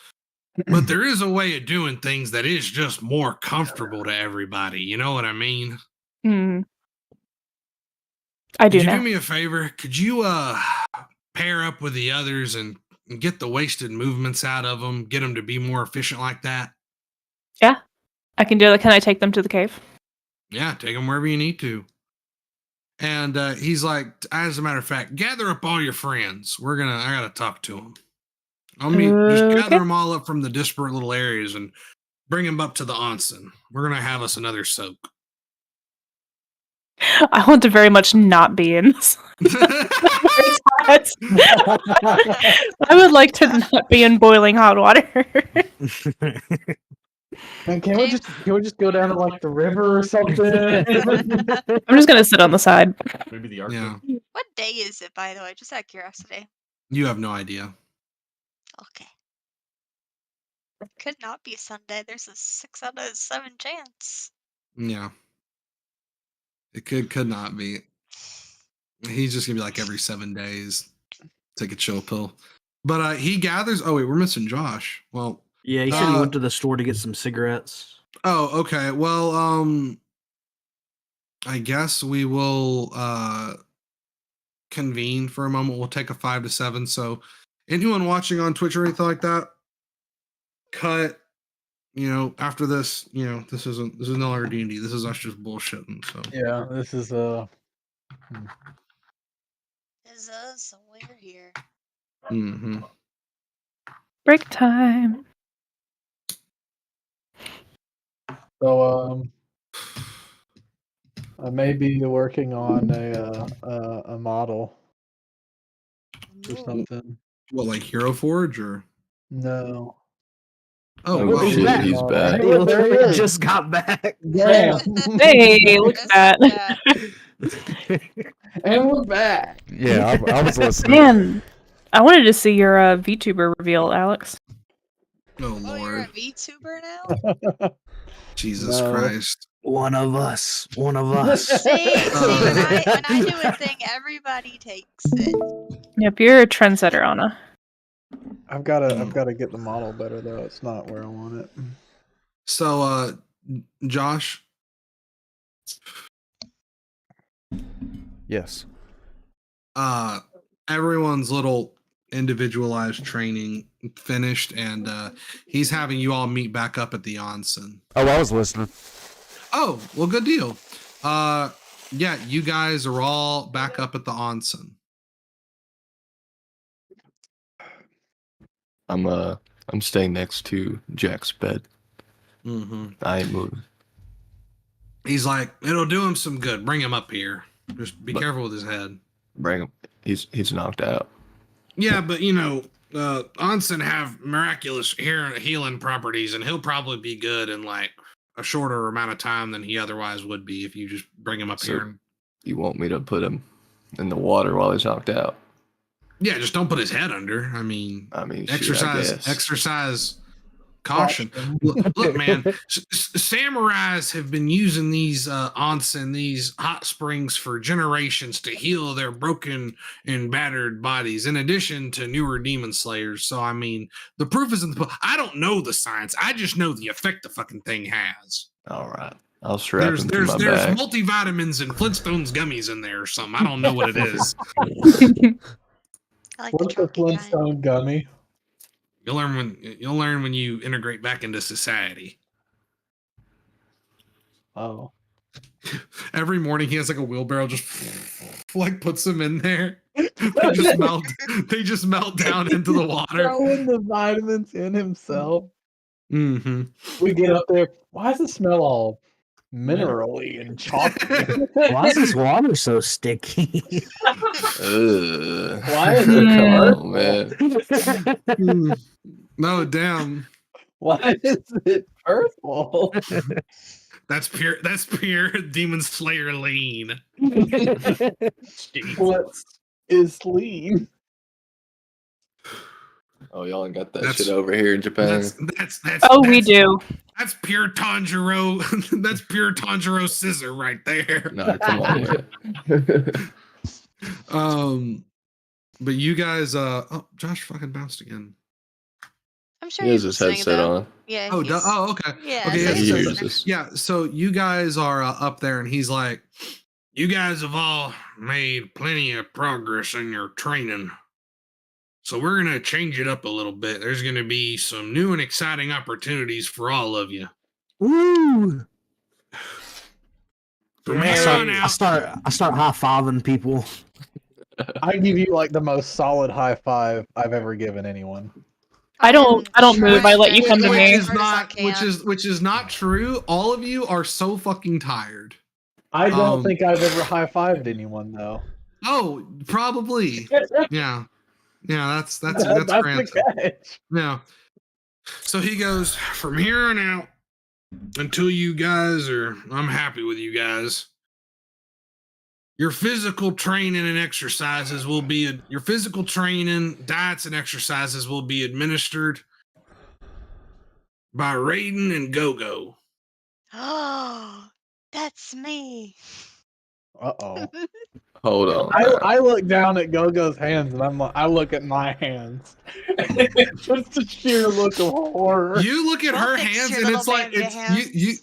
but there is a way of doing things that is just more comfortable to everybody. You know what I mean? I do. Could you do me a favor? Could you pair up with the others and get the wasted movements out of them, get them to be more efficient like that? Yeah, I can do that. Can I take them to the cave? Yeah, take them wherever you need to. And he's like, as a matter of fact, gather up all your friends. I gotta talk to them. Just gather them all up from the disparate little areas and bring them up to the onsen. We're gonna have us another soak. I want to very much not be in this. I would like to not be in boiling hot water. And can we just go down to like the river or something? I'm just gonna sit on the side. Maybe the Arctic. Yeah. What day is it, by the way? Just out of curiosity. You have no idea. Okay. It could not be Sunday. There's a 6 out of 7 chance. Yeah. It could not be. He's just gonna be like every 7 days. Take a chill pill. But he gathers. Oh wait, we're missing Josh. Well, yeah, he said he went to the store to get some cigarettes. Oh, okay. Well, I guess we will convene for a moment. We'll take a 5 to 7. So, anyone watching on Twitch or anything like that, cut. After this, this is no longer D&D. This is us just bullshitting. So yeah, this is Is us somewhere here. Mm-hmm. Break time. So I may be working on a model or something. What, like Hero Forge or? No. Oh, Oh, wow. shit, he's back. Hey, look, there he is. Just got back. Damn. Hey, look at that. Yeah. And we're back. Yeah, I was listening. Man, I wanted to see your VTuber reveal, Alex. Oh, Oh, you're a Lord. VTuber now? Jesus No. Christ. One of us. One of us. See, when I do a thing, everybody takes it. Yep, you're a trendsetter, Anna. I've gotta get the model better though. It's not where I want it. So, Josh, Yes. everyone's little individualized training finished, and he's having you all meet back up at the onsen. Oh, I was listening. Oh, well, good deal. Yeah, you guys are all back up at the onsen. I'm staying next to Jack's bed. Mm-hmm. I ain't moving. He's like, it'll do him some good. Bring him up here. Just be But- careful with his head. Bring him. He's knocked out. Yeah, but onsen have miraculous healing properties, and he'll probably be good in like a shorter amount of time than he otherwise would be if you just bring him up So- here. You want me to put him in the water while he's knocked out? Yeah, just don't put his head under. I mean, shit, exercise caution. Look, man, samurais have been using these onsen, these hot springs for generations to heal their broken and battered bodies, in addition to newer demon slayers. So, I mean, the proof is in the I don't know the science. I just know the effect the fucking thing has. All right. I'll strap him to my There's back. multivitamins and Flintstones gummies in there or something. I don't know what it is. I like What's the Flintstone gummy? You'll learn when you integrate back into society. Oh. Every morning he has like a wheelbarrow, just like puts them in there. They just melt down into the water. Throwing the vitamins in himself. Mm-hmm. We get up there. Why does it smell all minerally and chalky? Why is this water so sticky? Why is it Oh, man. No, damn. Why is it purple? That's pure Demon Slayer lean. What is lean? Oh, y'all ain't got that shit over here in Japan. We do. That's pure Tanjiro. That's pure Tanjiro scissor right there. No, come on, man. But you guys, Josh fucking bounced again. I'm sure He has he's his headset though. on. Yeah. Okay. Yeah. Okay, he so- hears us. Yeah, so you guys are up there, and he's like, you guys have all made plenty of progress in your training. So we're going to change it up a little bit. There's going to be some new and exciting opportunities for all of you. Woo! From I here on out, start high-fiving people. I give you like the most solid high five I've ever given anyone. I don't move. I let you come to which me. is not true. All of you are so fucking tired. I don't think I've ever high fived anyone though. Oh, probably. Yeah. Yeah, that's That's granted. the catch. Yeah. So he goes, from here on out, until you guys I'm happy with you guys. Your physical training and exercises will be your physical training, diets and exercises will be administered by Raiden and Go-Go. Oh, That's me. Uh-oh. Hold on. I look down at Gogo's hands and I look at my hands. Just a sheer look of horror. You look at her hands and it's like you.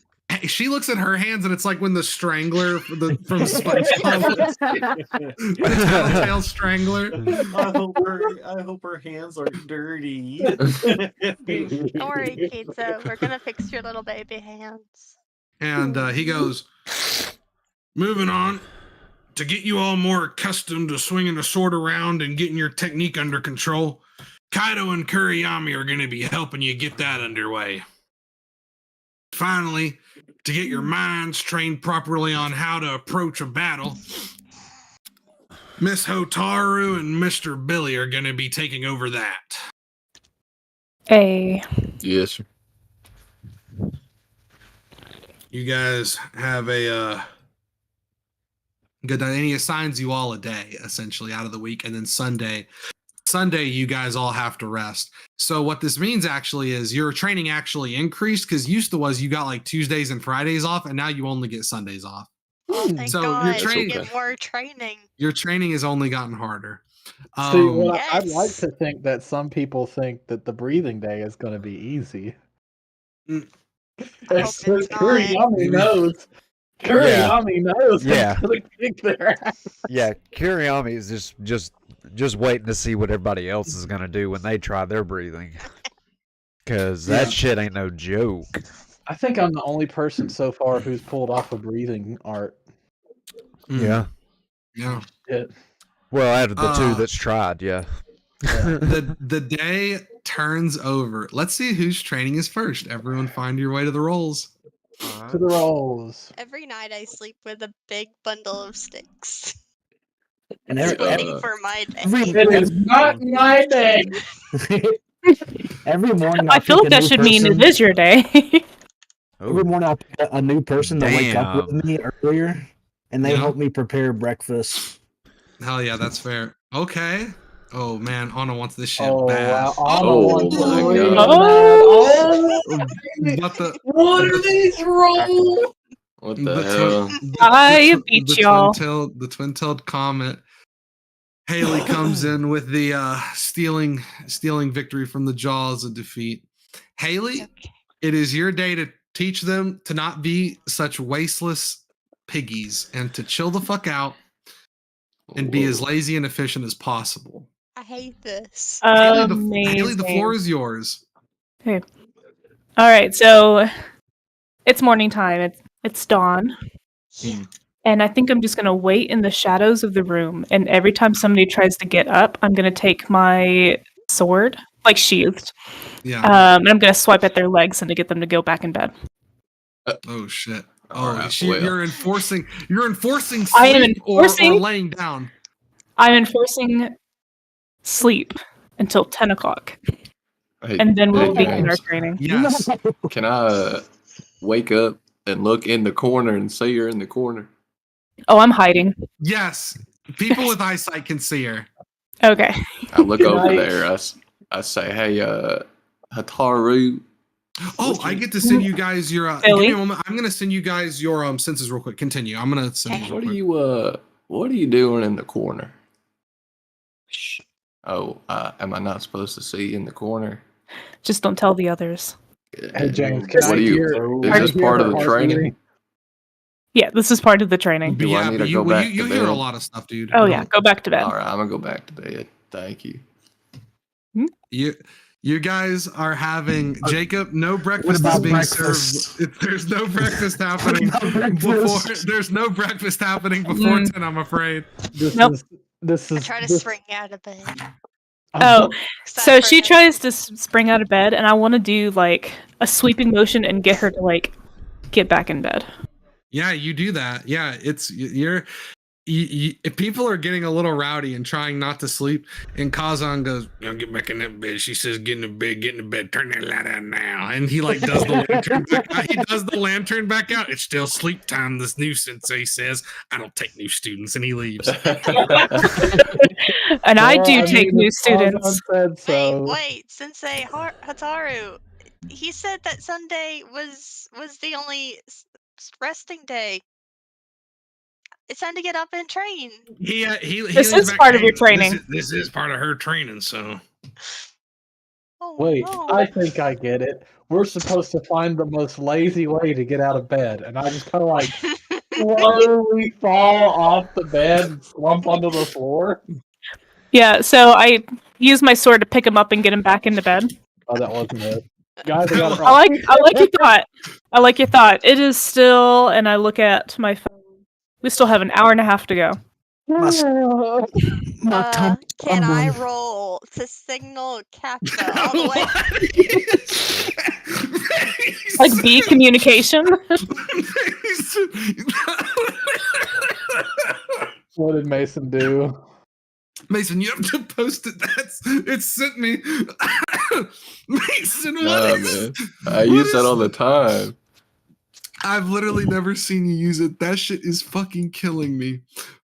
She looks at her hands and it's like when the Strangler from SpongeBob, the Tattletale Strangler. I hope her hands are dirty. Don't worry, Pizza. We're gonna fix your little baby hands. And he goes, moving on. To get you all more accustomed to swinging the sword around and getting your technique under control, Kaido and Kuriyami are going to be helping you get that underway. Finally, to get your minds trained properly on how to approach a battle, Miss Hotaru and Mr. Billy are going to be taking over that. Hey. Yes, sir. You guys have a good night. And he assigns you all a day, essentially, out of the week. And then Sunday, you guys all have to rest. So what this means actually is your training actually increased, because used to was you got like Tuesdays and Fridays off, and now you only get Sundays off. Oh, thank So God. your training, Get more training. Your training has only gotten harder. See, well, I'd like to think that some people think that the breathing day is going to be easy. Kuriyami knows. Kuriyami knows. Yeah. Kick their ass. Yeah, Kuriyami is just waiting to see what everybody else is gonna do when they try their breathing, because that shit ain't no joke. I think I'm the only person so far who's pulled off a breathing art. Yeah. Yeah. Well, out of the two that's tried, yeah. The day turns over. Let's see whose training is first. Everyone find your way to the rolls. To the rolls. Every night I sleep with a big bundle of sticks. And waiting for my day. It is not my day. Every morning, I feel like that should mean it is your day. Every morning, I pick a new person to wake up with me earlier, and they help me prepare breakfast. Hell yeah, that's fair. Okay. Oh man, Anna wants this shit Wow. bad. Oh my God. What are these rolls? What the hell? I beat y'all. The twin-tailed comet. Haley comes in with the stealing victory from the jaws of defeat. Haley, it is your day to teach them to not be such wasteless piggies and to chill the fuck out and be as lazy and efficient as possible. I hate this. Haley, the floor is yours. Okay. All right, so it's morning time. It's dawn. Yeah. And I think I'm just going to wait in the shadows of the room. And every time somebody tries to get up, I'm going to take my sword, like sheathed. Yeah. And I'm going to swipe at their legs and to get them to go back in bed. Oh, shit. Right, You're enforcing sleep I am enforcing or laying down. I'm enforcing sleep until 10 o'clock. Hey, and then we'll begin James, our training. Yes. Can I wake up and look in the corner and see her in the corner? Oh, I'm hiding. Yes. People with eyesight can see her. Okay. I look over there. I say, hey, Hotaru. Oh, I get to send you guys your. Give me a moment. I'm gonna send you guys your senses real quick. Continue. I'm gonna send you. What are you doing in the corner? Oh, am I not supposed to see in the corner? Just don't tell the others. Hey James, Is this part of the training? Yeah, this is part of the training. Do I need to go back to bed? You hear a lot of stuff, dude. Oh yeah, go back to bed. All right, I'm gonna go back to bed. Thank you. You guys are having Jacob. No breakfast is being served. There's no breakfast happening before. There's no breakfast happening before 10. I'm afraid. This is. I try to spring out of bed. Oh, so she tries to spring out of bed, and I want to do like a sweeping motion and get her to like get back in bed. Yeah, you do that. Yeah, if people are getting a little rowdy and trying not to sleep, and Kazan goes, get back in that bed. She says, get in the bed, turn that light on now. And he like does the lantern back out. He does the lantern back out. It's still sleep time, this new sensei says. I don't take new students, and he leaves. And I do take new students. Wait, Sensei Hotaru, he said that Sunday was the only next resting day. It's time to get up and train. This is part of your training. This is part of her training, so. Oh, Wait, no. I think I get it. We're supposed to find the most lazy way to get out of bed, and I just kind of like slowly fall off the bed and slump onto the floor. Yeah, so I use my sword to pick him up and get him back into bed. Oh, that wasn't it. Guys, I like your thought. I like your thought. It is still, and I look at my phone. We still have an hour and a half to go. Can I roll to signal Kappa all the way? Like B communication? What did Mason do? Mason, you have to post it. It sent me. Mason, man. I use that all the time. I've literally never seen you use it. That shit is fucking killing me.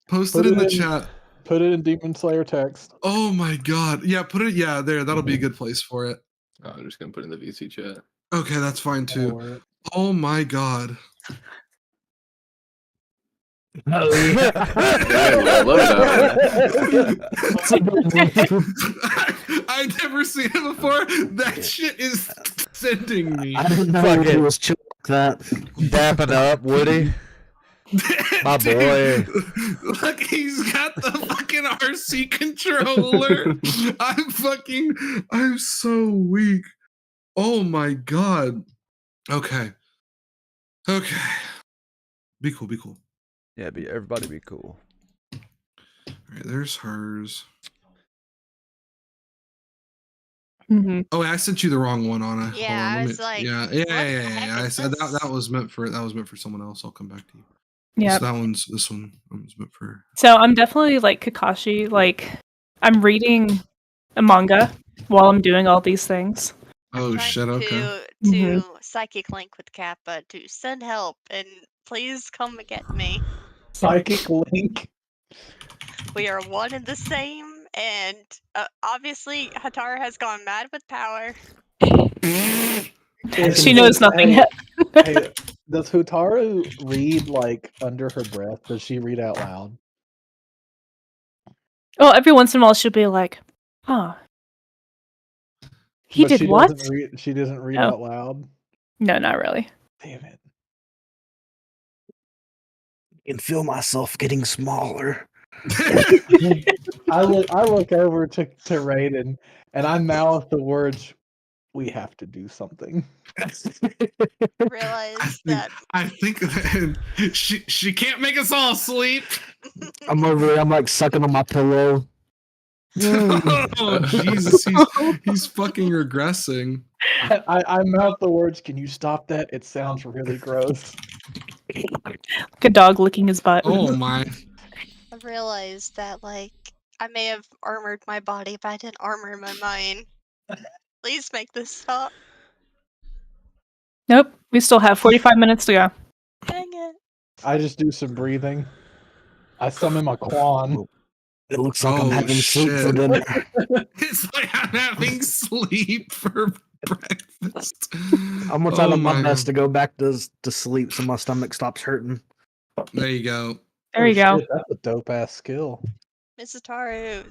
Post it in the chat. Put it in Demon Slayer text. Oh my god. Yeah, put it. Yeah, there. That'll be a good place for it. Oh, I'm just gonna put it in the VC chat. Okay, that's fine too. Oh my god. Oh, yeah. I love that. I've never seen it before. That shit is sending me. I didn't know it was chill like that. Dapping up, Woody. My boy. Look, he's got the fucking RC controller. I'm so weak. Oh my god. Okay. Be cool. Yeah, everybody be cool. All right, there's hers. Mm-hmm. Oh, I sent you the wrong one, Anna. Yeah, I was like, yeah. I said that was meant for someone else. I'll come back to you. Yeah. So this one was meant for. So I'm definitely like Kakashi. Like I'm reading a manga while I'm doing all these things. Oh shit! Okay. To psychic link with Kappa to send help and please come and get me. Psychic link. We are one and the same, and obviously Hatara has gone mad with power. She knows nothing yet. Hey, does Hutaru read like under her breath? Does she read out loud? Oh, every once in a while she'll be like, "Huh, he did what?" She doesn't read out loud. No, not really. Damn it! I can feel myself getting smaller. I look over to Raiden and I mouth the words, "We have to do something." I think she can't make us all sleep. I'm over there. I'm like sucking on my pillow. Oh Jesus, he's fucking regressing. I mouth the words, "Can you stop that? It sounds really gross." Like a dog licking his butt. Oh my. I realized that I may have armored my body, but I didn't armor my mind. Please make this stop. Nope, we still have 45 minutes to go. Dang it. I just do some breathing. I summon my Quan. It looks like I'm having sleep for dinner. It's like I'm having sleep for breakfast. I'm gonna try my best to go back to sleep so my stomach stops hurting. There you go. There you go. Shit, that's a dope ass skill. Mrs. Taru,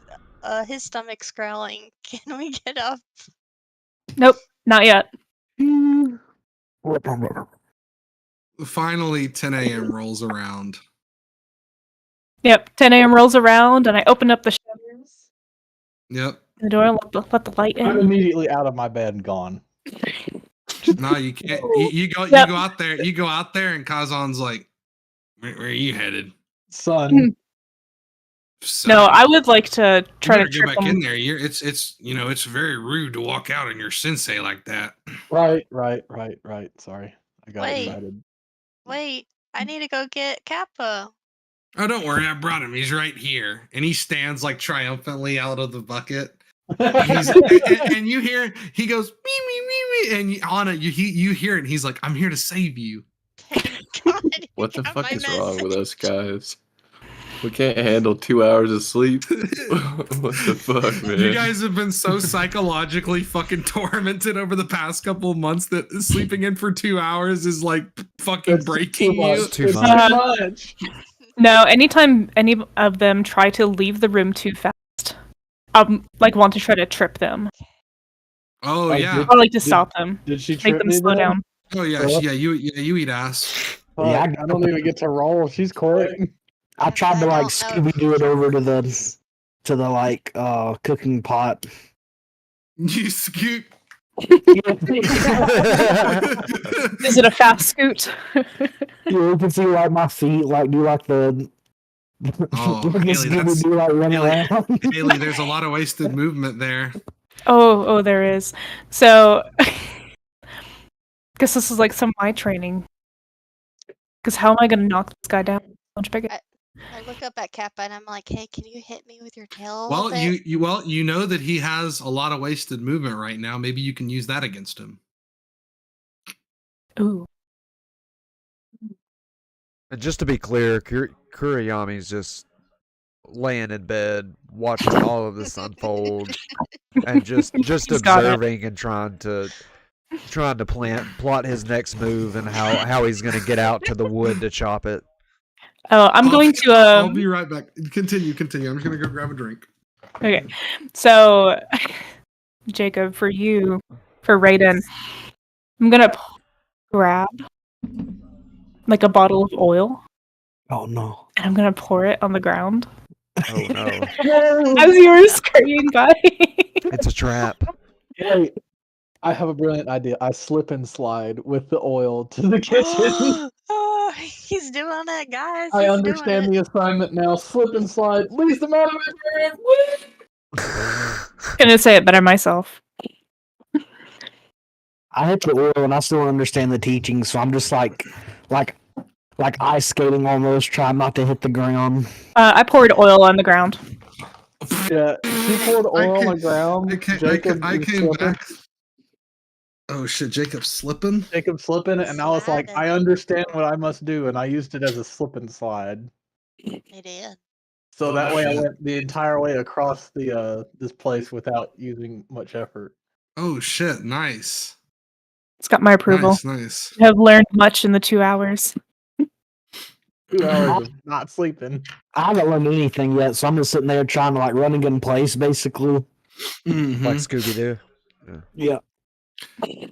his stomach's growling. Can we get up? Nope, not yet. Finally, 10 a.m. rolls around. Yep, 10 a.m. rolls around, and I open up the shutters. Yep. The door, let the light in. I'm immediately out of my bed and gone. No, you can't. You go out there. You go out there, and Kazan's like, "Where are you headed, son?" No, I would like to try to go back in there. It's very rude to walk out on your sensei like that. Right. Sorry, I got excited. Wait, I need to go get Kappa. Oh, don't worry, I brought him. He's right here, and he stands triumphantly out of the bucket. And you hear he goes me, and Anna, you hear it. And he's like, "I'm here to save you." God, what the fuck is wrong with us guys? We can't handle 2 hours of sleep. What the fuck, man? You guys have been so psychologically fucking tormented over the past couple of months that sleeping in for 2 hours is like fucking breaking you. It's too much. No, anytime any of them try to leave the room too fast, like want to try to trip them. Oh yeah. I like to stop them. Did she make trip them me slow then? down? Oh yeah, you eat ass. Fuck, Yeah, I don't even get to roll. She's quick. I tried to I like don't know. Scooby Doo it over to the like cooking pot. You scoot. Is it a fast scoot? You can see like my feet like do like the Oh, like the Haley, that's- Scooby-Doo, like running Haley- around. Haley, there's a lot of wasted movement there. Oh, there is. So, guess this is like some of my training. Because how am I going to knock this guy down? Punch big. I look up at Kappa and I'm like, hey, can you hit me with your tail? a Well, little bit? you know that he has a lot of wasted movement right now. Maybe you can use that against him. Ooh. And just to be clear, Kuriyami's just laying in bed, watching all of this unfold, and just He's got it. observing and trying to plot his next move and how he's gonna get out to the wood to chop it. Oh, I'm going to. I'll be right back. Continue. I'm just gonna go grab a drink. Okay. So, Jacob, for you, for Raiden, I'm going to grab like a bottle of oil Oh no. and I'm going to pour it on the ground. Oh no, As you were screaming by. it's a trap. Wait, I have a brilliant idea. I slip and slide with the oil to the kitchen. Oh, he's doing it, guys. I He's understand doing the assignment now. Slip and slide. Least amount of it. Gonna say it better myself. I hit the oil and I still don't understand the teaching, so I'm just like ice skating almost, trying not to hit the ground. I poured oil on the ground. Yeah, she poured oil on the ground. I came back. Oh shit, Jacob's slipping? Jacob slipping, and I was like, I understand what I must do, and I used it as a slip and slide. it. He did. So that way I went the entire way across the this place without using much effort. Oh shit, nice. It's got my approval. Nice. I have learned much in the 2 hours. 2 hours of not sleeping. I haven't learned anything yet, so I'm just sitting there trying to like run and get in place, basically. Mhm. Like Scooby Doo. Yeah.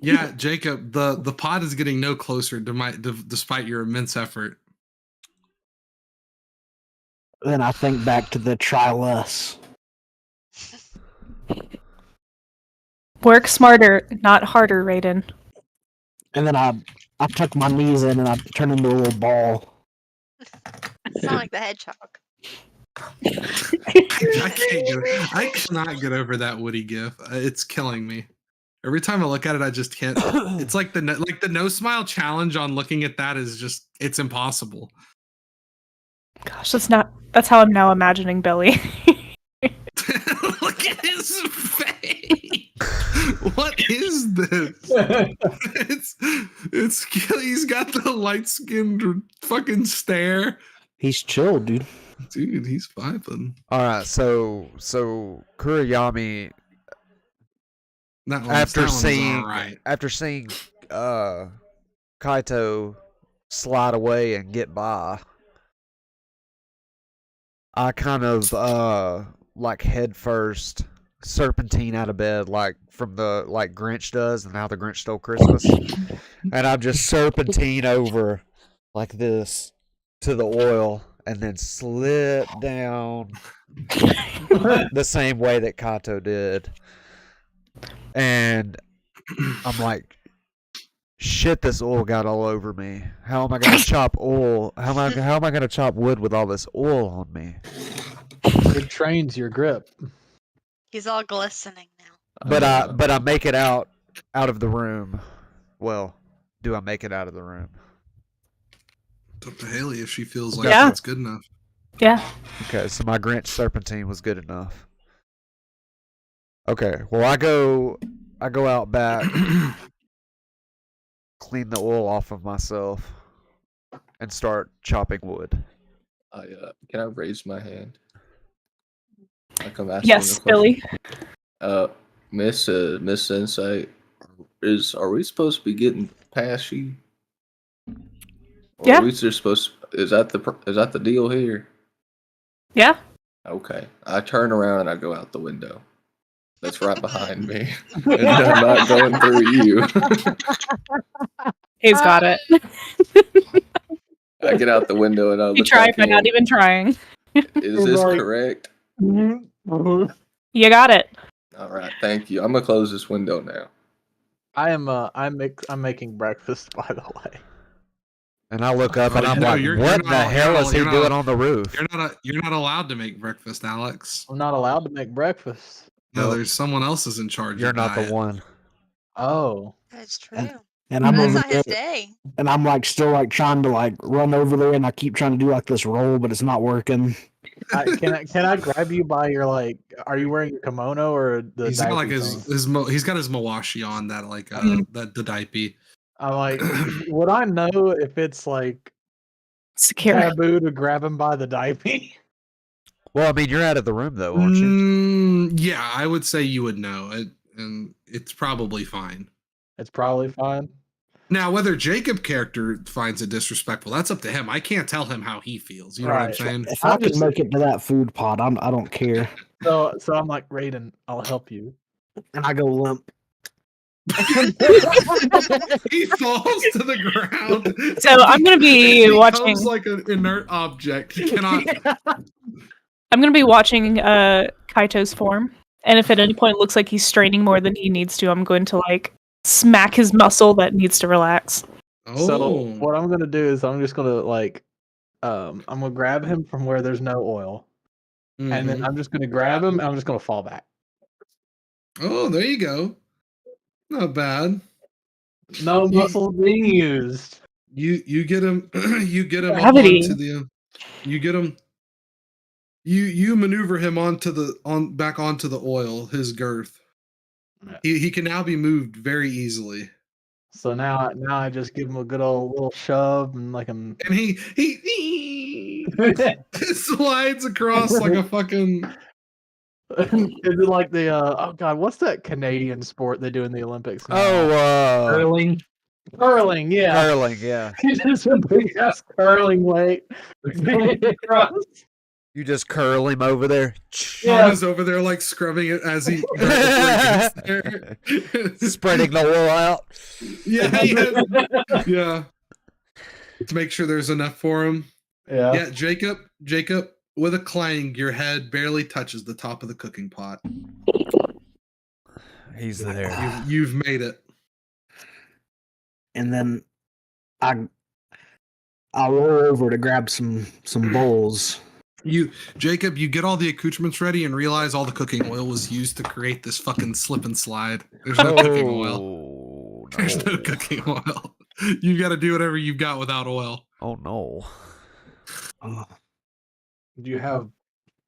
Yeah, Jacob, the pod is getting no closer despite your immense effort. Then I think back to the try less. Work smarter, not harder, Raiden. And then I tuck my knees in and I turn into a little ball. Sound like the hedgehog. I cannot get over that Woody gif. It's killing me. Every time I look at it, I just can't. It's like the no smile challenge on looking at that is just, it's impossible. Gosh, that's how I'm now imagining Billy. Look at his face. What is this? It's he's got the light skinned fucking stare. He's chill, dude. Dude, he's vibing. All right, so Kuriyami, after seeing Kaito slide away and get by, I kind of like head first serpentine out of bed, like from the like Grinch does and how the Grinch stole Christmas, and I'm just serpentine over like this to the oil and then slip down the same way that Kato did. And I'm like, shit, this oil got all over me. How am I gonna chop oil? How am I gonna chop wood with all this oil on me? It trains your grip. He's all glistening now. But I make it out of the room. Well, do I make it out of the room? It's up to Haley if she feels like Yeah. that's good enough. Yeah. Okay, so my Grinch serpentine was good enough. Okay, well I go out back, clean the oil off of myself, and start chopping wood. Can I raise my hand? Like I'm asking Yes, a question. Billy. Miss Insight, are we supposed to be getting past you? Or Yeah. are we just supposed to, is that the deal here? Yeah. Okay. I turn around and I go out the window. That's right behind me. And I'm not going through you. He's got it. I get out the window and I You look tried back by not in. even trying. Is this correct? You got it. All right, thank you. I'm gonna close this window now. I'm making breakfast, by the way. And I look up and I'm No, like, you're what not the al- hell you're is not- he you're doing not- on the roof? You're not allowed to make breakfast, Alex. I'm not allowed to make breakfast. No, Nope. there's someone else is in charge. You're of not diet. the one. Oh. That's true. And I'm That's over not his there, day. and I'm like still like trying to like run over there, and I keep trying to do like this roll, but it's not working. Can I grab you by your like? Are you wearing your kimono or the? He's got like diaper thing? he's got his mawashi on that like the diaper. I'm like, would I know if it's like Secure. taboo to grab him by the diaper? Well, I mean, you're out of the room though, aren't you? Yeah, I would say you would know it, and it's probably fine. It's probably fine. Now, whether Jacob character finds it disrespectful, that's up to him. I can't tell him how he feels. You know what I'm saying? If I can make it to that food pot, I don't care. So I'm like, Raiden, I'll help you. And I go limp. He falls to the ground. So I'm gonna be he watching. becomes like an inert object. He cannot. I'm gonna be watching Kaito's form, and if at any point it looks like he's straining more than he needs to, I'm going to like smack his muscle that needs to relax. So what I'm gonna do is I'm just gonna like, I'm gonna grab him from where there's no oil, and then I'm just gonna grab him and I'm just gonna fall back. Oh, there you go. Not bad. No muscles being used. You get him. You get him up Gravity. onto the. You get him. You maneuver him back onto the oil. His girth. He can now be moved very easily. So now I just give him a good old little shove and like him. And he slides across like a fucking. Is it like the oh god, what's that Canadian sport they do in the Olympics now? Curling. Curling, yeah. Curling, yeah. He's just a big ass curling weight. You just curl him over there. Sean is over there like scrubbing it as he spreading the wool out. Yeah. To make sure there's enough for him. Yeah. Jacob, with a clang, your head barely touches the top of the cooking pot. He's there. You've made it. And then I'll roll over to grab some bowls. Jacob, you get all the accoutrements ready and realize all the cooking oil was used to create this fucking slip and slide. There's no cooking oil. No. There's no cooking oil. You got to do whatever you've got without oil. Oh no. Do you have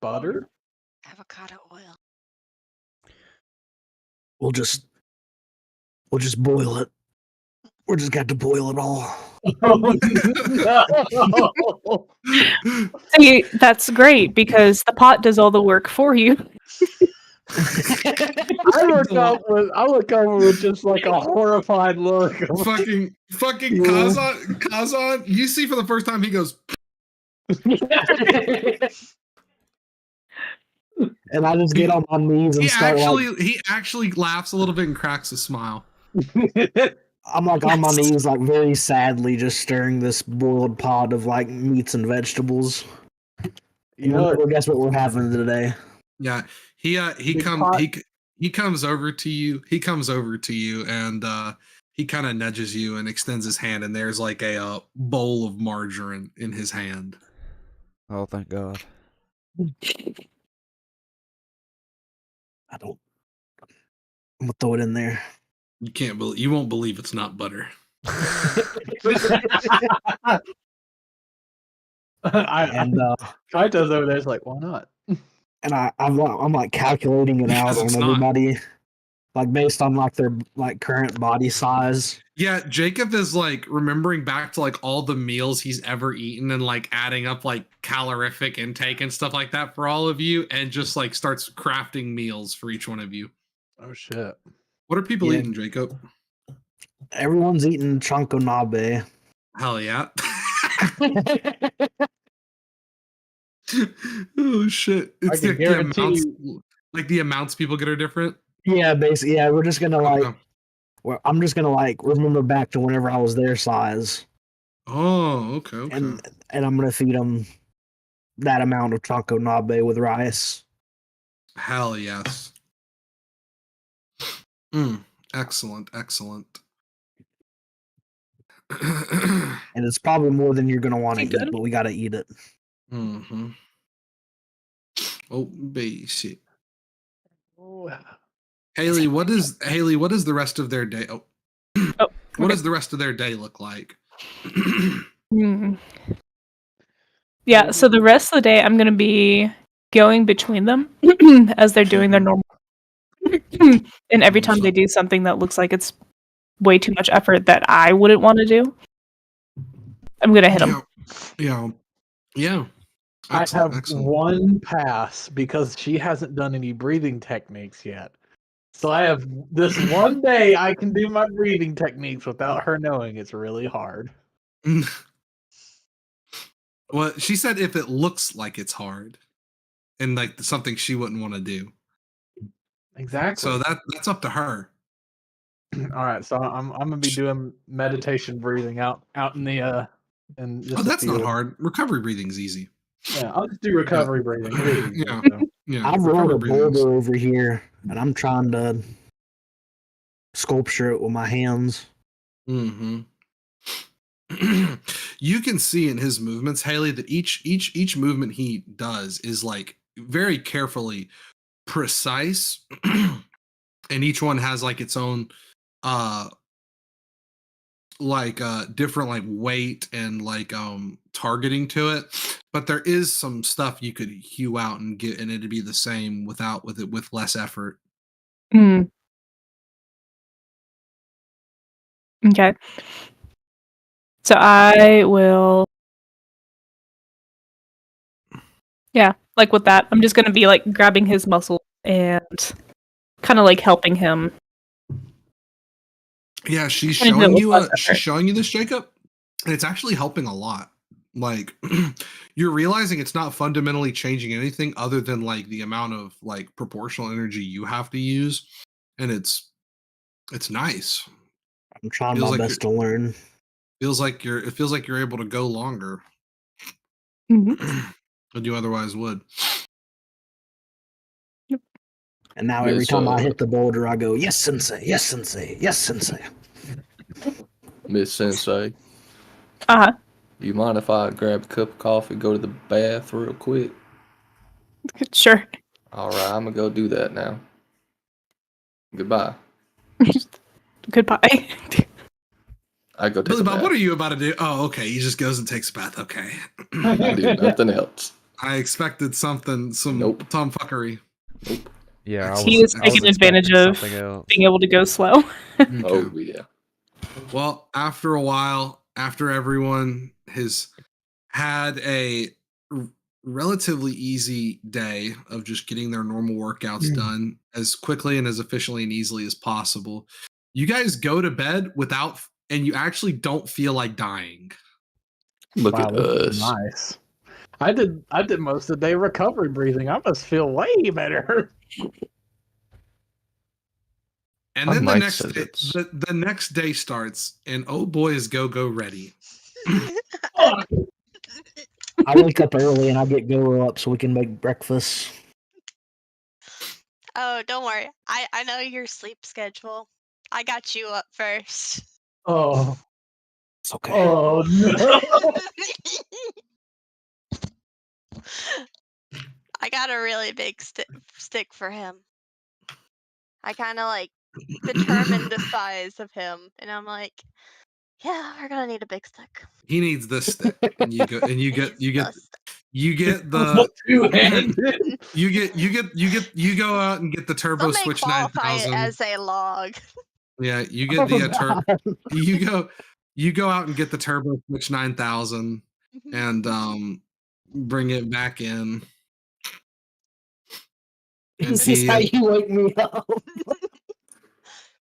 butter? Avocado oil. We'll just boil it. We're just got to boil it all. See, that's great because the pot does all the work for you. I look over with just like a horrified look. fucking Kazan, you see for the first time he goes. And I just get on my knees and he actually laughs a little bit and cracks a smile. I'm like on my knees, like very sadly, just stirring this boiled pot of like meats and vegetables. You know, guess what we're having today? Yeah, he comes over to you. He comes over to you and he kind of nudges you and extends his hand, and there's like a bowl of margarine in his hand. Oh, thank God. I'm gonna throw it in there. You won't believe it's not butter. Kaito's over there. It's like, why not? And I'm like calculating it out on everybody. like based on like their like current body size. Yeah, Jacob is like remembering back to like all the meals he's ever eaten and like adding up like calorific intake and stuff like that for all of you, and just like starts crafting meals for each one of you. Oh shit! What are people eating, Jacob? Everyone's eating chanko nabe. Hell yeah! Oh shit! It's I can guarantee like the amounts people get are different. Yeah, basically. Yeah, we're just gonna like. Well, I'm just gonna like remember back to whenever I was their size. Oh, okay. And I'm gonna feed them that amount of chanko nabe with rice. Hell yes. Excellent. And it's probably more than you're gonna want to eat, but we gotta eat it. Mm-hmm. Oh, basic. Oh. Haley, what is the rest of their day? What does the rest of their day look like? Yeah, so the rest of the day I'm going to be going between them as they're doing their normal. And every time they do something that looks like it's way too much effort that I wouldn't want to do, I'm going to hit them. Yeah. I have one pass because she hasn't done any breathing techniques yet. So I have this one day I can do my breathing techniques without her knowing. It's really hard. Well, she said if it looks like it's hard and like something she wouldn't want to do. Exactly. So that's up to her. All right, so I'm gonna be doing meditation breathing out in the that's not hard. Recovery breathing's easy. Yeah, I'll just do recovery breathing. Yeah. I've rolled a boulder over here, and I'm trying to sculpture it with my hands. Mm-hmm. You can see in his movements, Haley, that each movement he does is like very carefully precise, and each one has like its own different like weight and like targeting to it, but there is some stuff you could hew out and get, and it'd be the same with less effort. Okay, so I will, like with that, I'm just gonna be like grabbing his muscle and kind of like helping him. Yeah, she's showing you this, Jacob, and it's actually helping a lot. Like you're realizing it's not fundamentally changing anything other than like the amount of like proportional energy you have to use, and it's nice. I'm trying my best to learn. It feels like you're able to go longer than you otherwise would. And now every time I hit the boulder, I go, "Yes, sensei. Yes, sensei. Yes, sensei." Miss Sensei. You mind if I grab a cup of coffee, go to the bath real quick? Sure. All right, I'm gonna go do that now. Goodbye. Goodbye. I go take Billy a Bob, bath. what are you about to do? Oh, okay. He just goes and takes a bath. Okay. I do nothing else. I expected some tomfuckery. Nope. Yeah, he is taking advantage of being able to go slow. Oh yeah. Well, after a while, after everyone has had a relatively easy day of just getting their normal workouts done as quickly and as efficiently and easily as possible, you guys go to bed and you actually don't feel like dying. Look at us. Nice. I did most of the day recovery breathing. I must feel way better. And then the next day starts, and oh boy, is go ready. I wake up early and I get Go up so we can make breakfast. Oh, don't worry. I know your sleep schedule. I got you up first. Oh. It's okay. Oh no. I got a really big stick for him. I kind of like determined the size of him, and I'm like, yeah, we're gonna need a big stick. He needs this stick, and you get You get the Two-handed. you go out and get the Turbo They Switch qualify it 9000. as a log. Yeah, you get the you go out and get the Turbo Switch 9000 and bring it back in. And This is how you wake me up.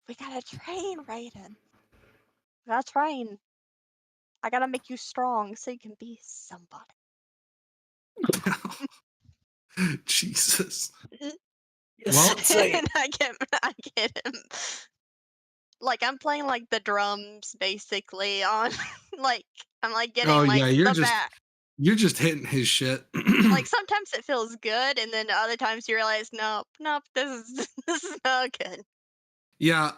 We gotta train, Raiden. We gotta train. I gotta make you strong so you can be somebody. Jesus. Well, I get him. Like I'm playing like the drums basically on like I'm like getting you're just hitting his shit. Like sometimes it feels good and then other times you realize nope, this is not good. Yeah,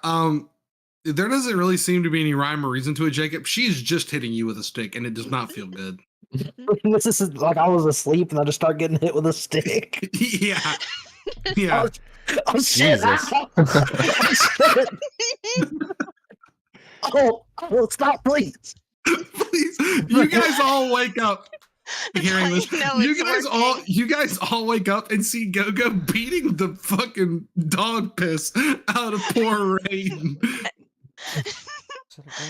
there doesn't really seem to be any rhyme or reason to it, Jacob. She's just hitting you with a stick and it does not feel good. This is like I was asleep and I just start getting hit with a stick. Yeah. Yeah. Oh shit! Jesus. Oh, stop, please. Please, you guys all wake up hearing this. You guys all wake up and see Go-Go beating the fucking dog piss out of poor Raiden.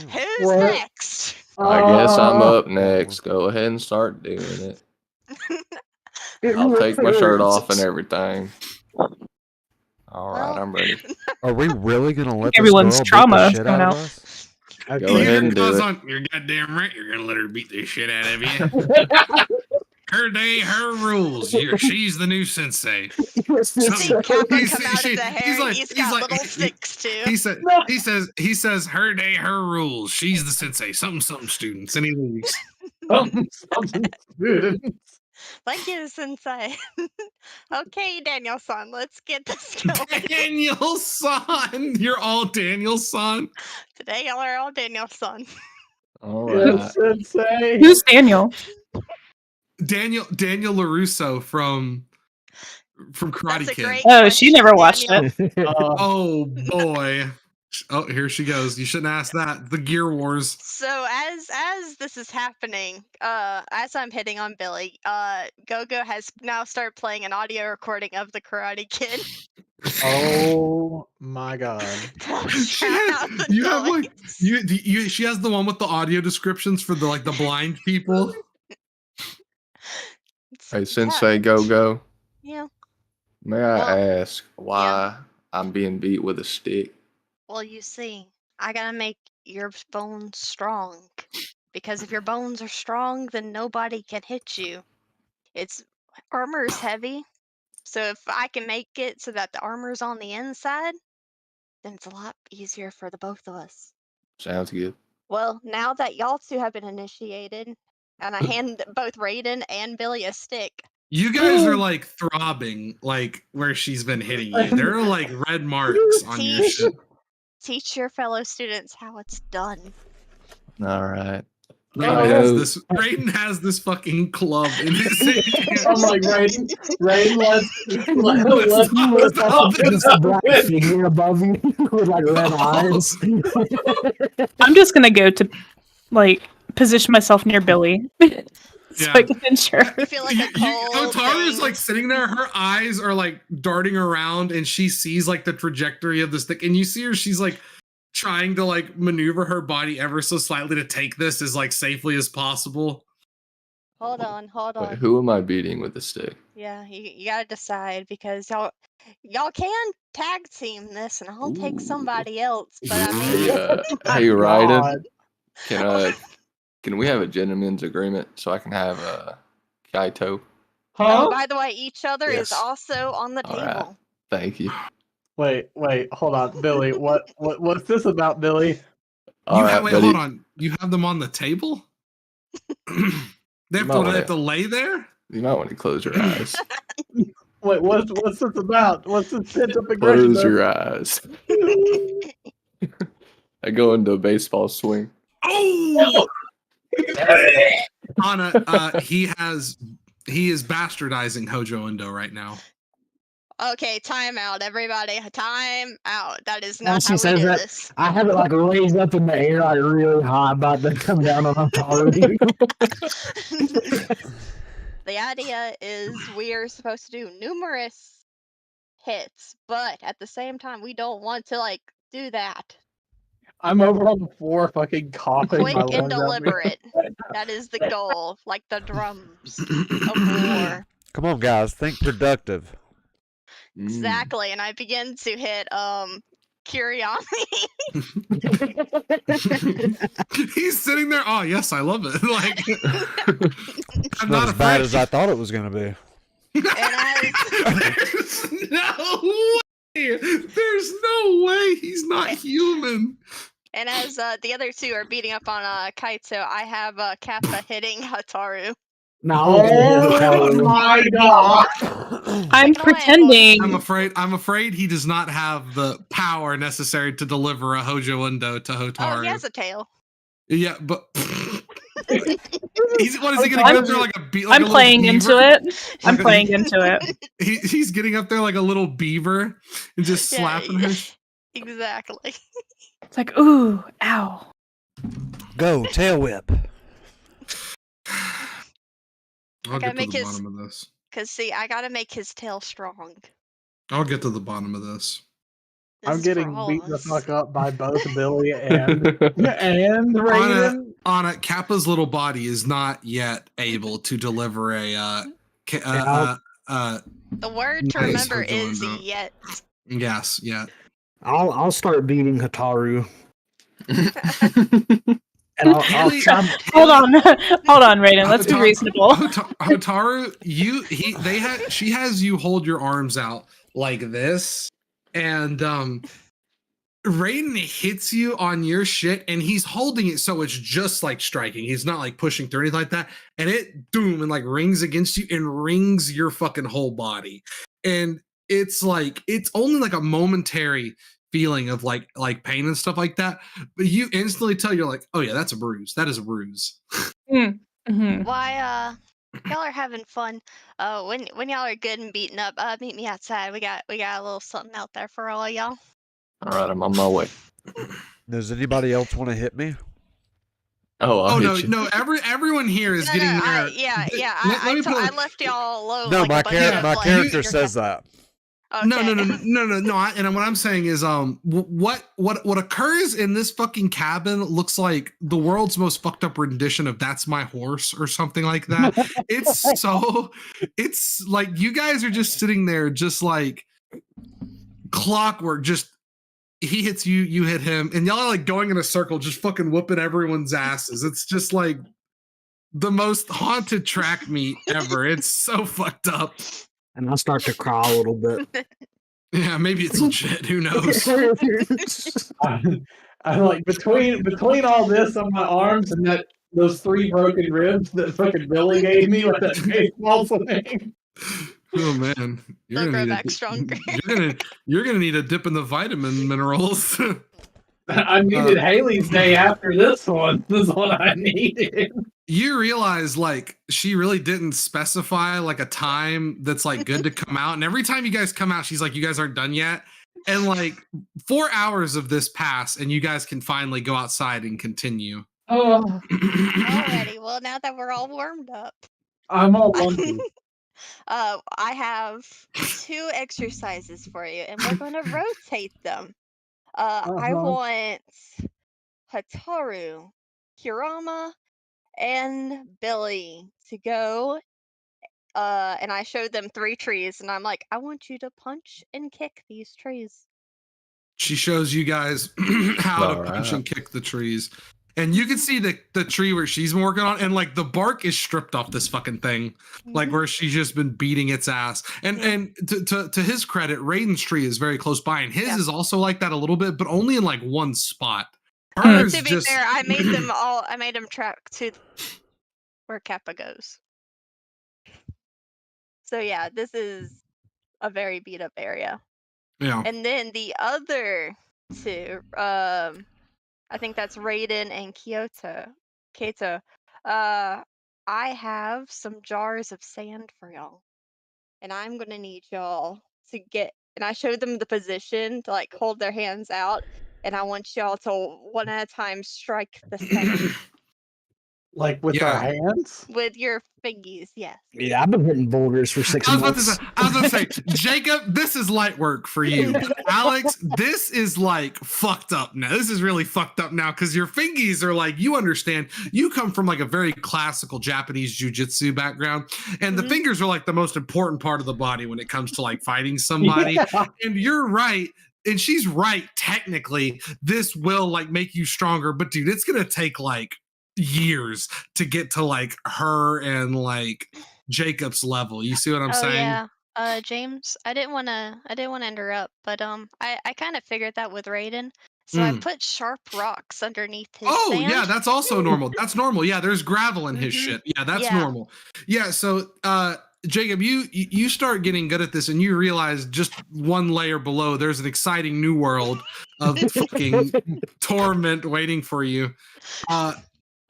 Who's next? I guess I'm up next. Go ahead and start doing it. I'll take my shirt off and everything. All right, I'm ready. Are we really gonna let everyone's this girl trauma beat the shit coming out of out? us? Go ahead and do it. You're goddamn right. You're gonna let her beat the shit out of you. Her day, her rules. She's the new sensei. See Kappa come out of the hair. He's got little sticks too. He says her day, her rules. She's the sensei. Something students. And he leaves. Something students. Thank you, Sensei. Okay, Daniel-san, let's get this going. Daniel-san! You're all Daniel-san? Today, y'all are all Daniel-san. All right. Yes, Sensei. Who's Daniel? Daniel LaRusso from Karate Kid. Oh, she never watched it. Oh boy. Oh, here she goes. You shouldn't ask that. The Gear Wars. So as this is happening, as I'm hitting on Billy, Go-Go has now started playing an audio recording of the Karate Kid. Oh my god. She has the one with the audio descriptions for the blind people. Hey, Sensei Go-Go. Yeah. May I ask why I'm being beat with a stick? Well, you see, I gotta make your bones strong. Because if your bones are strong, then nobody can hit you. Armor is heavy. So if I can make it so that the armor's on the inside, then it's a lot easier for the both of us. Sounds good. Well, now that y'all two have been initiated, and I hand both Raiden and Billy a stick. You guys are like throbbing, like where she's been hitting you. There are like red marks on your shit. Teach your fellow students how it's done. All right. Raiden has this fucking club in his hand. I'm like, Raiden, Just a black figure above you with like red eyes. I'm just gonna go to position myself near Billy. So I can ensure. I feel like a cold Tara's like sitting there, her eyes are like darting around and she sees like the trajectory of the stick, and you see her, she's like trying to like maneuver her body ever so slightly to take this as like safely as possible. Hold on. Wait, who am I beating with the stick? Yeah, you gotta decide because y'all can tag team this and I'll take somebody else, but I mean Hey, Raiden, can we have a gentleman's agreement so I can have Kaito? Oh, by the way, each other is also on the table. Right. Thank you. Wait, hold on, Billy. What's this about, Billy? Hold on. You have them on the table? They have to lay there? You might want to close your eyes. Wait, what's this about? What's this pent-up aggression? Close your eyes. I go into a baseball swing. Oh! Anna, he is bastardizing Hojo Endo right now. Okay, time out, everybody. Time out. That is not how we do this. I have it like raised up in the air, like really high, about to come down on top of you. the idea is we are supposed to do numerous hits, but at the same time, we don't want to like do that. I'm over on the floor, fucking coughing. Quick my and lungs out. deliberate. That is the goal, like the drums of war. Come on, guys, think productive. Exactly, and I begin to hit Curiosity. He's sitting there. Oh yes, I love it. Like I'm Not not as bad afraid. as I thought it was gonna be. There's no way. There's no way he's not human. And as the other two are beating up on Kaito, I have Kappa hitting Hataru. No. Oh my god! I'm pretending. I'm afraid he does not have the power necessary to deliver a Hojo Undo to Hotaru. Oh, he has a tail. Yeah, but what is he gonna get up there like a beaver? I'm playing into it. I'm playing into it. He's getting up there like a little beaver and just slapping her. Exactly. It's like, ooh, ow. Go, tail whip. I'll get to make the his- bottom of this. Cause see, I gotta make his tail strong. I'll get to the bottom of this. This I'm is for getting all beat of the us. fuck up by both Billy and Raiden. Anna, Kappa's little body is not yet able to deliver a The word to nice remember Hojo is Undo. yet. Yes, yeah. I'll start beating Hataru. And I'll Hold on, Raiden. Let's be reasonable. Hotaru, she has you hold your arms out like this, and Raiden hits you on your shit, and he's holding it so it's just like striking. He's not like pushing through anything like that, and it doom and like rings against you and rings your fucking whole body, and it's like it's only like a momentary feeling of like pain and stuff like that, but you instantly tell you're like, oh yeah, that's a bruise. That is a bruise. Mm-hmm. Why y'all are having fun. When y'all are good and beaten up, meet me outside. We got a little something out there for all y'all. All right, I'm on my way. Does anybody else want to hit me? Oh, no. Everyone here is getting there. I left y'all alone. No, like my character says that. Okay. No. And what I'm saying is, what occurs in this fucking cabin looks like the world's most fucked up rendition of "That's My Horse" or something like that. It's like you guys are just sitting there, just like clockwork. Just he hits you, you hit him, and y'all are like going in a circle, just fucking whooping everyone's asses. It's just like the most haunted track meet ever. It's so fucked up. And I'll start to cry a little bit. Yeah, maybe it's legit. Who knows? I'm like between all this on my arms and those 3 broken ribs that fucking Billy gave me with that baseball swing. Oh man, They'll grow back stronger. You're gonna need a dip in the vitamin minerals. I needed Haley's day after this one. This is what I needed. You realize like she really didn't specify like a time that's like good to come out, and every time you guys come out, she's like, "You guys aren't done yet." And like 4 hours of this pass, and you guys can finally go outside and continue. Oh, Alrighty. Well, now that we're all warmed up, I'm all lumpy. I have 2 exercises for you, and we're going to rotate them. I want Hataru, Kurama, and Billy to go. And I showed them 3 trees, and I'm like, I want you to punch and kick these trees. She shows you guys how to punch and kick the trees. And you can see the tree where she's been working on, and like the bark is stripped off this fucking thing, like where she's just been beating its ass. And to his credit, Raiden's tree is very close by, and his is also like that a little bit, but only in like one spot. Hers To be just... fair, I made them all. I made them track to where Kappa goes. So yeah, this is a very beat up area. Yeah. And then the other 2, I think that's Raiden and Kaito. I have some jars of sand for y'all, and I'm gonna need y'all to get. And I showed them the position to like hold their hands out, and I want y'all to one at a time strike the sand. Like with our hands? With your fingies, yes. Yeah, I've been hitting boulders for 6 months. I was gonna say, Jacob, this is light work for you. Alex, this is like fucked up now. This is really fucked up now because your fingies are like, you understand, you come from like a very classical Japanese jiu-jitsu background, and the fingers are like the most important part of the body when it comes to like fighting somebody. Yeah. And you're right. And she's right, technically, this will like make you stronger, but dude, it's gonna take like years to get to like her and like Jacob's level. You see what I'm saying? Yeah. James, I didn't wanna interrupt, but I kind of figured that with Raiden. So I put sharp rocks underneath his sand. Yeah, that's also normal. That's normal. Yeah, there's gravel in his shit. Yeah, that's normal. Yeah, so Jacob, you start getting good at this and you realize just one layer below there's an exciting new world of fucking torment waiting for you.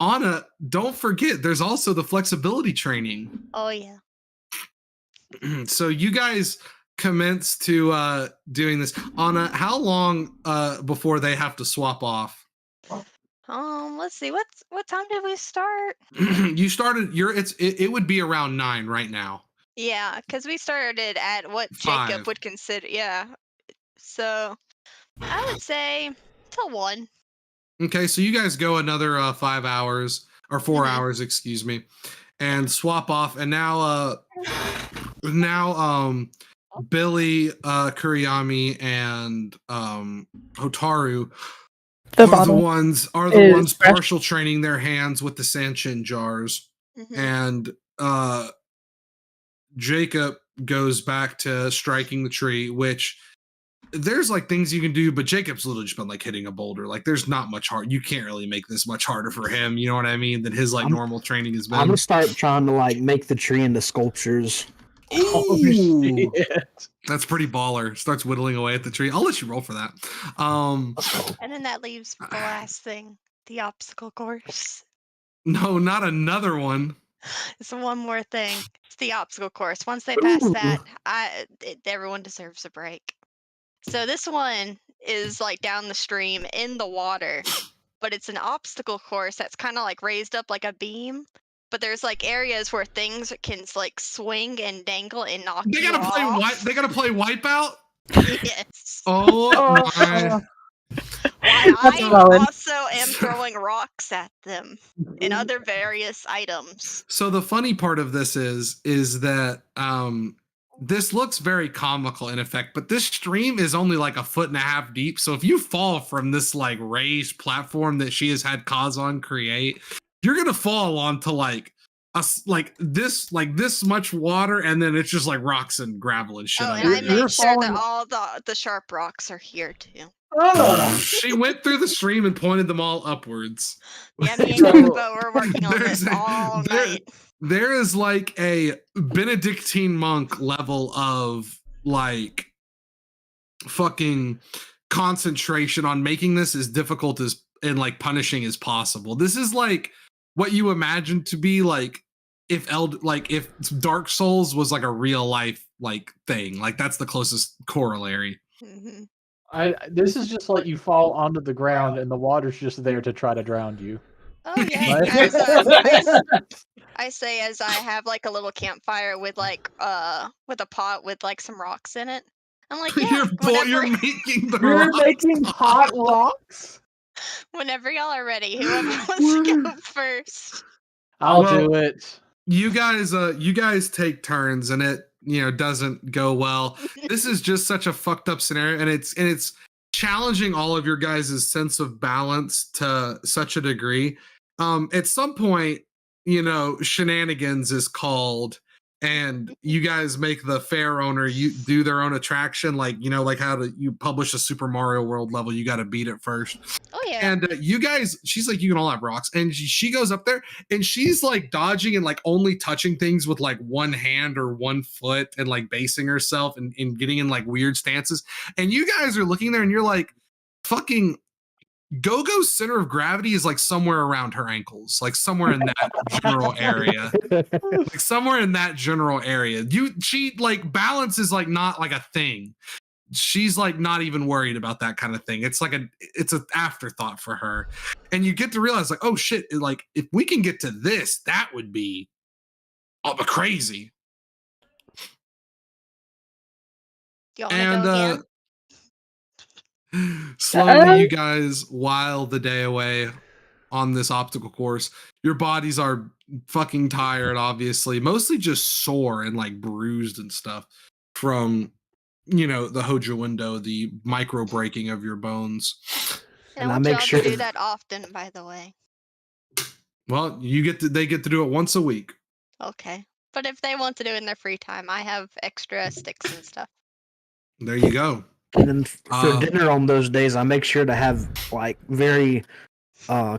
Anna, don't forget, there's also the flexibility training. Oh, yeah. So you guys commence to doing this. Anna, how long before they have to swap off? Let's see. What time did we start? You started. It would be around 9 right now. Yeah, because we started at what 5. Jacob would consider. Yeah. So I would say till 1. Okay, so you guys go another 5 hours or 4 hours, excuse me, and swap off. And now Billy, Kuriyami, and Hotaru are the ones partial training their hands with the sanchin jars. And Jacob goes back to striking the tree, which there's like things you can do, but Jacob's literally just been like hitting a boulder. Like there's not much hard. You can't really make this much harder for him. You know what I mean? Than his like normal training has been. I'm gonna start trying to like make the tree into sculptures. Ooh, that's pretty baller. Starts whittling away at the tree. I'll let you roll for that. And then that leaves the last thing, the obstacle course. No, not another one. It's one more thing. It's the obstacle course. Once they pass that, everyone deserves a break. So this one is like down the stream in the water, but it's an obstacle course that's kind of like raised up like a beam. But there's like areas where things can like swing and dangle and knock you off. They gotta play Wipeout. Yes. Oh my. I also am throwing rocks at them and other various items. So the funny part of this is that this looks very comical in effect, but this stream is only like 1.5 feet deep. So if you fall from this like raised platform that she has had Kazan create, you're gonna fall onto like this much water, and then it's just like rocks and gravel and shit. Oh, and I made sure that all the sharp rocks are here too. She went through the stream and pointed them all upwards. Yeah, me and Kubo were working on this all night. There is like a Benedictine monk level of like fucking concentration on making this as difficult as and like punishing as possible. This is like what you imagine to be like if Dark Souls was like a real life like thing. Like that's the closest corollary. Mm-hmm. This is just like you fall onto the ground and the water's just there to try to drown you. Oh yeah. I say as I have like a little campfire with like with a pot with like some rocks in it. I'm like, yeah, you're making the You're making hot rocks. Whenever y'all are ready, whoever wants to go first. I'll do it. You guys take turns and it doesn't go well. This is just such a fucked up scenario, and it's challenging all of your guys' sense of balance to such a degree. At some point, shenanigans is called, and you guys make the fair owner you do their own attraction, like how you publish a Super Mario World level, you got to beat it first. Oh yeah. And you guys, she's like, you can all have rocks, and she goes up there and she's like dodging and like only touching things with like one hand or one foot and like basing herself and getting in like weird stances. And you guys are looking there and you're like, fucking Go-Go's center of gravity is like somewhere around her ankles, like somewhere in that general area. Like somewhere in that general area. She like balance is like not like a thing. she's like not even worried about that kind of thing. It's like it's an afterthought for her. And you get to realize like, oh shit, like if we can get to this, that would be crazy. You want to go again? Slowly, you guys while the day away on this obstacle course. Your bodies are fucking tired, obviously, mostly just sore and like bruised and stuff from, the Hojo window, the micro breaking of your bones. And I make sure to do that often, by the way. Well, they get to do it once a week. Okay. But if they want to do it in their free time, I have extra sticks and stuff. There you go. And then for dinner on those days, I make sure to have like very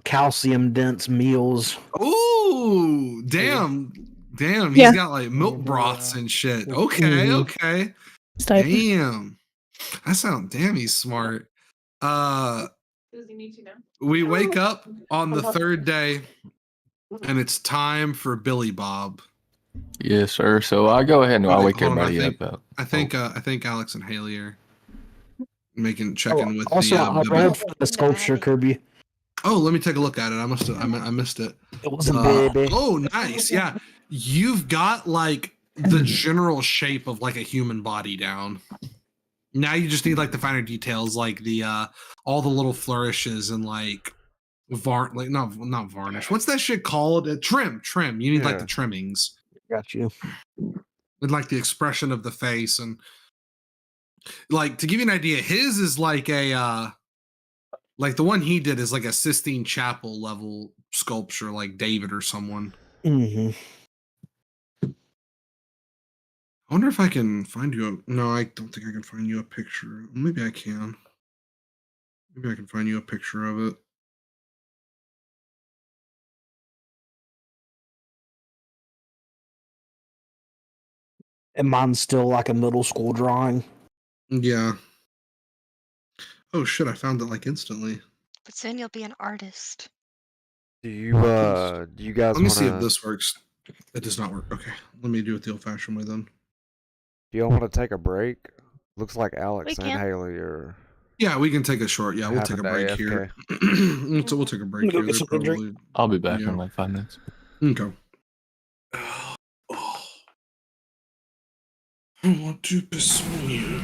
calcium dense meals. Ooh, damn. He's got like milk broths and shit. Okay. Damn. He's smart. Does he need to know? We wake up on the third day and it's time for Billy Bob. Yes, sir. So I go ahead and I'll wake everybody up. I think Alex and Haley are checking with also, I read for the sculpture, Kirby. Oh, let me take a look at it. I missed it. It was a baby. Oh, nice. Yeah. You've got like the general shape of like a human body down. Now you just need like the finer details, like the all the little flourishes and like not varnish. What's that shit called? Trim. You need like the trimmings. Got you. With like the expression of the face, and like to give you an idea, his is like a like the one he did is like a Sistine Chapel level sculpture, like David or someone. Mm-hmm. I wonder if I can find you no, I don't think I can find you a picture. Maybe I can. Maybe I can find you a picture of it. And mine's still like a middle school drawing. Yeah. Oh shit, I found it like instantly. But soon you'll be an artist. Do you guys let me see if this works. It does not work. Okay. Let me do it the old fashioned way then. Do y'all want to take a break? Looks like Alex and Haley are. Yeah, we can take a short. Yeah, we'll take a break here. We'll take a break here. Probably... I'll be back in like 5 minutes. Okay. I want to pursue you.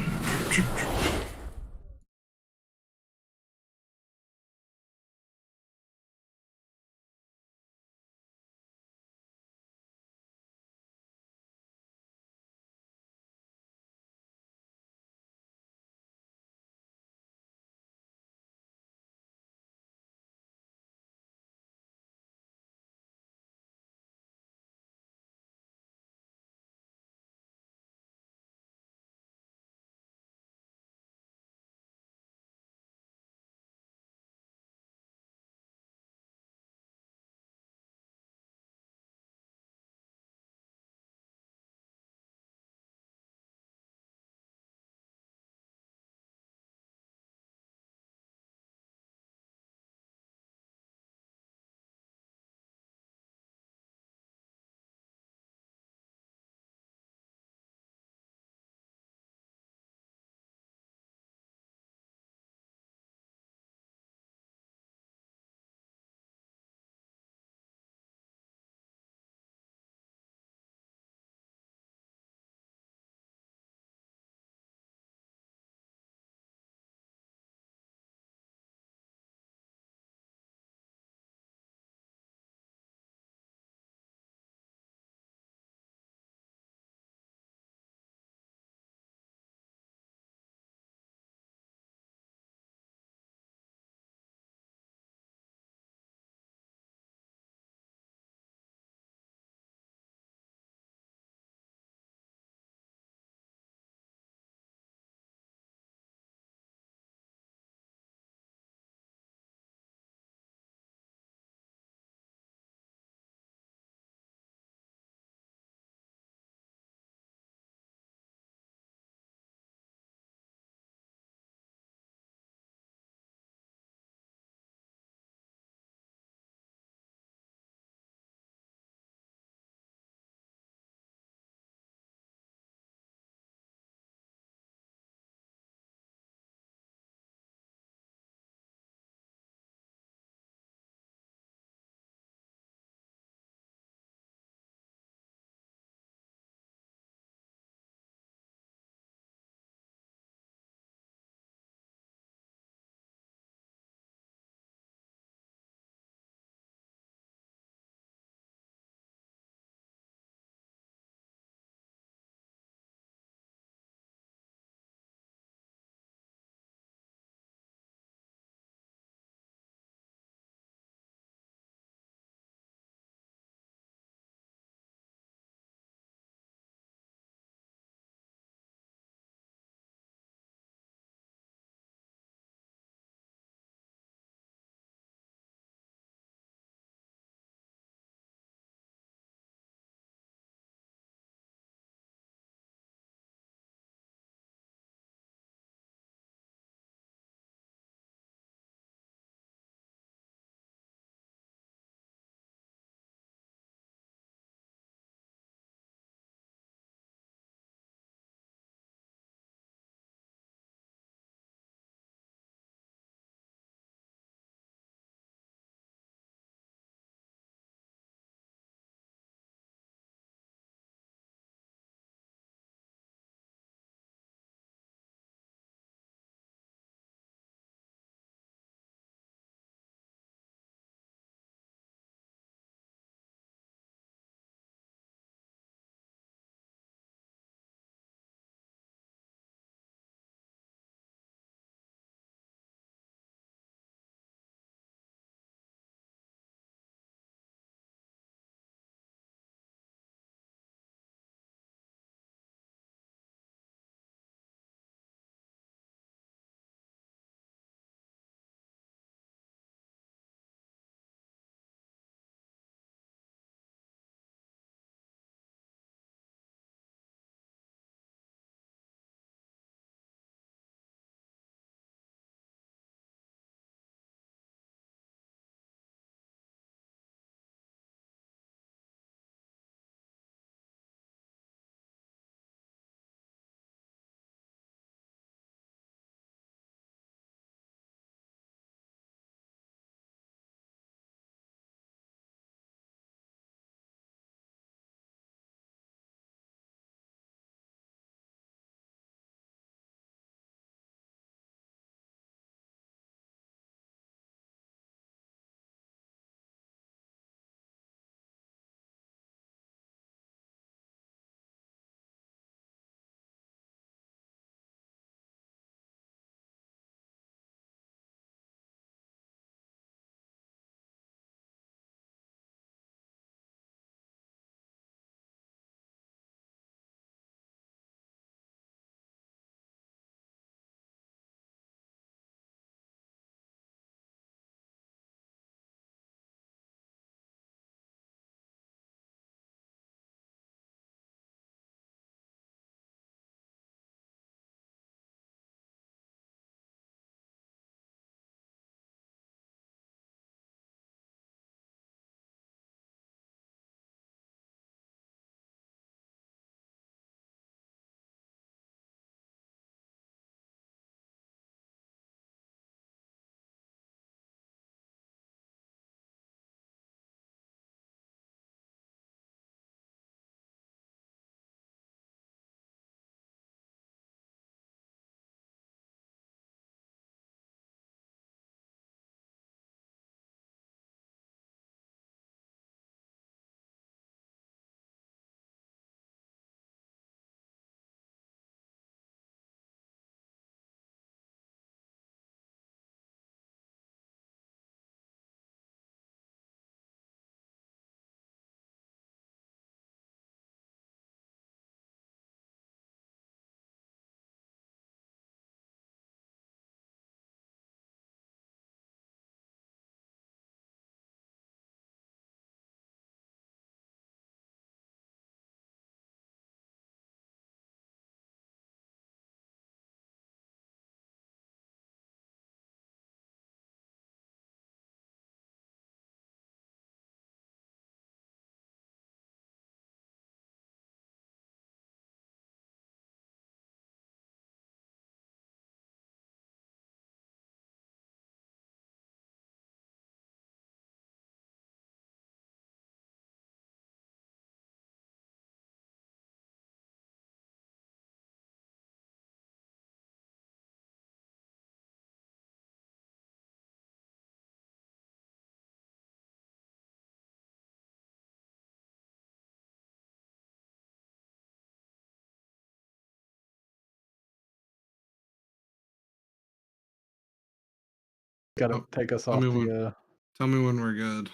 Gotta take us off tell me when we're good.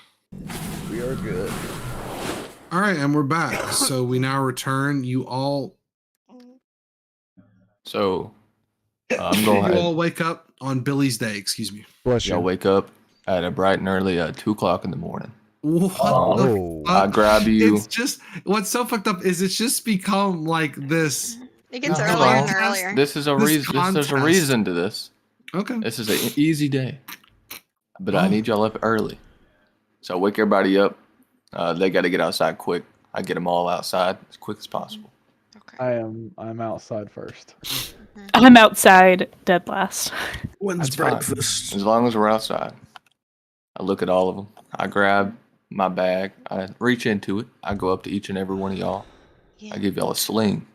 We are good. All right, and we're back. So we now return. You all. So I'm going. You all wake up on Billy's day. Excuse me. Bless you. Y'all wake up at a bright and early 2:00 in the morning. What the fuck? I grab you. It's just what's so fucked up is it's just become like this. It gets Hold earlier on. and earlier. This is a This reason. There's a contest. reason to this. Okay. This is an easy day, but I need y'all up early. So I wake everybody up. They got to get outside quick. I get them all outside as quick as possible. Okay. I'm outside first. I'm outside dead last. When's That's fine. breakfast? As long as we're outside. I look at all of them. I grab my bag. I reach into it. I go up to each and every one of y'all. Yeah. I give y'all a sling.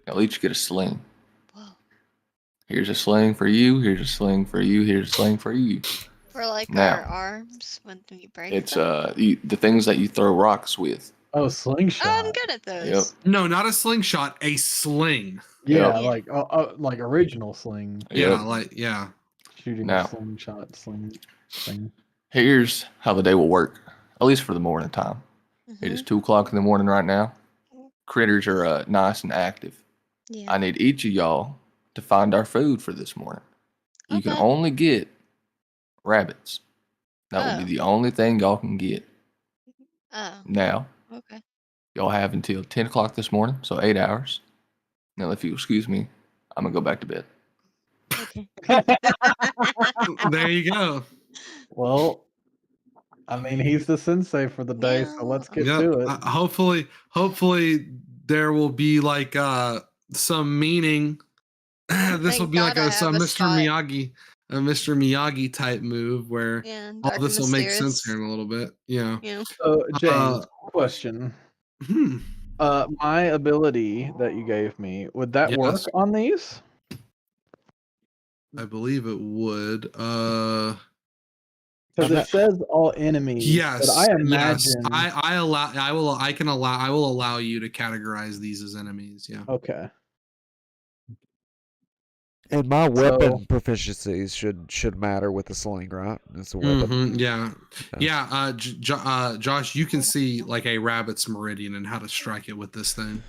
Y'all each get a sling. Whoa. Here's a sling for you. Here's a sling for you. Here's a sling for you. For like Now, our arms when we break It's them. the things that you throw rocks with. Oh, slingshot. Oh, I'm good at those. Yep. No, not a slingshot, a sling. Yeah, Yep. like original sling. Yep. Yeah. Shooting Now. a slingshot thing. Here's how the day will work, at least for the morning time. It is 2:00 in the morning right now. Critters are nice and active. Yeah. I need each of y'all to find our food for this morning. You can Okay. only get rabbits. That will be the only thing y'all can get. Oh. Now, Okay. y'all have until 10 o'clock this morning, so 8 hours. Now, if you excuse me, I'm going to go back to bed. Okay. There you go. Well, I mean, he's the sensei for the day, so let's get Yep. to it. Hopefully there will be like some meaning. This will Thank be like God I some have a Mr. spot. Mr. Miyagi type move where Yeah, all dark this and will make sense mysterious. here in a little bit. Yeah. Yeah. So, James, question. My ability that you gave me, would that work Yes. on these? I believe it would. Because it says all enemies. Yes. But I imagine. Yes. I will allow you to categorize these as enemies. Yeah. Okay. And my weapon proficiencies should matter with the sling, right? It's a weapon. Yeah. Josh, you can see like a rabbit's meridian and how to strike it with this thing.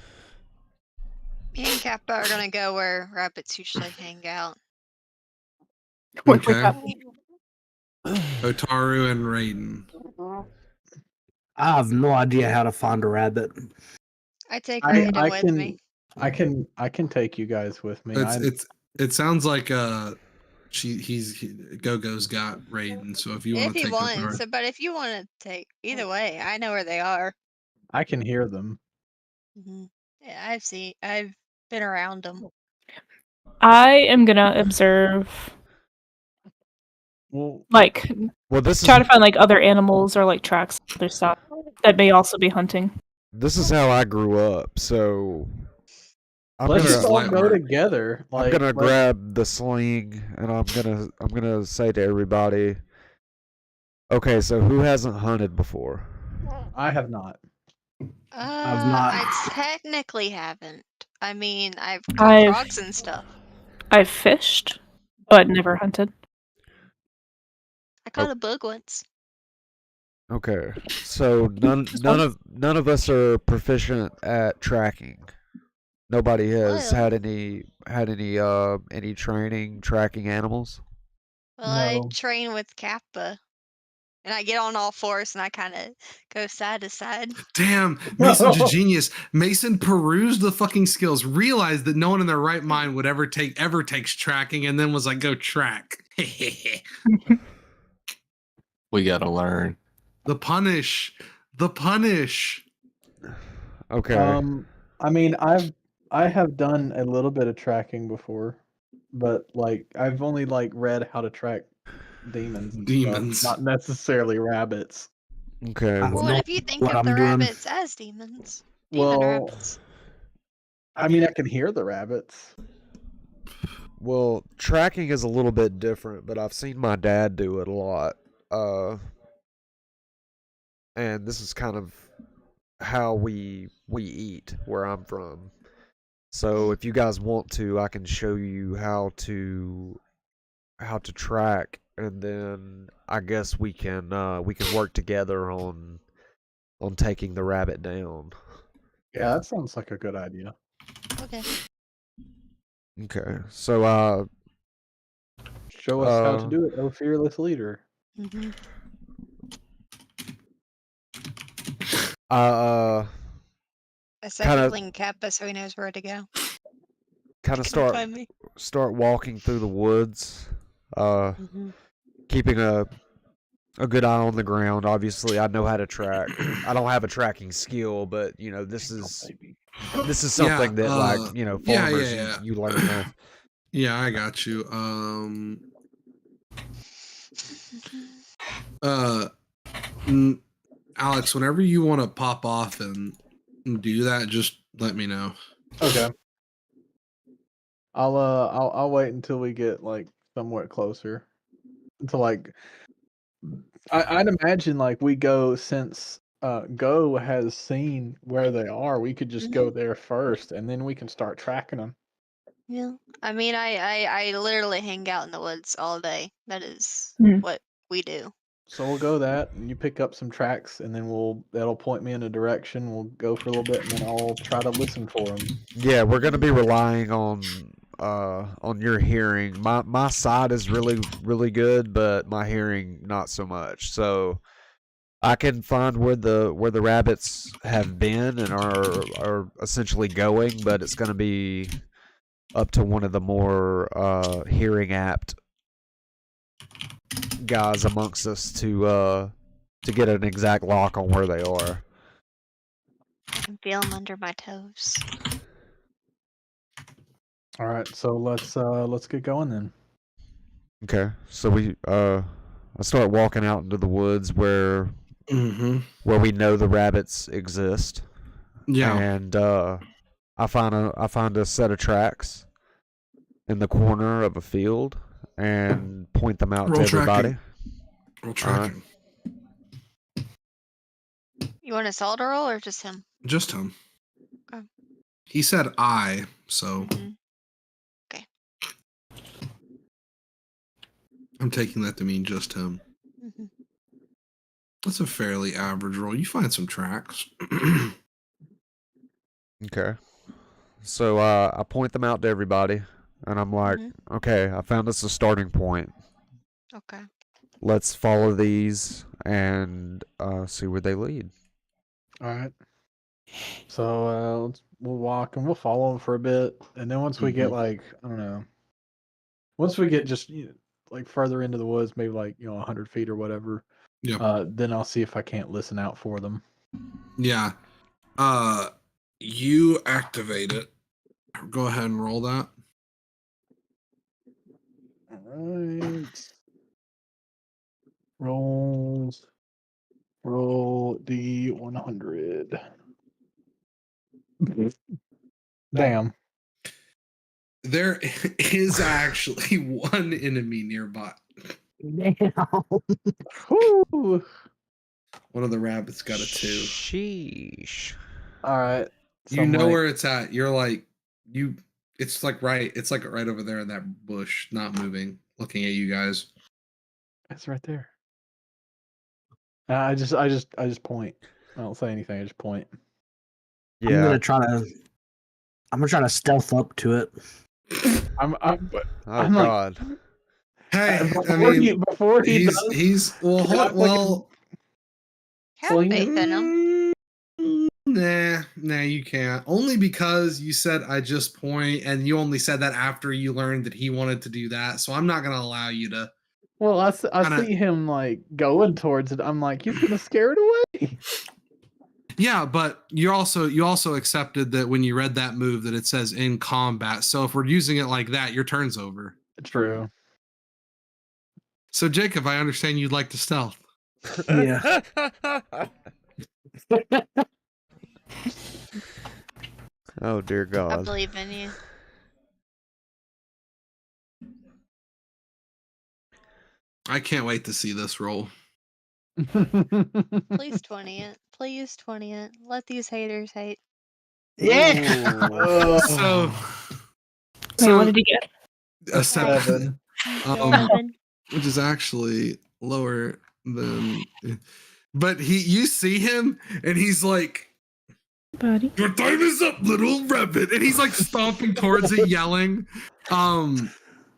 Me and Kappa are gonna go where rabbits usually hang out. Okay. Otaru and Raiden. I have no idea how to find a rabbit. I take Raiden with me. I can take you guys with me. It sounds like Go-Go's got Raiden, so if you want If to he take wants, but if you want to take either way, I know where they are. I can hear them. Yeah, I've been around them. I am gonna observe, try to find like other animals or like tracks, other stuff that may also be hunting. This is how I grew up, so Let's just all go together. I'm gonna grab the sling and I'm gonna say to everybody, okay, so who hasn't hunted before? I have not. I've not. I technically haven't. I mean, I've caught frogs and stuff. I've fished, but never hunted. I caught a bug once. Okay, so none of us are proficient at tracking. Nobody has had any training tracking animals. Well, I train with Kappa, and I get on all fours and I kind of go side to side. Damn, Mason's a genius. Mason perused the fucking skills, realized that no one in their right mind would ever takes tracking, and then was like, "Go track." We gotta learn. The punish. Okay. I mean, I have done a little bit of tracking before, but like I've only like read how to track demons. Not necessarily rabbits. Okay. What if you think of the rabbits as demons? Demon rabbits. I mean, I can hear the rabbits. Well, tracking is a little bit different, but I've seen my dad do it a lot. And this is kind of how we eat where I'm from. So if you guys want to, I can show you how to track and then I guess we can work together on taking the rabbit down. Yeah, that sounds like a good idea. Okay. Okay, so show us how to do it, oh fearless leader. Mm-hmm. I Kinda link Kappa so he knows where to go. Kind of start walking through the woods, keeping a good eye on the ground. Obviously, I know how to track. I don't have a tracking skill, but this is something that farmers you learn with. Yeah, I got you. Alex, whenever you want to pop off and do that, just let me know. Okay. I'll wait until we get like somewhat closer. Until like I'd imagine like we go since Go has seen where they are, we could just go there first and then we can start tracking them. Yeah. I mean I literally hang out in the woods all day. That is what we do. So we'll go that, and you pick up some tracks, and then that'll point me in a direction. We'll go for a little bit, and then I'll try to listen for them. Yeah, we're gonna be relying on your hearing. My sight is really good, but my hearing not so much. So I can find where the rabbits have been and are essentially going, but it's gonna be up to one of the more hearing apt guys amongst us to get an exact lock on where they are. I can feel them under my toes. All right, so let's get going then. Okay, so I start walking out into the woods where we know the rabbits exist. Yeah, and I find a set of tracks in the corner of a field and point them out to everybody. Roll tracking. You want a solid roll or just him? Just him. Okay. He said I, so. Okay. I'm taking that to mean just him. That's a fairly average roll. You find some tracks. Okay. So I point them out to everybody, and I'm like, okay, I found us a starting point. Okay. Let's follow these and see where they lead. All right. So we'll walk and we'll follow them for a bit, and then once we get like I don't know, once we get just like further into the woods, maybe like 100 feet or whatever. Yeah. Then I'll see if I can't listen out for them. Yeah. You activate it. Go ahead and roll that. All right. Roll D100. Damn. There is actually one enemy nearby. Damn. Woo. One of the rabbits got a 2. Sheesh. All right. So you know where it's at. You're like it's like right over there in that bush, not moving, looking at you guys. It's right there. I just point. I don't say anything. I just point. Yeah. I'm gonna try to stealth up to it. I'm God. Like, hey, before he does, he's well. Have faith in him. Nah, you can't. Only because you said I just point, and you only said that after you learned that he wanted to do that. So I'm not gonna allow you to. Well, I see him like going towards it. I'm like, he's gonna scare it away. Yeah, but you also accepted that when you read that move that it says in combat. So if we're using it like that, your turn's over. True. So Jacob, I understand you'd like to stealth. Yeah. Oh dear God. I believe in you. I can't wait to see this roll. Please 20 it. Please 20 it. Let these haters hate. Yeah. So wait, what did you get? A 7. which is actually lower than. But you see him, and he's like, buddy. "Your time is up, little rabbit!" And he's like stomping towards it, yelling. And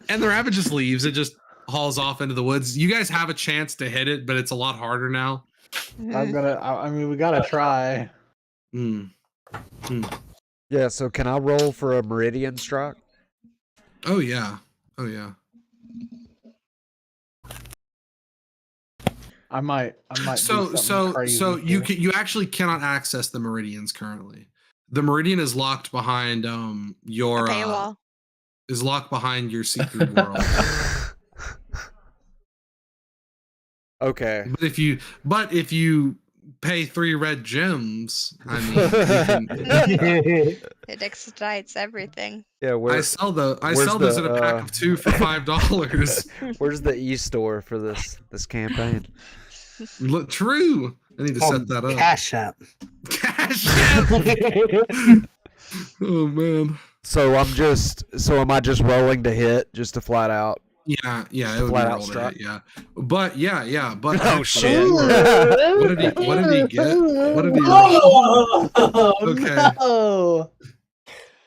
the rabbit just leaves. It just hauls off into the woods. You guys have a chance to hit it, but it's a lot harder now. I mean, we gotta try. Yeah. So can I roll for a meridian strike? Oh yeah. Oh yeah. I might. So you actually cannot access the meridians currently. The meridian is locked behind your is locked behind your secret world. Okay. But if you pay 3 red gems, I mean, it expedites everything. Yeah, I sell those in a pack of 2 for $5. Where's the e-store for this campaign? Look, true. I need to set that up. Cash App. Cash App. Oh man. So am I just rolling to hit, just to flat out? Yeah, it would flat be out rolled struck. hit, yeah. But but oh shit. What did he get? What did he roll? Okay. No.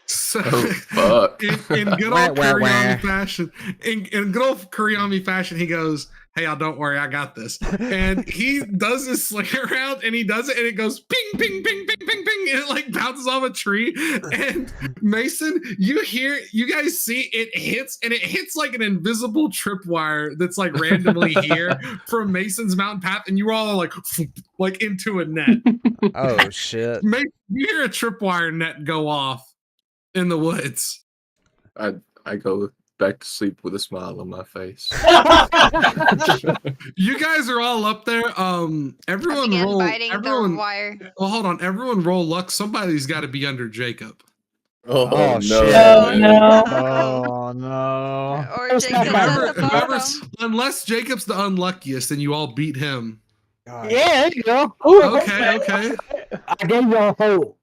So, fuck. in good old Kuriami fashion, in good old Kuriami fashion, he goes, "Hey, don't worry, I got this." And he does this slinger round, and he does it, and it goes ping, ping, ping, ping, ping, ping, and it like bounces off a tree. And Mason, you guys see it hits like an invisible tripwire that's like randomly here from Mason's mountain path, and you all are like into a net. Oh shit! Mason, you hear a tripwire net go off in the woods. I go back to sleep with a smile on my face. You guys are all up there. Everyone roll. Everyone. Well, hold on. Everyone roll luck. Somebody's got to be under Jacob. Oh no! Shit. Oh no! Or Jacob's at the bottom. Unless Jacob's the unluckiest, and you all beat him. God. Yeah, there you go. Okay. I gave you a hope.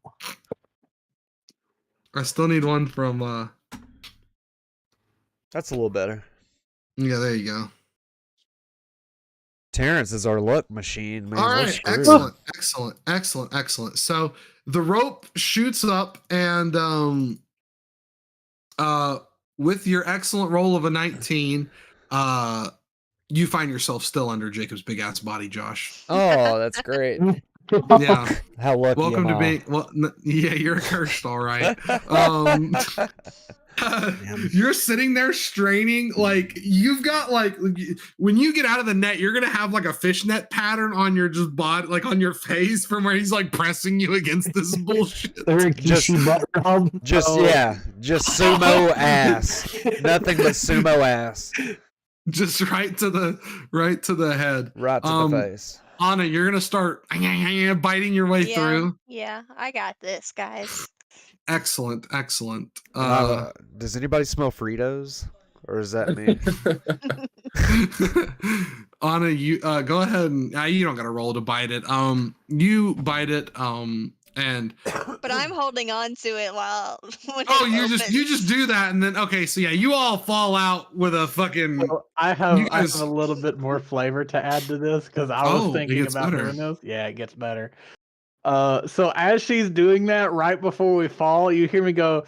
I still need one from. That's a little better. Yeah, there you go. Terrence is our luck machine, man. All right, excellent. So the rope shoots up, and with your excellent roll of a 19, you find yourself still under Jacob's big ass body, Josh. Oh, that's great. Yeah. How lucky Welcome am to I? being. Well, yeah, you're cursed, all right. You're sitting there straining, like you've got like when you get out of the net, you're gonna have like a fishnet pattern on your just body, like on your face, from where he's like pressing you against this bullshit. Just sumo ass. Nothing but sumo ass. Just right to the head. Right to the face. Anna, you're gonna start biting your way through. Yeah, I got this, guys. Excellent. Does anybody smell Fritos? Or is that me? Anna, you go ahead and you don't gotta roll to bite it. You bite it, and but I'm holding on to it while you just do that, and then so yeah, you all fall out with a fucking. Well, I have a little bit more flavor to add to this because I was thinking about doing this. Yeah, it gets better. So as she's doing that, right before we fall, you hear me go,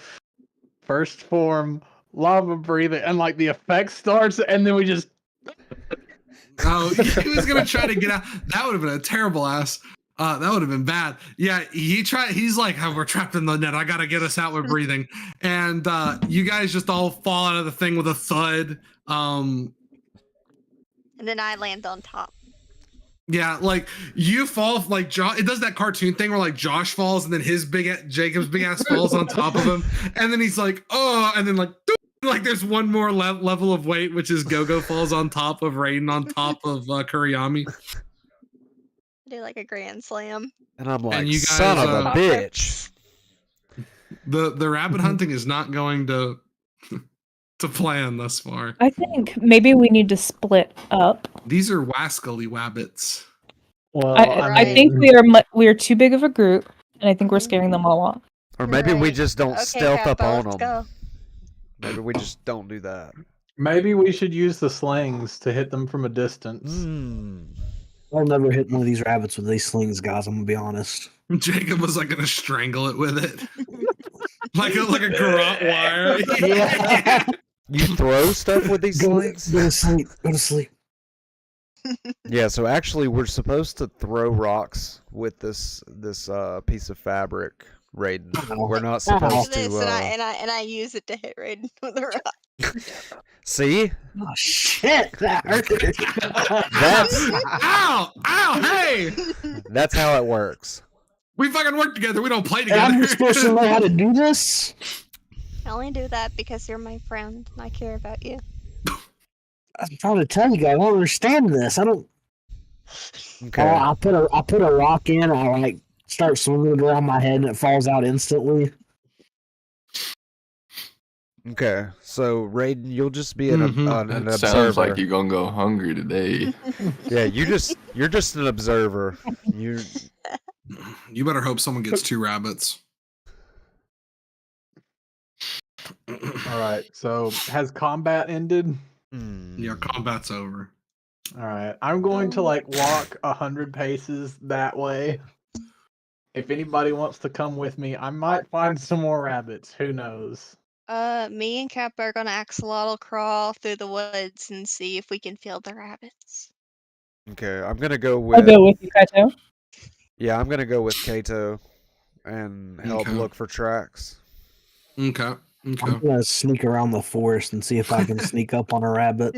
first form, lava breathing, and like the effect starts, and then we just. Oh, he was gonna try to get out. That would have been a terrible ass. That would have been bad. Yeah, he's like, we're trapped in the net. I gotta get us out with breathing. And you guys just all fall out of the thing with a thud. And then I land on top. Yeah, like you fall like Josh. It does that cartoon thing where like Josh falls and then Jacob's big ass falls on top of him, and then he's like, oh, and then like there's one more level of weight, which is Gogo falls on top of Raiden on top of Kuriyami. Do like a grand slam. And I'm like, you guys, son of a bitch. The rabbit hunting is not going to plan thus far. I think maybe we need to split up. These are wascally wabbits. Well, I think we are too big of a group, and I think we're scaring them all off. Or maybe we just don't stealth up on them. Go. Maybe we just don't do that. Maybe we should use the slings to hit them from a distance. I'll never hit one of these rabbits with these slings, guys. I'm gonna be honest. Jacob was like gonna strangle it with it, like a garrote wire. Yeah. You throw stuff with these slings? Go to sleep. Go to sleep. Yeah, so actually we're supposed to throw rocks with this piece of fabric, Raiden. We're not supposed this, to and I use it to hit Raiden with a rock. See? Oh shit, that hurt. That's Ow! Hey! that's how it works. We fucking work together. We don't play And together. I'm supposed to know how to do this? I only do that because you're my friend and I care about you. I'm trying to tell you guys, I don't understand this. I don't. Okay. I put a rock in. I like start swinging it around my head, and it falls out instantly. Okay. So Raiden, you'll just be an That observer. sounds like you're gonna go hungry today. Yeah, you're just an observer. You better hope someone gets 2 rabbits. All right. So has combat ended? Yeah, combat's over. All right. I'm going to like walk 100 paces that way. If anybody wants to come with me, I might find some more rabbits. Who knows? Me and Kappa are gonna axolotl crawl through the woods and see if we can field the rabbits. Okay, I'm gonna go I'll with. go with you, Kaito. Yeah, I'm gonna go with Kato, and help Okay. look for tracks. Okay. I'm gonna sneak around the forest and see if I can sneak up on a rabbit.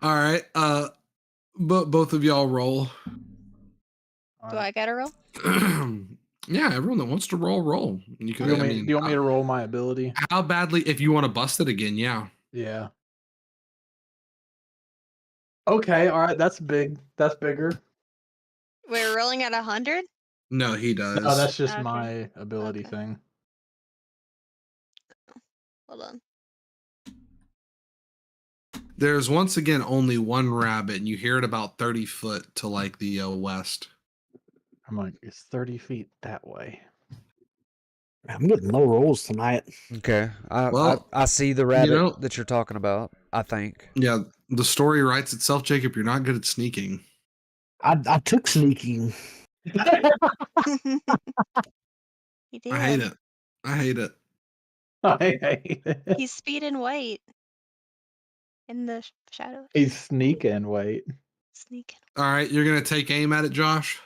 All right. But both of y'all roll. Do I get a roll? Yeah, everyone that wants to roll. You can. Do you want me to roll my ability? How badly? If you want to bust it again, yeah. Yeah. Okay. All right. That's big. That's bigger. We're rolling at 100? No, he does. Oh, that's just Okay. my ability Okay. thing. Hold on. There's once again only one rabbit, and you hear it about 30 foot to like the west. I'm like, it's 30 feet that way. I'm getting low rolls tonight. Okay, Well, I see the rabbit know- that you're talking about. I think. Yeah, the story writes itself, Jacob. You're not good at sneaking. I took sneaking. He did. I hate it. I hate it. I hate it. He's speed and weight. In the shadow. He's sneaking. Wait. Sneaking. All right, you're gonna take aim at it, Josh.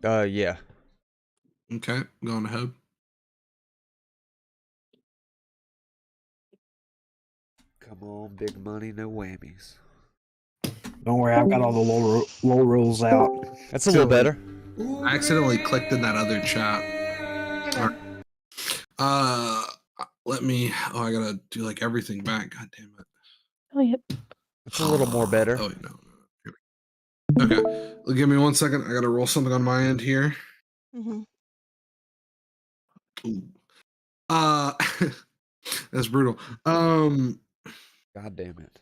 Yeah. Okay, going ahead. Come on, big money, no whammies. Don't worry, I've got all the low rolls out. That's a little better. I accidentally clicked in that other chat. Let me. Oh, I gotta do like everything back. God damn it. Oh, yep. It's a little more better. Oh no. Okay, well, give me 1 second. I gotta roll something on my end here. Mm-hmm. Ooh. That's brutal. God damn it.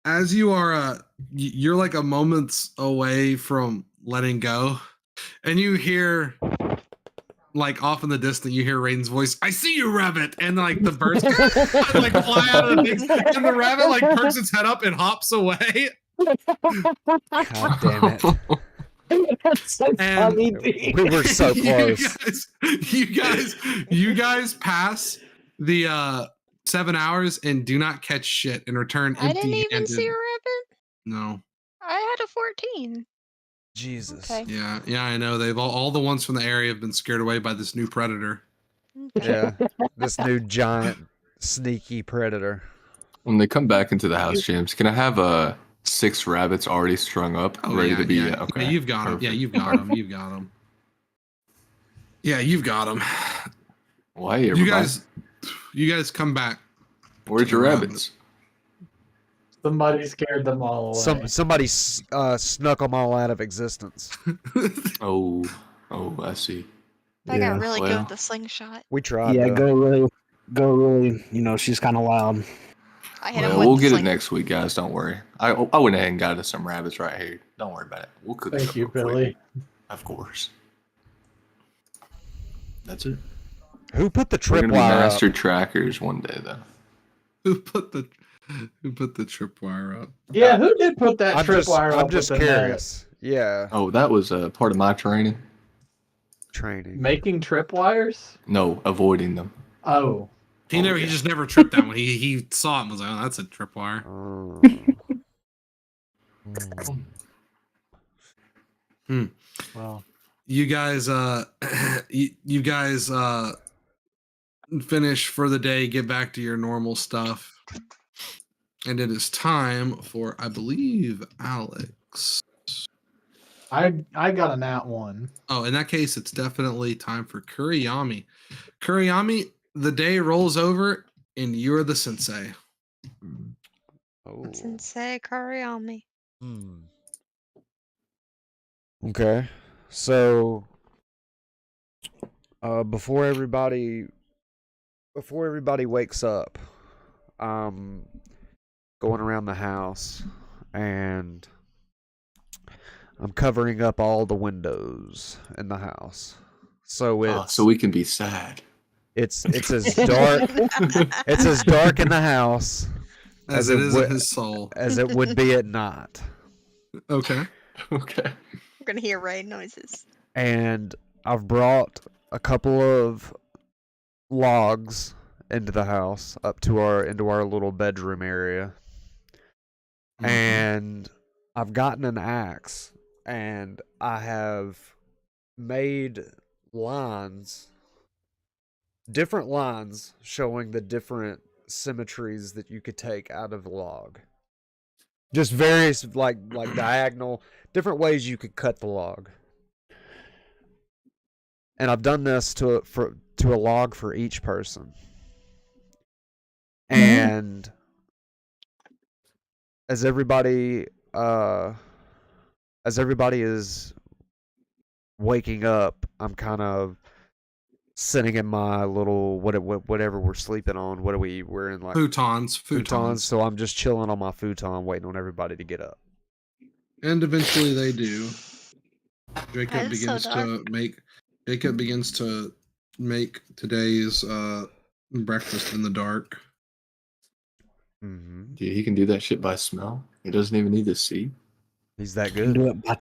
As you are, you're like a moments away from letting go, and you hear, like off in the distance, you hear Raiden's voice. I see you, rabbit, and like the birds like fly out of the things, and the rabbit like perks its head up and hops away. God damn it. That's so And funny. We were so close. You guys pass the 7 hours and do not catch shit and return I didn't empty-handed. even see a rabbit. No. I had a 14. Jesus. Okay. Yeah, I know. They've all the ones from the area have been scared away by this new predator. Okay. Yeah. This new giant sneaky predator. When they come back into the house, James, can I have 6 rabbits already strung up, ready to be? Yeah, Okay, yeah, you've got them. Yeah, perfect. you've got them. You've got them. Yeah, you've got them. Why, everybody? You guys come back. Where's your rabbits? Somebody scared them all away. Somebody snuck them all out of existence. Oh, I see. I got really good well. with the slingshot. We tried. Yeah, though. go really. You know, she's kind of loud. I hit him Well, with we'll the get it sling. next week, guys. Don't worry. I went ahead and got us some rabbits right here. Don't worry about it. We'll cook it Thank up you, real quick. Billy. Of course. That's it. Who put the We're gonna be tripwire up? master trackers one day, though. Who put the tripwire up? Yeah, who did put that tripwire up? I'm just curious. Yeah. Oh, that was part of my training. Making tripwires? No, avoiding them. Oh. He just never tripped that one. He saw it and was like, "Oh, that's a tripwire." Well, you guys you guys finish for the day, get back to your normal stuff, and it is time for, I believe, Alex. I got a nat 1. Oh, in that case, it's definitely time for Kuriyami. Kuriyami, the day rolls over and you're the sensei. Sensei Kuriyami. Okay, so before everybody wakes up, I'm going around the house and I'm covering up all the windows in the house. So so we can be sad. It's as dark it's as dark in the house as it is in his soul, as it would be at night. Okay. Okay. We're gonna hear rain noises. And I've brought a couple of logs into the house up to into our little bedroom area. And I've gotten an axe and I have made different lines showing the different symmetries that you could take out of the log. Just various like diagonal, different ways you could cut the log. And I've done this to a log for each person. And as everybody is waking up, I'm kind of sitting in my little whatever we're sleeping on. We're in like futons. So I'm just chilling on my futon, waiting on everybody to get up. And eventually they do. Jacob begins to make today's breakfast in the dark. Dude, he can do that shit by smell. He doesn't even need to see. He's that You can good. do it by